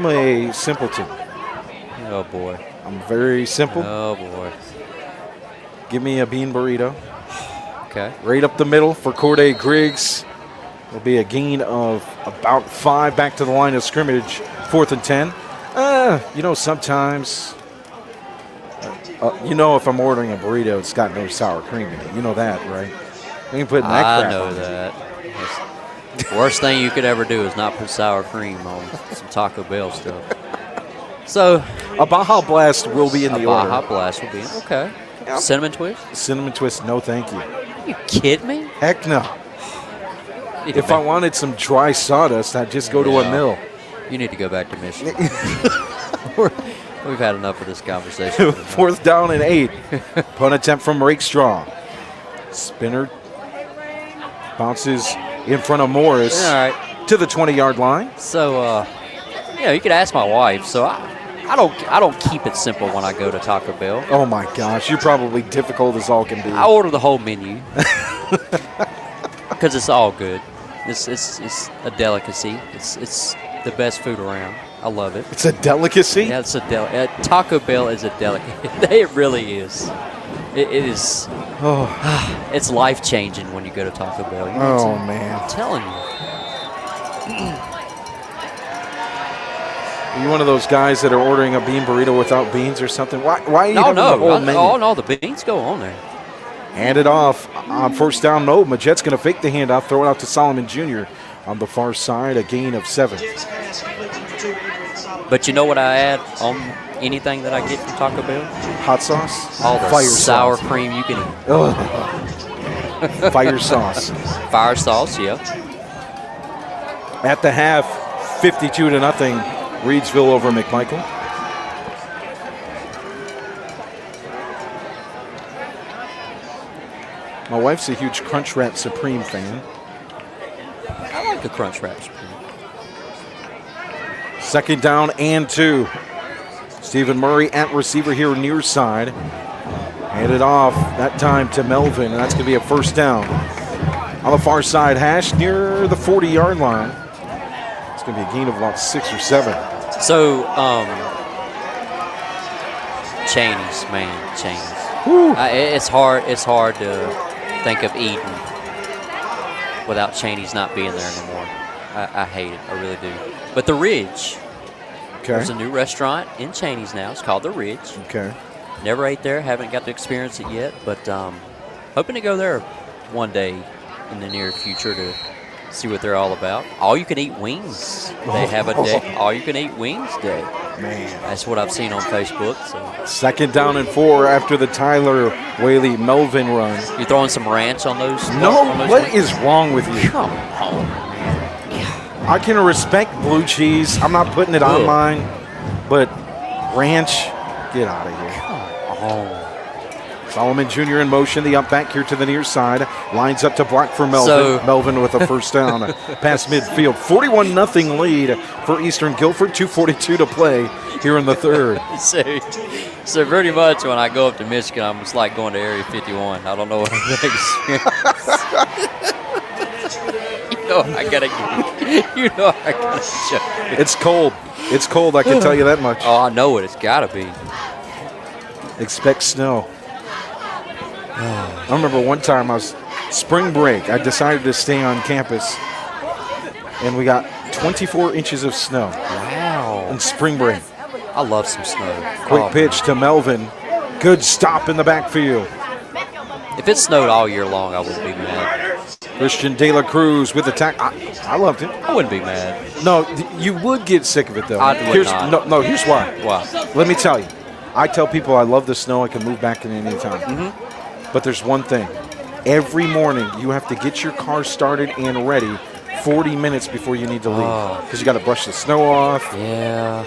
a simpleton. Oh, boy. I'm very simple. Oh, boy. Give me a bean burrito. Okay. Right up the middle for Corday Griggs. Will be a gain of about 5 back to the line of scrimmage. 4th and 10. Sometimes, if I'm ordering a burrito, it's got no sour cream in it. You know that, right? You can put that crap I know on that. The worst thing you could ever do is not put sour cream on some Taco Bell stuff. So, A Baja Blast will be in the order. Baja Blast will be in. Okay. Yep. Cinnamon Twist? Cinnamon Twist, no thank you. Are you kidding me? Heck no. If I wanted some dry sawdust, I'd just go to a mill. You need to go back to Michigan. We've had enough of this conversation. 4th down and 8. Punt attempt from Rakestraw. Spinner bounces in front of Morris. All right. To the 20-yard line. So, you could ask my wife. So I don't keep it simple when I go to Taco Bell. Oh my gosh, you're probably difficult as all can be. I order the whole menu because it's all good. It's a delicacy. It's the best food around. I love it. It's a delicacy? Yeah, it's a Taco Bell is a delicacy. It really is. It is. Oh. It's life changing when you go to Taco Bell. Man, I'm telling you. Are you one of those guys that are ordering a bean burrito without beans or something? Why are you having the whole menu? No, the beans go on there. Hand it off on 1st down mode. Majette's going to fake the handoff, throw it out to Solomon Jr. on the far side, a gain of 7. But you know what I add on anything that I get from Taco Bell? Hot sauce? All the Fire sour sauce. cream you can eat. Ugh. Fire sauce. Fire sauce, yeah. At the half, 52-0, Reidsville over McMichael. My wife's a huge Crunchwrap Supreme fan. I like the Crunchwrap Supreme. 2nd down and 2. Stephen Murray at receiver here near side. Handed off that time to Melvin, and that's going to be a 1st down. On the far side hash near the 40-yard line. It's going to be a gain of about 6 or 7. So, Cheney's, man, Cheney's. It's hard to think of Eden without Cheney's not being there anymore. I hate it, I really do. But the Ridge. Okay. There's a new restaurant in Cheney's now. It's called the Ridge. Okay. Never ate there, haven't got to experience it yet, but hoping to go there one day in the near future to see what they're all about. All you can eat wings. They have a day, all you can eat wings day. Man. That's what I've seen on Facebook. So. 2nd down and 4 after the Tyler Whaley Melvin run. You throwing some ranch on those? No, on those what wings? is wrong with you? Come on. I can respect blue cheese. I'm not putting it on mine, but ranch, get out of here. Oh. Solomon Jr. in motion, the up back here to the near side. Lines up to block for Melvin. Melvin with a 1st down past midfield. 41-0 lead for Eastern Guilford. 2:42 to play here in the 3rd. So pretty much when I go up to Michigan, I'm just like going to Area 51. I don't know what I'm going to experience. I gotta show. It's cold. It's cold, I can tell you that much. Oh, I know it. It's got to be. Expect snow. I remember one time I was spring break. I decided to stay on campus, and we got 24 inches of snow. Wow. On spring break. I love some snow. Quick pitch to Melvin. Good stop in the backfield. If it snowed all year long, I wouldn't be mad. Christian De La Cruz with the tack. I loved it. I wouldn't be mad. No, you would get sick of it, though. Here's why. Why? Let me tell you. I tell people I love the snow. I can move back in any time. Mm-hmm. But there's one thing. Every morning, you have to get your car started and ready 40 minutes before you need to leave. Because you got to brush the snow off. Yeah.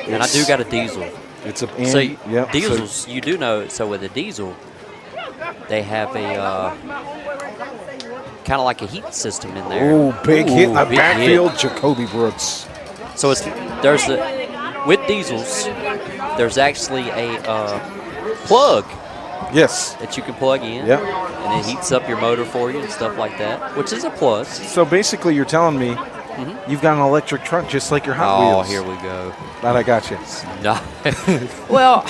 And I do got a diesel. Diesels, you do know, so with a diesel, they have a kind of like a heat system in there. Oh, big hit in the big backfield, hit. Jacoby Brooks. So with diesels, there's actually a plug. Yes. That you can plug in. Yep. And it heats up your motor for you and stuff like that, which is a plus. So basically you're telling me you've got an electric truck just like your Hot Wheels. Oh, here we go. Glad I got you. No. Well,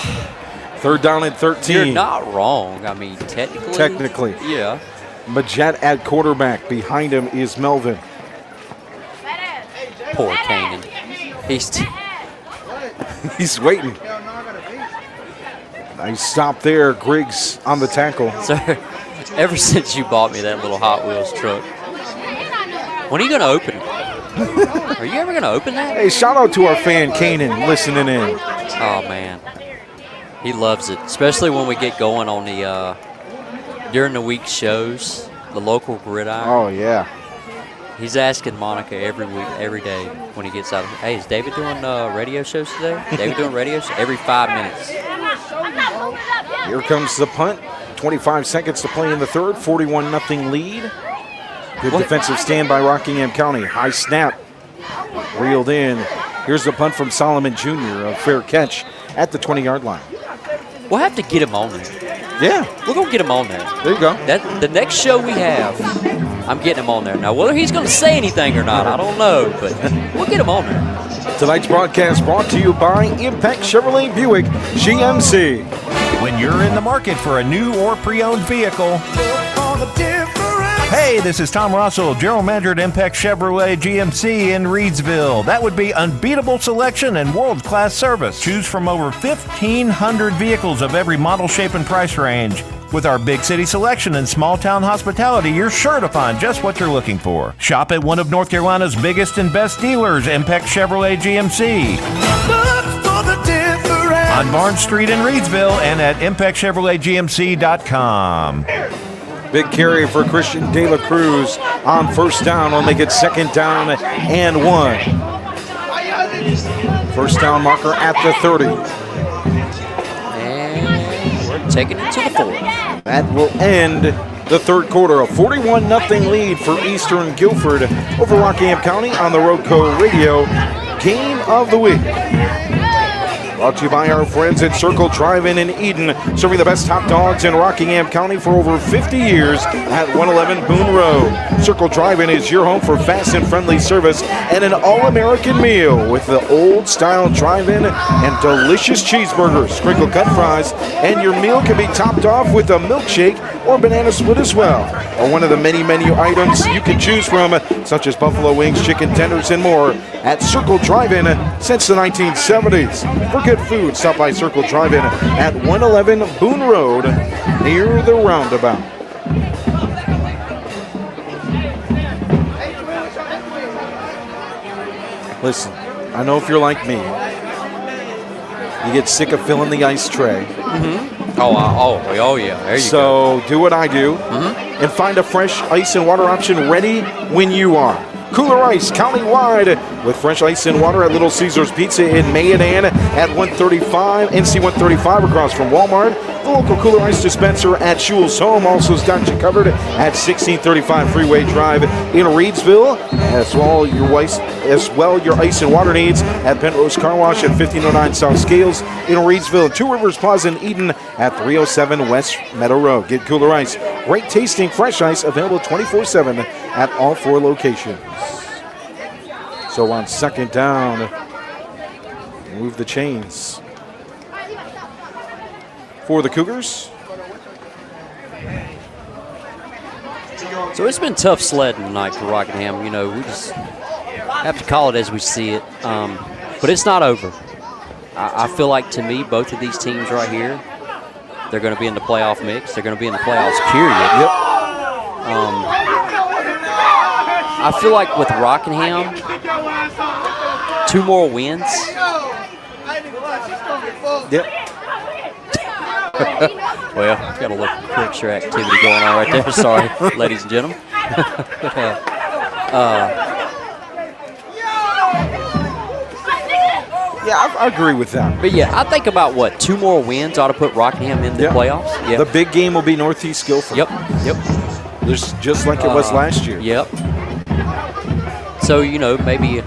3rd down and 13. you're not wrong. I mean, technically. Yeah. Majette at quarterback. Behind him is Melvin. Poor Kanan. He's waiting. Nice stop there. Griggs on the tackle. Sir, ever since you bought me that little Hot Wheels truck, when are you going to open it? Are you ever going to open that? Hey, shout out to our fan, Kanan, listening in. Oh, man. He loves it, especially when we get going on the during the week shows, the local gridiron. Oh, yeah. He's asking Monica every week, every day when he gets out. Hey, is David doing radio shows today? David doing radio shows? Every 5 minutes. Here comes the punt. 25 seconds to play in the third. 41-0 lead. Good defensive stand by Rockingham County. High snap. Reeled in. Here's the punt from Solomon Jr. A fair catch at the 20-yard line. We'll have to get him on there. Yeah. We're going to get him on there. There you go. The next show we have, I'm getting him on there. Now, whether he's going to say anything or not, I don't know, but we'll get him on there. Tonight's broadcast brought to you by Impex Chevrolet Buick GMC. When you're in the market for a new or pre-owned vehicle, hey, this is Tom Russell, General Manager at Impex Chevrolet GMC in Reidsville. That would be unbeatable selection and world-class service. Choose from over 1,500 vehicles of every model, shape, and price range. With our big city selection and small town hospitality, you're sure to find just what you're looking for. Shop at one of North Carolina's biggest and best dealers, Impex Chevrolet GMC. On Barnes Street in Reidsville and at ImpexChevroletGMC.com. Big carry for Christian De La Cruz on first down. Will make it second down and 1. First down marker at the 30. And we're taking it to the 4. That will end the third quarter. A 41-0 lead for Eastern Guilford over Rockingham County on the RoCo Radio Game of the Week. Brought to you by our friends at Circle Drive-In in Eden, serving the best hot dogs in Rockingham County for over 50 years at 111 Boone Road. Circle Drive-In is your home for fast and friendly service and an all-American meal with the old-style drive-in and delicious cheeseburgers, sprinkle cut fries, and your meal can be topped off with a milkshake or banana split as well, or one of the many menu items you can choose from, such as buffalo wings, chicken tenders, and more at Circle Drive-In since the 1970s. For good food, stop by Circle Drive-In at 111 Boone Road near the roundabout. Listen, I know if you're like me, you get sick of filling the ice tray. Oh, yeah. There you go. So do what I do and find a fresh ice and water option ready when you are. Kooler Ice countywide with fresh ice and water at Little Caesars Pizza in Mayodan at 135, NC 135 across from Walmart. The local Kooler Ice dispenser at Shules Home also has got you covered at 1635 Freeway Drive in Reidsville. As well your ice and water needs at Penrose Car Wash at 1509 South Scales in Reidsville. Two Rivers Plaza in Eden at 307 West Meadow Road. Get Kooler Ice. Great tasting fresh ice available 24/7 at all 4 locations. So on second down, move the chains for the Cougars. So it's been tough sledding tonight for Rockingham. You know, we just have to call it as we see it. But it's not over. I feel like, to me, both of these teams right here, they're going to be in the playoff mix. They're going to be in the playoffs, period. Yep. I feel like with Rockingham, 2 more wins. Yep. Well, got a little picture activity going on right there. Sorry, ladies and gentlemen. Yeah, I agree with that. But yeah, I think about 2 more wins ought to put Rockingham in the playoffs. Yep. The big game will be Northeast Guilford. Yep. Just like it was last year. Yep. So, you know, maybe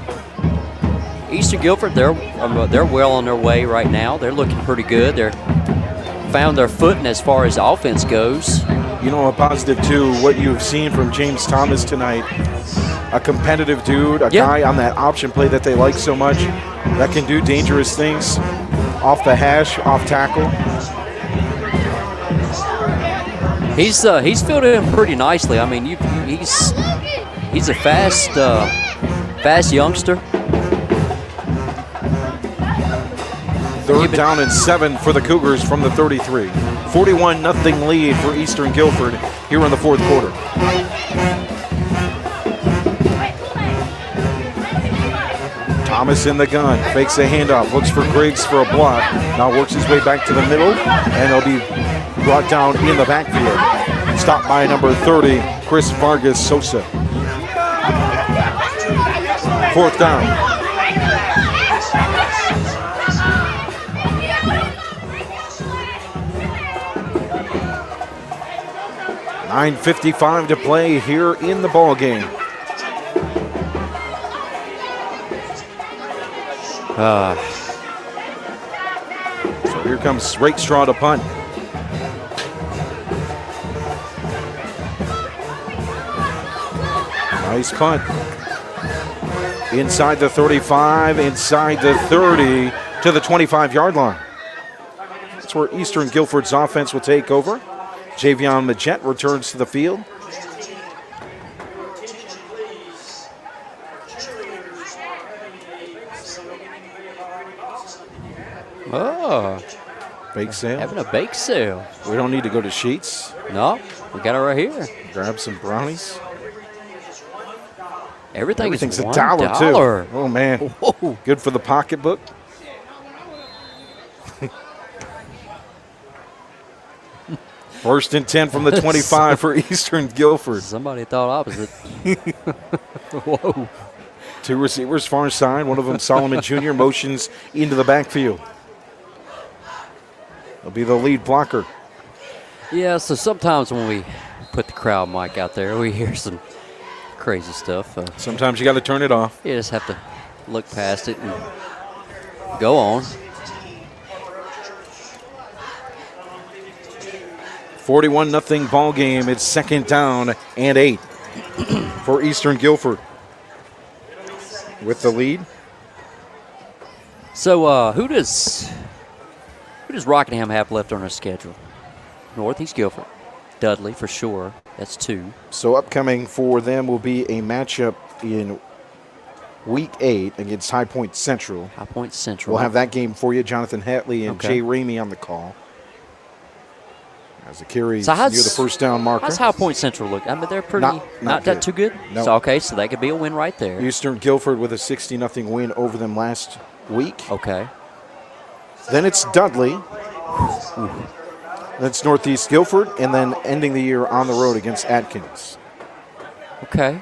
Eastern Guilford, they're well on their way right now. They're looking pretty good. They're found their footing as far as offense goes. You know, a positive too, what you've seen from James Thomas tonight, a competitive dude, a guy on that option play that they like so much, that can do dangerous things off the hash, off tackle. He's filled in pretty nicely. I mean, he's a fast youngster. Third down and 7 for the Cougars from the 33. 41-0 lead for Eastern Guilford here in the fourth quarter. Thomas in the gun, fakes a handoff, looks for Griggs for a block. Now works his way back to the middle, and he'll be brought down in the backfield. Stopped by number 30, Chris Vargas Sosa. 4th down. .9:55 to play here in the ball game. So here comes Rakestraw to punt. Nice punt. Inside the 35, inside the 30 to the 25-yard line. That's where Eastern Guilford's offense will take over. Javion Majette returns to the field. Oh, Bake sale. having a bake sale. We don't need to go to Sheets. No, we got it right here. Grab some brownies. Everything's a $1. dollar too. Oh man, Whoa. good for the pocketbook. First and 10 from the 25 for Eastern Guilford. Somebody thought opposite. Whoa. 2 receivers far side. One of them, Solomon Jr., motions into the backfield. He'll be the lead blocker. Yeah, so sometimes when we put the crowd mic out there, we hear some crazy stuff. Sometimes you got to turn it off. You just have to look past it and go on. 41-0 ball game. It's 2nd down and 8 for Eastern Guilford with the lead. So who does Rockingham have left on their schedule? Northeast Guilford. Dudley for sure. That's 2. So upcoming for them will be a matchup in Week 8 against High Point Central. High Point Central. We'll have that game for you. Jonathan Hatley and Okay. Jay Ramey on the call. As the carry So near the first down marker. How's High Point Central look? I mean, they're pretty Not that good. too good. No. So okay, so that could be a win right there. Eastern Guilford with a 60-0 win over them last week. Okay. Then it's Dudley. That's Northeast Guilford, and then ending the year on the road against Atkins. Okay.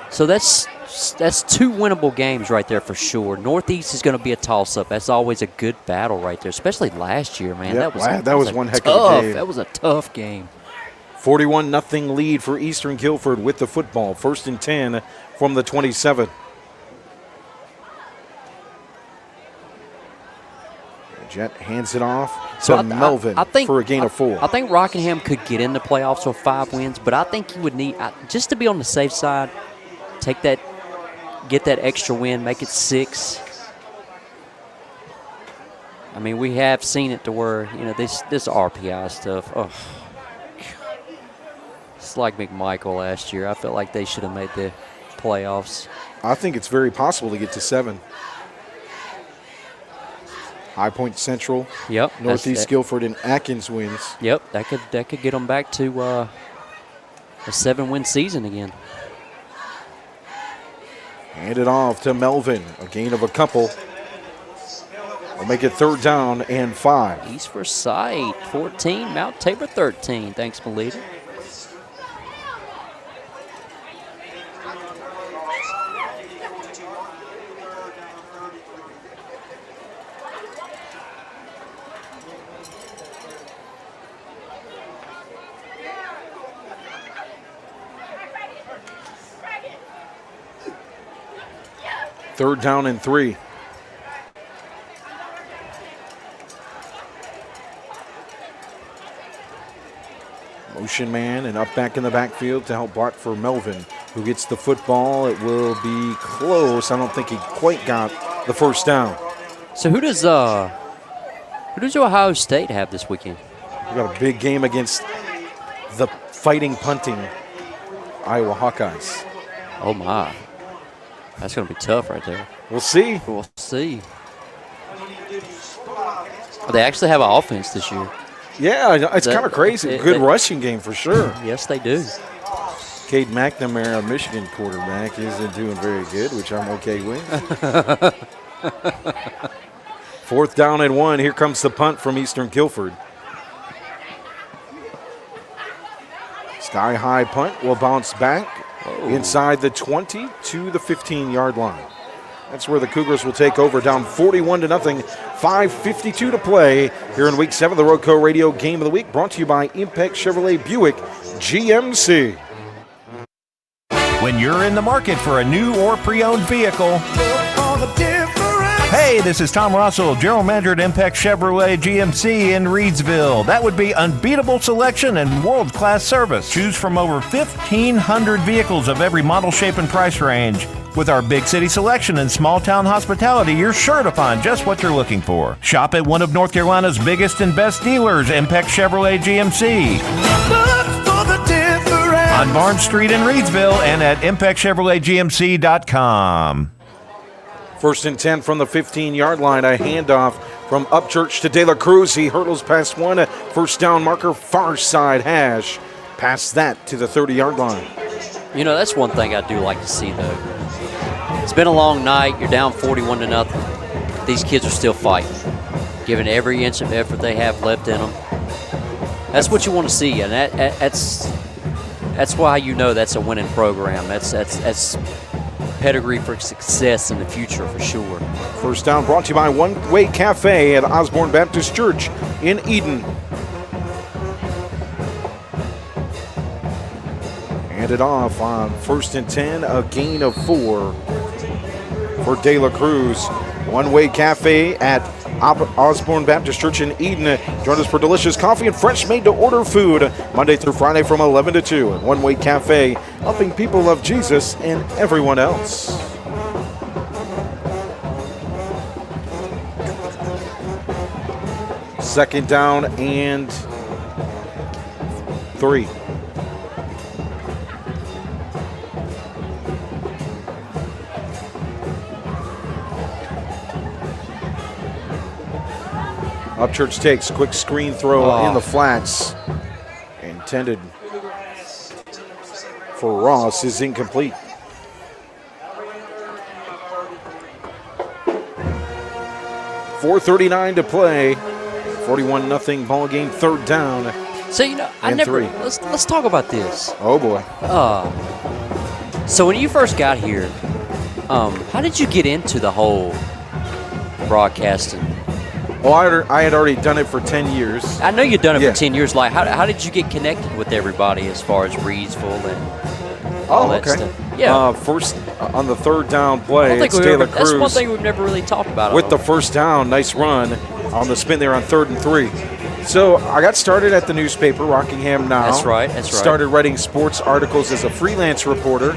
So that's 2 winnable games right there for sure. Northeast is going to be a toss-up. That's always a good battle right there, especially last year, man. Yep, that was one heck of a tough. game. That was a tough game. 41-0 lead for Eastern Guilford with the football. 1st and 10 from the 27. Jet hands it off to Melvin for a gain of 4. I think Rockingham could get in the playoffs with 5 wins, but I think you would need, just to be on the safe side, get that extra win, make it 6. I mean, we have seen it to where, this RPI stuff, it's like McMichael last year. I felt like they should have made the playoffs. I think it's very possible to get to 7. High Point Central, Yep. Northeast Guilford, and Atkins wins. Yep, that could get them back to a 7-win season again. Hand it off to Melvin, a gain of a couple. We'll make it 3rd down and 5. East for Sight, 14, Mount Tabor 13. Thanks, Melita. Third down and 3. Motion man and up back in the backfield to help block for Melvin, who gets the football. It will be close. I don't think he quite got the first down. So who does Ohio State have this weekend? We got a big game against the fighting punting Iowa Hawkeyes. Oh my, that's going to be tough right there. We'll see. We'll see. They actually have an offense this year. Yeah, it's kind of crazy. Good rushing game for sure. Yes, they do. Cade McNamara, a Michigan quarterback, isn't doing very good, which I'm okay with. 4th down and 1. Here comes the punt from Eastern Guilford. Sky high punt will bounce back inside the 20 to the 15-yard line. That's where the Cougars will take over, down 41-0, 5:52 to play here in Week 7 of the RoCo Radio Game of the Week, brought to you by Impex Chevrolet Buick GMC. When you're in the market for a new or pre-owned vehicle, hey, this is Tom Russell, General Manager at Impex Chevrolet GMC in Reidsville. That would be unbeatable selection and world-class service. Choose from over 1,500 vehicles of every model, shape, and price range. With our big city selection and small town hospitality, you're sure to find just what you're looking for. Shop at one of North Carolina's biggest and best dealers, Impex Chevrolet GMC. Look for the difference. On Barnes Street in Reidsville and at ImpexChevroletGMC.com. 1st and 10 from the 15-yard line. A handoff from Upchurch to De La Cruz. He hurdles past one. 1st down marker, far side hash. Past that to the 30-yard line. You know, that's one thing I do like to see, though. It's been a long night. You're down 41-0. These kids are still fighting, giving every inch of effort they have left in them. That's what you want to see, and that's why you know that's a winning program. That's pedigree for success in the future for sure. 1st down brought to you by One Way Cafe at Osborne Baptist Church in Eden. Handed off on 1st and 10, a gain of 4 for De La Cruz. One Way Cafe at Osborne Baptist Church in Eden. Join us for delicious coffee and fresh made-to-order food Monday through Friday from 11 to 2. One Way Cafe, helping people love Jesus and everyone else. Second down and 3. Upchurch takes quick screen throw in the flats. Intended for Ross is incomplete. .439 to play. 41-0 ball game. 3rd down. So let's talk about this. Oh boy. So when you first got here, how did you get into the whole broadcasting? Oh, I had already done it for 10 years. I know you've done it for 10 years. Like, how did you get connected with everybody as far as Reidsville and all that stuff? Yeah. First, on the 3rd down play, it's De La Cruz. That's one thing we've never really talked about. With the 1st down, nice run on the spin there on 3rd and 3. So I got started at the newspaper, Rockingham Now. That's right. Started writing sports articles as a freelance reporter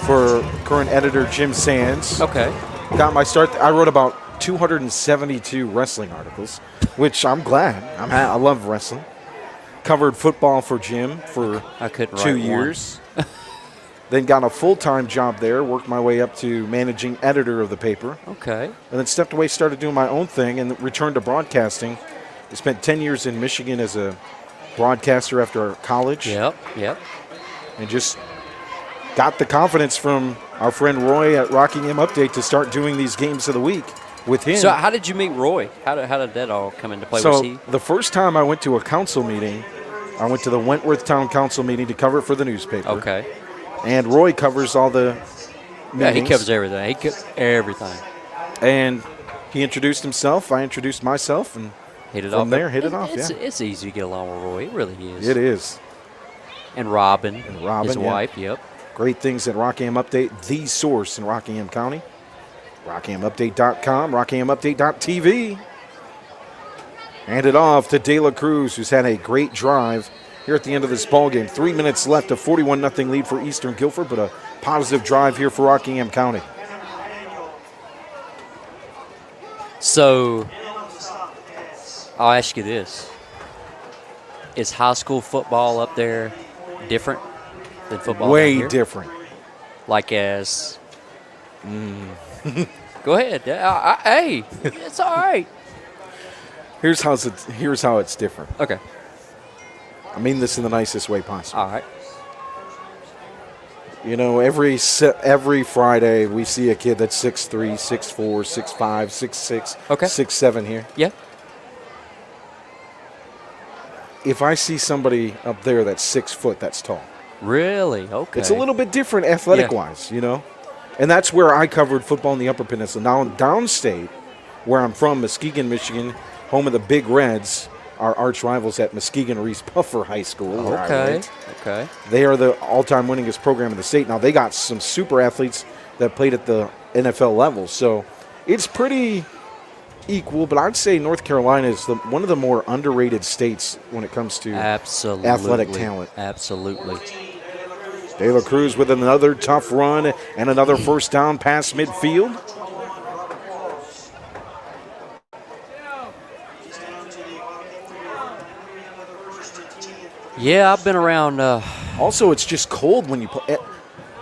for current editor Jim Sands. Okay. Got my start. I wrote about 272 wrestling articles, which I'm glad. I love wrestling. Covered football for Jim for 2 years. Then got a full-time job there, worked my way up to managing editor of the paper. Okay. And then stepped away, started doing my own thing, and returned to broadcasting. I spent 10 years in Michigan as a broadcaster after college. Yep. And just got the confidence from our friend Roy at Rockingham Update to start doing these games of the week with him. So how did you meet Roy? How did that all come into play? So the first time I went to a council meeting, I went to the Wentworth Town Council meeting to cover it for the newspaper. Okay. And Roy covers all the meetings. Yeah, he covers everything. He covers everything. And he introduced himself. I introduced myself, and hit it from off. there, hit it off. It's easy to get along with Roy. It really is. It is. And Robin, his wife. Yep. Great things at Rockingham Update, the source in Rockingham County. RockinghamUpdate.com, RockinghamUpdate.tv. Hand it off to De La Cruz, who's had a great drive here at the end of this ball game. 3 minutes left, a 41-0 lead for Eastern Guilford, but a positive drive here for Rockingham County. So, I'll ask you this. Is high school football up there different than football Way down here? different. Like as... Go ahead. Hey, it's all right. Here's how it's different. Okay. I mean this in the nicest way possible. All right. You know, every Friday we see a kid that's 6'3", 6'4", 6'5", 6'6", Okay. 6'7" here. Yeah. If I see somebody up there that's 6 foot, that's tall. Really? Okay. It's a little bit different athletic-wise, you know? And that's where I covered football in the Upper Peninsula. Now, downstate, where I'm from, Muskegon, Michigan, home of the Big Reds, our arch rivals at Muskegon Reese Puffer High School. where I went. Okay. They are the all-time winningest program in the state. Now, they got some super athletes that played at the NFL level. So it's pretty equal, but I'd say North Carolina is one of the more underrated states when it comes to athletic talent. Absolutely. De La Cruz with another tough run and another first down past midfield. Yeah, I've been around. Also, it's just cold when you play.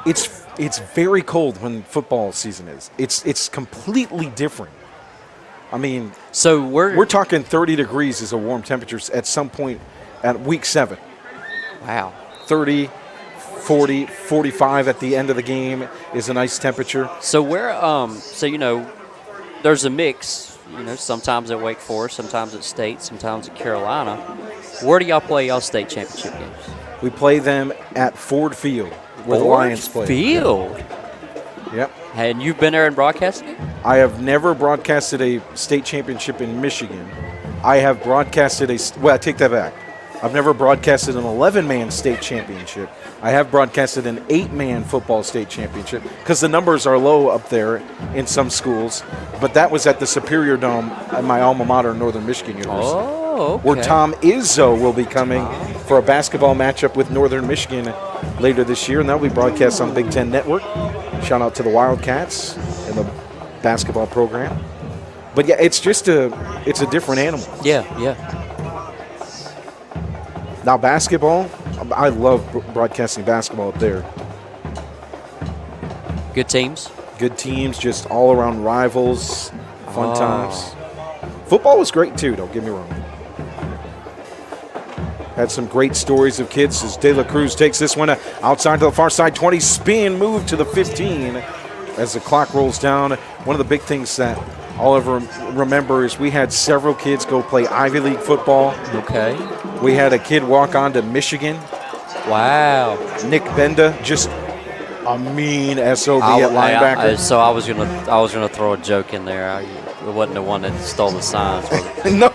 It's very cold when football season is. It's completely different. I mean, So we're talking 30 degrees is a warm temperature at some point at week 7. Wow. 30, 40, 45 at the end of the game is a nice temperature. So there's a mix. You know, sometimes at Wake Forest, sometimes at State, sometimes at Carolina. Where do y'all play y'all state championship games? We play them at Ford Field, where the Lions play. Field. Yep. And you've been there and broadcasted it? I have never broadcasted a state championship in Michigan. I have broadcasted I take that back. I've never broadcasted an 11-man state championship. I have broadcasted an 8-man football state championship because the numbers are low up there in some schools. But that was at the Superior Dome at my alma mater, Northern Michigan University. Oh, okay. Where Tom Izzo will be coming for a basketball matchup with Northern Michigan later this year, and that'll be broadcast on Big Ten Network. Shout out to the Wildcats and the basketball program. But yeah, it's a different animal. Yeah. Now basketball, I love broadcasting basketball up there. Good teams. Good teams, just all around rivals, fun times. Football was great too, don't get me wrong. Had some great stories of kids as De La Cruz takes this one outside to the far side, 20 spin, move to the 15 as the clock rolls down. One of the big things that I'll ever remember is we had several kids go play Ivy League football. Okay. We had a kid walk on to Michigan. Wow. Nick Benda, just a mean SOB at linebacker. So I was gonna throw a joke in there. It wasn't the one that stole the signs, was it? No.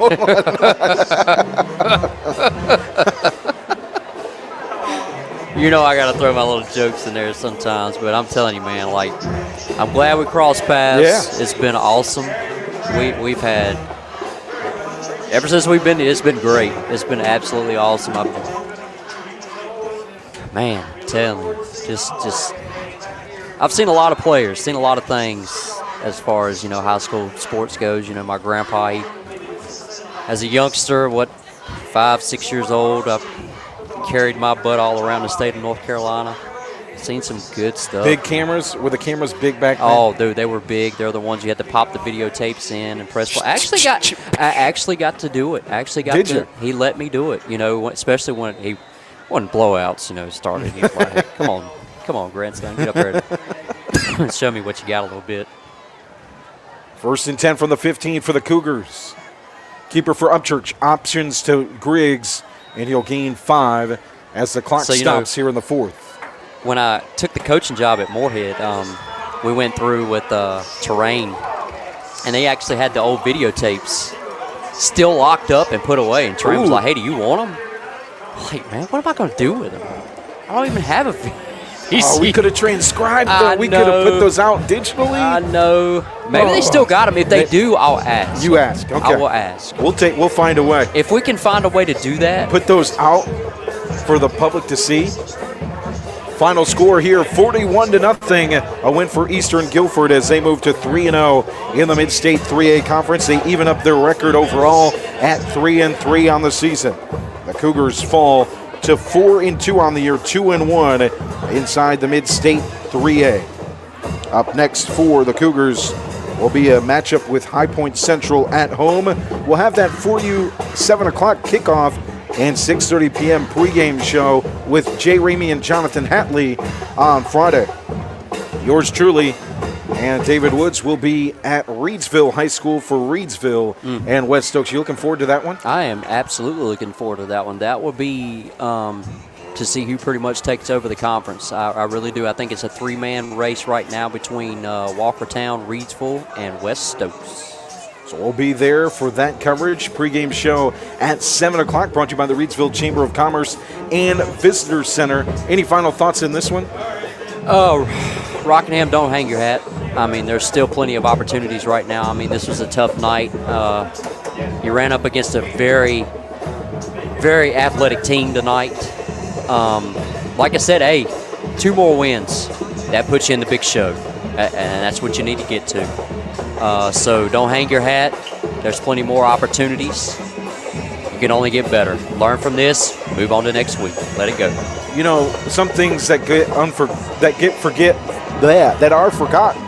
You know I gotta throw my little jokes in there sometimes, but I'm telling you, man, like, I'm glad we crossed paths. Yeah. It's been awesome. We've had, ever since we've been here, it's been great. It's been absolutely awesome. Man, I'm telling you, just I've seen a lot of players, seen a lot of things as far as, high school sports goes. My grandpa, he, as a youngster, 5, 6 years old, I carried my butt all around the state of North Carolina. Seen some good stuff. Big cameras? Were the cameras big back then? Oh, dude, they were big. They're the ones you had to pop the videotapes in and press play. I actually got to do it. Did you? He let me do it, especially when he wasn't blowouts, started. He was like, hey, come on, grandson, get up there and show me what you got a little bit. 1st and 10 from the 15 for the Cougars. Keeper for Upchurch, options to Griggs, and he'll gain 5 as the clock stops here in the 4th. When I took the coaching job at Moorhead, we went through with terrain, and they actually had the old videotapes still locked up and put away. And Terrain was like, hey, do you want them? I'm like, man, what am I going to do with them? I don't even have a video. We could have transcribed them. We could have put those out digitally. I know. Maybe they still got them. If they do, I'll ask. You ask. Okay. I will ask. We'll find a way. If we can find a way to do that. Put those out for the public to see. Final score here, 41-0. A win for Eastern Guilford as they move to 3-0 in the Mid-State 3A Conference. They even up their record overall at 3-3 on the season. The Cougars fall to 4-2 on the year, 2-1 inside the Mid-State 3A. Up next for the Cougars will be a matchup with High Point Central at home. We'll have that for you, 7 o'clock kickoff and 6:30 p.m. pregame show with Jay Ramey and Jonathan Hatley on Friday. Yours truly and David Woods will be at Reidsville High School for Reidsville and West Stokes. You looking forward to that one? I am absolutely looking forward to that one. That will be to see who pretty much takes over the conference. I really do. I think it's a three-man race right now between Walkertown, Reidsville, and West Stokes. So we'll be there for that coverage. Pre-game show at 7 o'clock, brought to you by the Reidsville Chamber of Commerce and Visitor Center. Any final thoughts in this one? Rockingham, don't hang your hat. I mean, there's still plenty of opportunities right now. I mean, this was a tough night. You ran up against a very, very athletic team tonight. Like I said, hey, 2 more wins. That puts you in the big show, and that's what you need to get to. So don't hang your hat. There's plenty more opportunities. You can only get better. Learn from this. Move on to next week. Let it go. You know, some things that are forgotten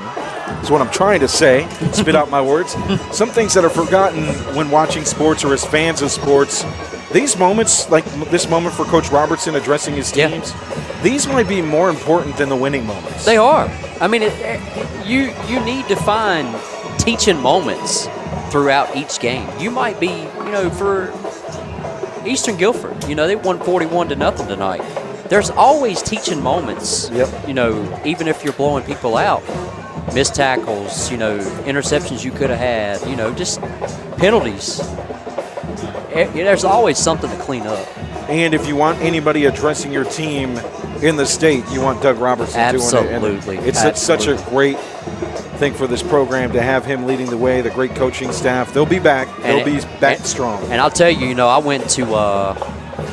is what I'm trying to say. Spit out my words. Some things that are forgotten when watching sports or as fans of sports. These moments, like this moment for Coach Robertson addressing his teams, these might be more important than the winning moments. They are. I mean, you need to find teaching moments throughout each game. You might be, for Eastern Guilford, they won 41-0 tonight. There's always teaching moments. Yep. Even if you're blowing people out, missed tackles, interceptions you could have had, just penalties. There's always something to clean up. And if you want anybody addressing your team in the state, you want Doug Robertson doing it. Absolutely. It's such a great thing for this program to have him leading the way, the great coaching staff. They'll be back. They'll be back strong. And I'll tell you, I went to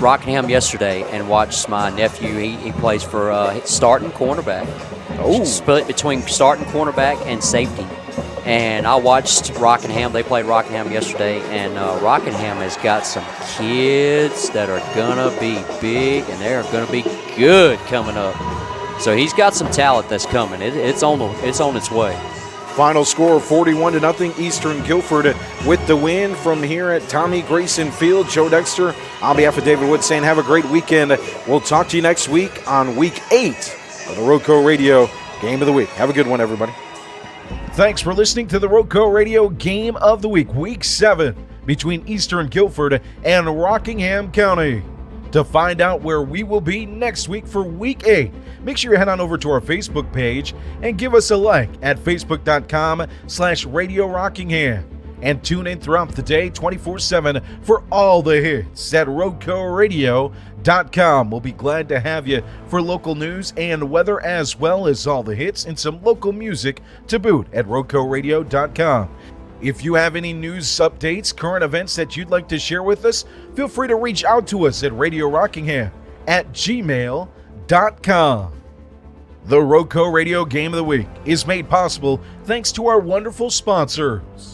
Rockingham yesterday and watched my nephew. He plays for starting cornerback. Oh. Split between starting cornerback and safety. And I watched Rockingham. They played Rockingham yesterday, and Rockingham has got some kids that are going to be big, and they're going to be good coming up. So he's got some talent that's coming. It's on its way. Final score 41-0 Eastern Guilford with the win from here at Tommy Grayson Field. Joe Dexter, on behalf of David Woods, saying have a great weekend. We'll talk to you next week on Week 8 of the RoCo Radio Game of the Week. Have a good one, everybody. Thanks for listening to the RoCo Radio Game of the Week, Week 7, between Eastern Guilford and Rockingham County. To find out where we will be next week for Week 8, make sure you head on over to our Facebook page and give us a like at facebook.com/Radio Rockingham. And tune in throughout the day 24/7 for all the hits at RoCoRadio.com. We'll be glad to have you for local news and weather, as well as all the hits and some local music to boot at RoCoRadio.com. If you have any news updates, current events that you'd like to share with us, feel free to reach out to us at Radio Rockingham at gmail.com. The RoCo Radio Game of the Week is made possible thanks to our wonderful sponsors.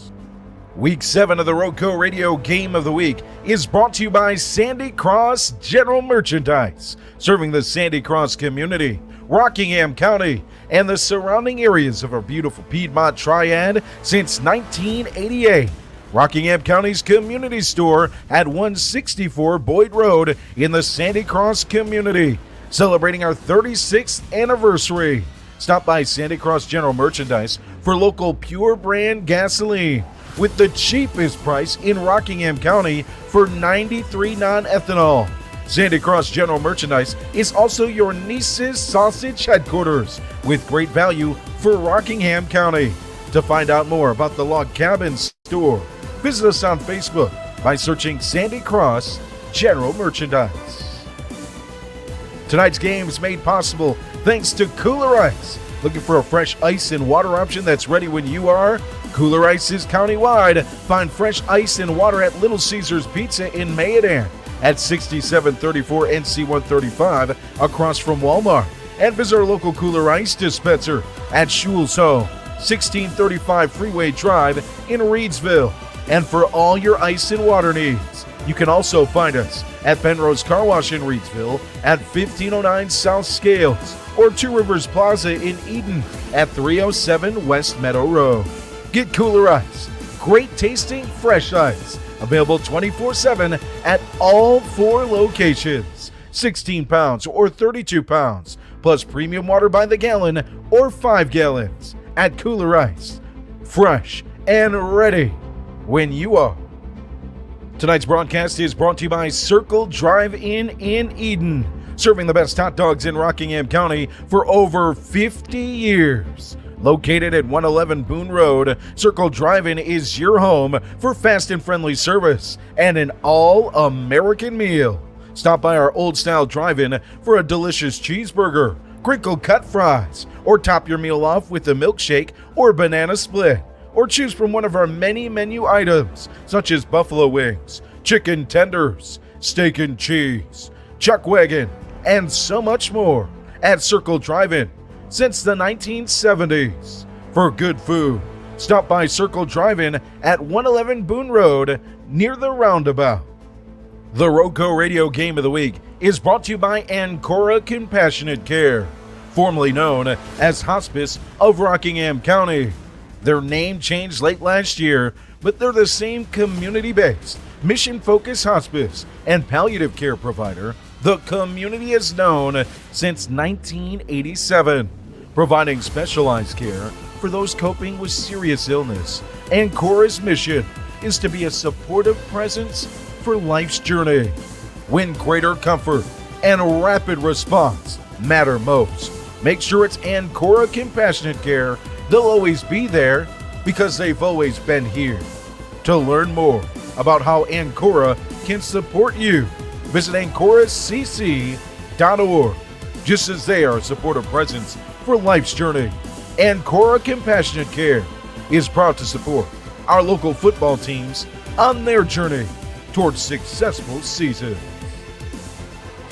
Week 7 of the RoCo Radio Game of the Week is brought to you by Sandy Cross General Merchandise, serving the Sandy Cross community, Rockingham County, and the surrounding areas of our beautiful Piedmont Triad since 1988. Rockingham County's community store at 164 Boyd Road in the Sandy Cross community, celebrating our 36th anniversary. Stop by Sandy Cross General Merchandise for local pure brand gasoline with the cheapest price in Rockingham County for 93 non-ethanol. Sandy Cross General Merchandise is also your niece's sausage headquarters with great value for Rockingham County. To find out more about the Log Cabin store, visit us on Facebook by searching Sandy Cross General Merchandise. Tonight's game is made possible thanks to Kooler Ice. Looking for a fresh ice and water option that's ready when you are? Kooler Ice is countywide. Find fresh ice and water at Little Caesars Pizza in Mayodan at 6734 NC 135 across from Walmart. And visit our local Kooler Ice dispenser at Schul's Home, 1635 Freeway Drive in Reidsville. And for all your ice and water needs, you can also find us at Penrose Car Wash in Reidsville at 1509 South Scales or Two Rivers Plaza in Eden at 307 West Meadow Road. Get Kooler Ice, great tasting fresh ice Available 24/7 at all 4 locations. 16 pounds or 32 pounds, plus premium water by the gallon or 5 gallons at Kooler Ice. Fresh and ready when you are. Tonight's broadcast is brought to you by Circle Drive-In in Eden, serving the best hot dogs in Rockingham County for over 50 years. Located at 111 Boone Road, Circle Drive-In is your home for fast and friendly service and an all-American meal. Stop by our old-style drive-in for a delicious cheeseburger, crinkle-cut fries, or top your meal off with a milkshake or banana split. Or choose from one of our many menu items, such as buffalo wings, chicken tenders, steak and cheese, chuck wagon, and so much more at Circle Drive-In since the 1970s. For good food, stop by Circle Drive-In at 111 Boone Road near the roundabout. The RoCo Radio Game of the Week is brought to you by Ancora Compassionate Care, formerly known as Hospice of Rockingham County. Their name changed late last year, but they're the same community-based, mission-focused hospice and palliative care provider the community has known since 1987, providing specialized care for those coping with serious illness. Ancora's mission is to be a supportive presence for life's journey, when greater comfort and rapid response matter most. Make sure it's Ancora Compassionate Care. They'll always be there because they've always been here. To learn more about how Ancora can support you, visit ancoracc.org. Just as they are a supportive presence for life's journey, Ancora Compassionate Care is proud to support our local football teams on their journey towards successful seasons.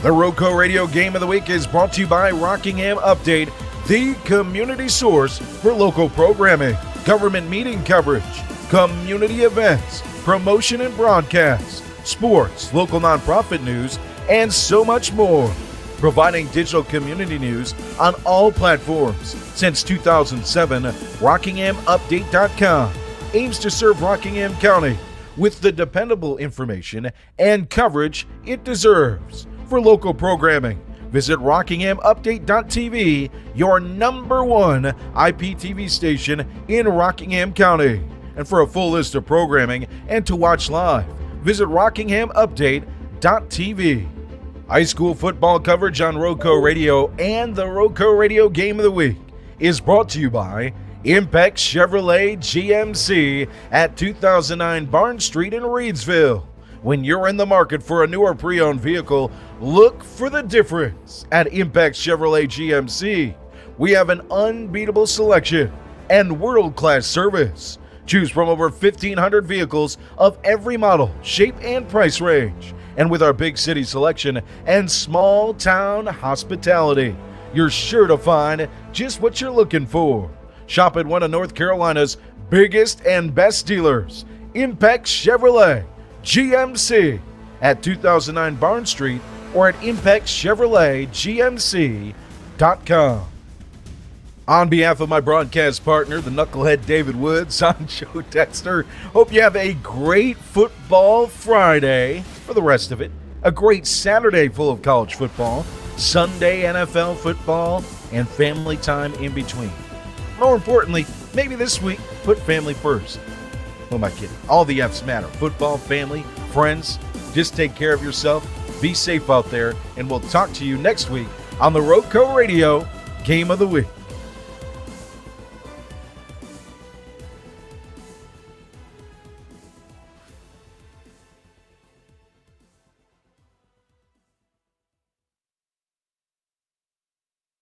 The RoCo Radio Game of the Week is brought to you by Rockingham Update, the community source for local programming, government meeting coverage, community events, promotion and broadcasts, sports, local nonprofit news, and so much more. Providing digital community news on all platforms since 2007, RockinghamUpdate.com aims to serve Rockingham County with the dependable information and coverage it deserves. For local programming, visit RockinghamUpdate.tv, your #1 IPTV station in Rockingham County. And for a full list of programming and to watch live, visit RockinghamUpdate.tv. High school football coverage on RoCo Radio and the RoCo Radio Game of the Week is brought to you by Impex Chevrolet GMC at 2009 Barn Street in Reidsville. When you're in the market for a new or pre-owned vehicle, look for the difference at Impex Chevrolet GMC. We have an unbeatable selection and world-class service. Choose from over 1,500 vehicles of every model, shape, and price range. And with our big city selection and small town hospitality, you're sure to find just what you're looking for. Shop at one of North Carolina's biggest and best dealers, Impex Chevrolet GMC at 2009 Barn Street or at ImpexChevroletGMC.com. On behalf of my broadcast partner, the knucklehead David Woods, I'm Joe Dexter. Hope you have a great football Friday for the rest of it. A great Saturday full of college football, Sunday NFL football, and family time in between. More importantly, maybe this week, put family first. Who am I kidding? All the F's matter. Football, family, friends. Just take care of yourself. Be safe out there, and we'll talk to you next week on the RoCo Radio Game of the Week.